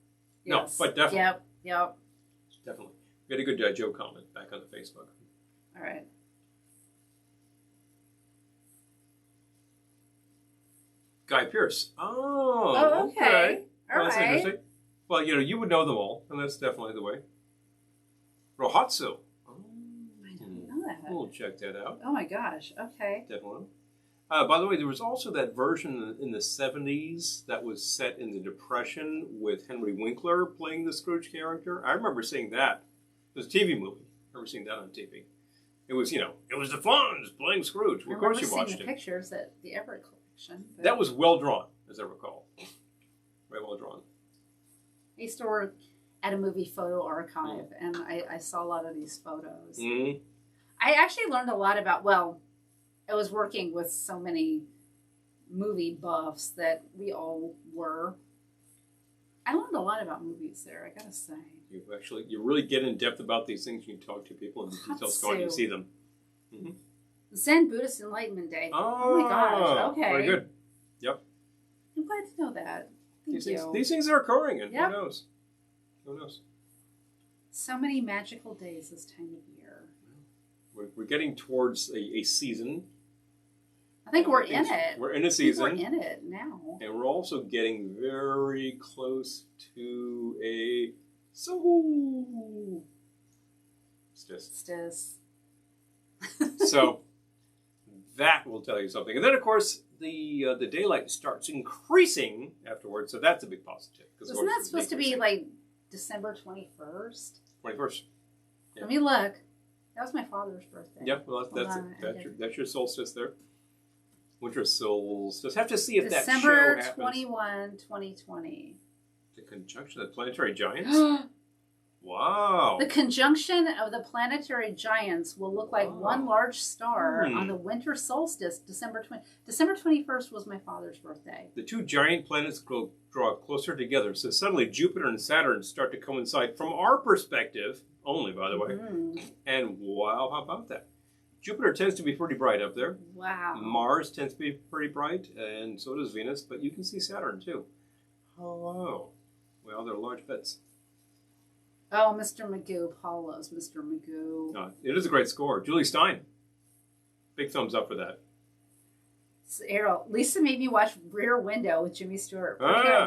Yes. No, but definitely. Yep. Definitely. We had a good Joe comment back on the Facebook. All right. Guy Pearce. Oh, okay. All that's right. interesting. Well, you would know them all, and that's definitely the way. Rohatsu. Oh, I didn't know that. We'll check that out. Oh my gosh. Okay. Definitely. By the way, there was also that version in the 70s that was set in the Depression with Henry Winkler playing the Scrooge character. I remember seeing that. It was a TV movie. I remember seeing that on TV. It was, it was the Fonz playing Scrooge. Of course you watched it. Pictures at the Everett collection. But... That was well drawn, as I recall. Very well drawn. I used to work at a movie photo archive, and I saw a lot of these photos. Mm-hmm. I actually learned a lot about, I was working with so many movie buffs that we all were. I learned a lot about movies there, I gotta say. You really get in depth about these things. You can talk to people and the details go and you see them. Mm-hmm. Zen Buddhist Enlightenment Day. Oh my gosh, okay. Very good. Yep. I'm glad to know that. These things are occurring, and who knows? Who knows? So many magical days this time of year. We're getting towards a season. I think we're in it. We're in a season. We're in it now. And we're also getting very close to a solstice. So that will tell you something. And then, of course, the daylight starts increasing afterwards. So that's a big positive. Isn't that supposed to be like December 21st? 21st. Yeah. Let me look. That was my father's birthday. Yep, well, that's your solstice there. Winter solstice. Have to see if that show happens. December 21, 2020. The conjunction of the planetary giants? Wow. The conjunction of the planetary giants will look like one large star on the winter solstice, December 21st was my father's birthday. The two giant planets draw closer together, so suddenly Jupiter and Saturn start to coincide from our perspective, only by the way. And wow, how about that? Jupiter tends to be pretty bright up there. Wow. Mars tends to be pretty bright, and so does Venus, but you can see Saturn too. Hello. Well, they're large bits. Oh, Mr. Magoo. Paul loves Mr. Magoo. It is a great score. Julie Stein. Big thumbs up for that. Errol, Lisa made me watch Rear Window with Jimmy Stewart.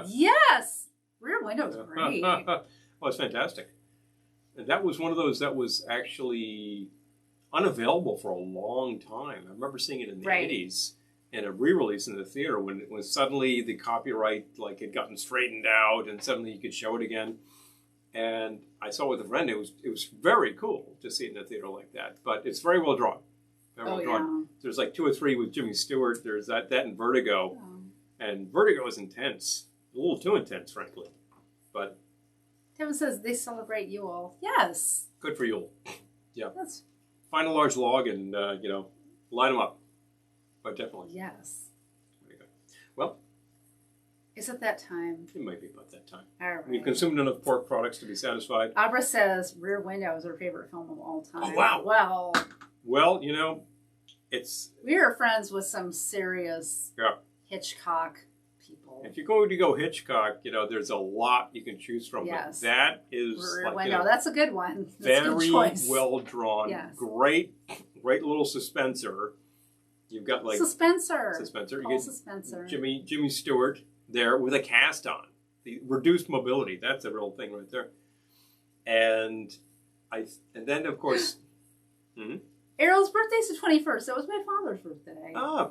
Yes! Rear Window's great. Well, it's fantastic. And that was one of those that was actually unavailable for a long time. I remember seeing it in the 80s and a re-release in the theater when suddenly the copyright had gotten straightened out and suddenly you could show it again. And I saw it with a friend. It was very cool to see it in the theater like that. But it's very well drawn. Very well drawn. There's like 2 or 3 with Jimmy Stewart. There's that and Vertigo. And Vertigo is intense. A little too intense, frankly. But Kevin says they celebrate Yule. Yes. Good for Yule. Yeah. Find a large log and, line them up. But definitely. Yes. Well, is it that time? it might be about that time. All right. We've consumed enough pork products to be satisfied. Abra says Rear Window is her favorite film of all time. Oh, wow. Well, Well, it's... we are friends with some serious Hitchcock people. If you're going to go Hitchcock, there's a lot you can choose from. Yes. But that is Rear Window. That's a good one. That's very a good choice. well drawn. Yes. Great little suspenser. You've got like... Suspenser. You Paul get Suspenser. Jimmy Stewart there with a cast on. The reduced mobility. That's a real thing right there. And then, of course... Errol's birthday's the 21st. That was my father's birthday. Ah.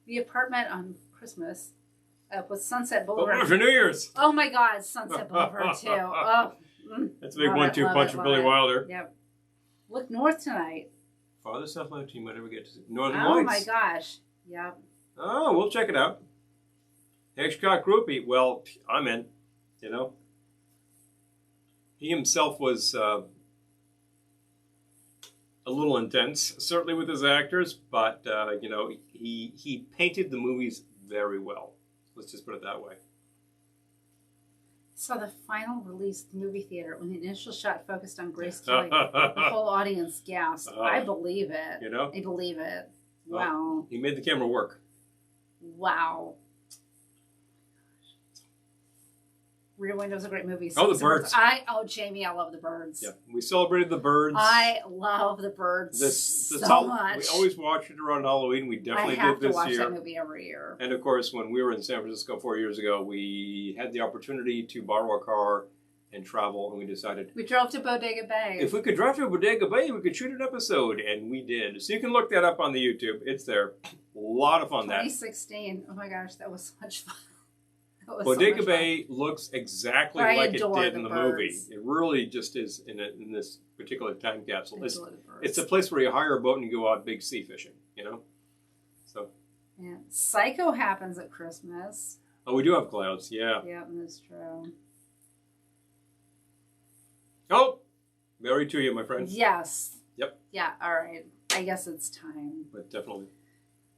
The apartment on Christmas with Sunset Boulevard. But for New Year's. Oh my God, Sunset Boulevard too. Oh, that's a big 1-2 punch for Billy Wilder. Yep. Look north tonight. Farther south latitude you might ever get to see Northern Oh Lights. my gosh. Yep. Oh, we'll check it out. Hitchcock groupie. Well, I'm in. He himself was a little intense, certainly with his actors, but he painted the movies very well. Let's just put it that way. So the final release at the movie theater, when the initial shot focused on Grace Kelly, the whole audience gasped. I believe it. I believe it. Wow. He made the camera work. Wow. Rear Window's a great movie. The birds. Jamie, I love the birds. Yeah, we celebrated the birds. I love the birds so much. We always watch it around Halloween. We definitely did this year. I have to watch that movie every year. And of course, when we were in San Francisco 4 years ago, we had the opportunity to borrow a car and travel, and we decided... We drove to Bodega Bay. If we could drive to Bodega Bay, we could shoot an episode, and we did. So you can look that up on the YouTube. It's there. A lot of fun. 2016. Oh my gosh, that was so much fun. Bodega Bay looks exactly like it did in the movie. It really just is in this particular time capsule. It's a place where you hire a boat and you go out big sea fishing, So. Yeah. Psycho happens at Christmas. Oh, we do have clouds, yeah. Yeah, that's true. Oh, Mary to you, my friend. Yes. Yep. Yeah, all right. I guess it's time. But definitely.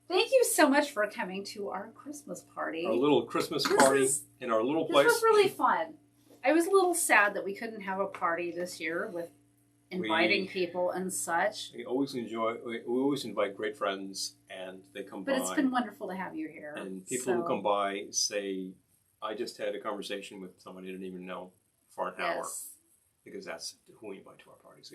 Thank you so much for coming to our Christmas party. Our little Christmas party in our little place. This was really fun. I was a little sad that we couldn't have a party this year with inviting people and such. We always invite great friends, and they come by. But it's been wonderful to have you here. And people who come by say, I just had a conversation with somebody I didn't even know for an hour. Because that's who we invite to our parties.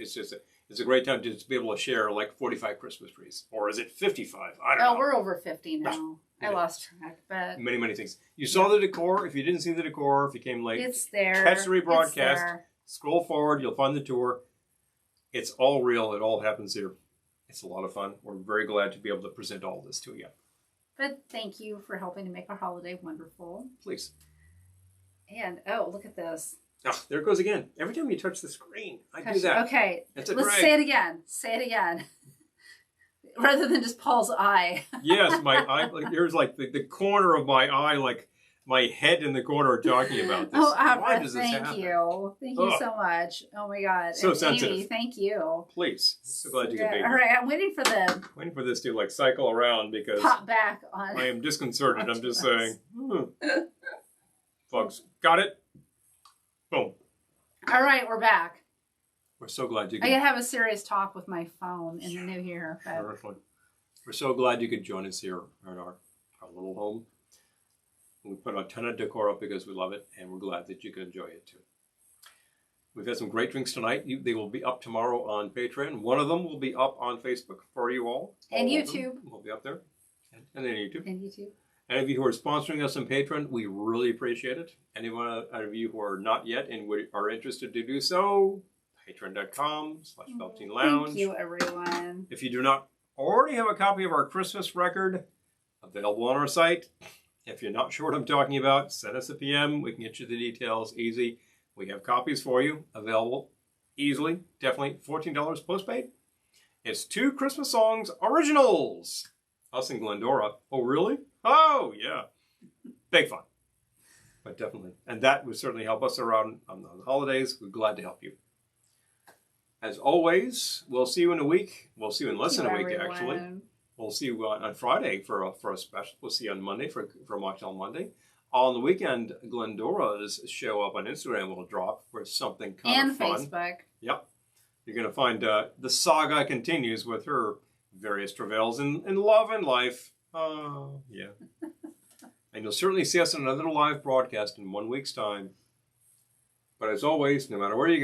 It's a great time to just be able to share like 45 Christmas trees. Or is it 55? I don't know. Oh, we're over 50 now. I lost track, but... Many things. You saw the decor. If you didn't see the decor, if you came late... It's there. Catch the rebroadcast. Scroll forward. You'll find the tour. It's all real. It all happens here. It's a lot of fun. We're very glad to be able to present all this to you. But thank you for helping to make our holiday wonderful. Please. And, oh, look at this. Oh, there it goes again. Every time you touch the screen, I do that. Okay, let's say it again. Say it again. Rather than just Paul's eye. Yes, my eye. Here's like the corner of my eye, like my head in the corner talking about this. Oh, why does this happen? Thank you. Thank you so much. Oh my God. So sensitive. Amy, thank you. Please. So glad you could be here. All right, I'm waiting for this to like cycle around because pop back on. I am disconcerted. I'm just saying. Folks, got it? Boom. All right, we're back. We're so glad you could... I gotta have a serious talk with my phone in the new year. But... We're so glad you could join us here in our little home. We put a ton of decor up because we love it, and we're glad that you can enjoy it too. We've had some great drinks tonight. They will be up tomorrow on Patreon. One of them will be up on Facebook for you all. And YouTube. We'll be up there. And then YouTube. And YouTube. Any of you who are sponsoring us on Patreon, we really appreciate it. Anyone of you who are not yet and are interested to do so, patreon.com/Velveteen Lounge. Thank you, everyone. If you do not already have a copy of our Christmas record available on our site, if you're not sure what I'm talking about, send us a PM. We can get you the details easy. We have copies for you available easily. Definitely $14 postpaid. It's 2 Christmas songs originals. Us and Glendora. Oh, really? Oh, yeah. Big fun. But definitely. And that would certainly help us around on the holidays. We're glad to help you. As always, we'll see you in a week. We'll see you in less than a week, everyone. actually. We'll see you on Friday for a special. We'll see you on Monday for Mocktail Monday. On the weekend, Glendora's show up on Instagram will drop for something kind of fun. And Facebook. Yep. You're going to find the saga continues with her various travails in love and life. Yeah. And you'll certainly see us in another live broadcast in 1 week's time. But as always, no matter where you go,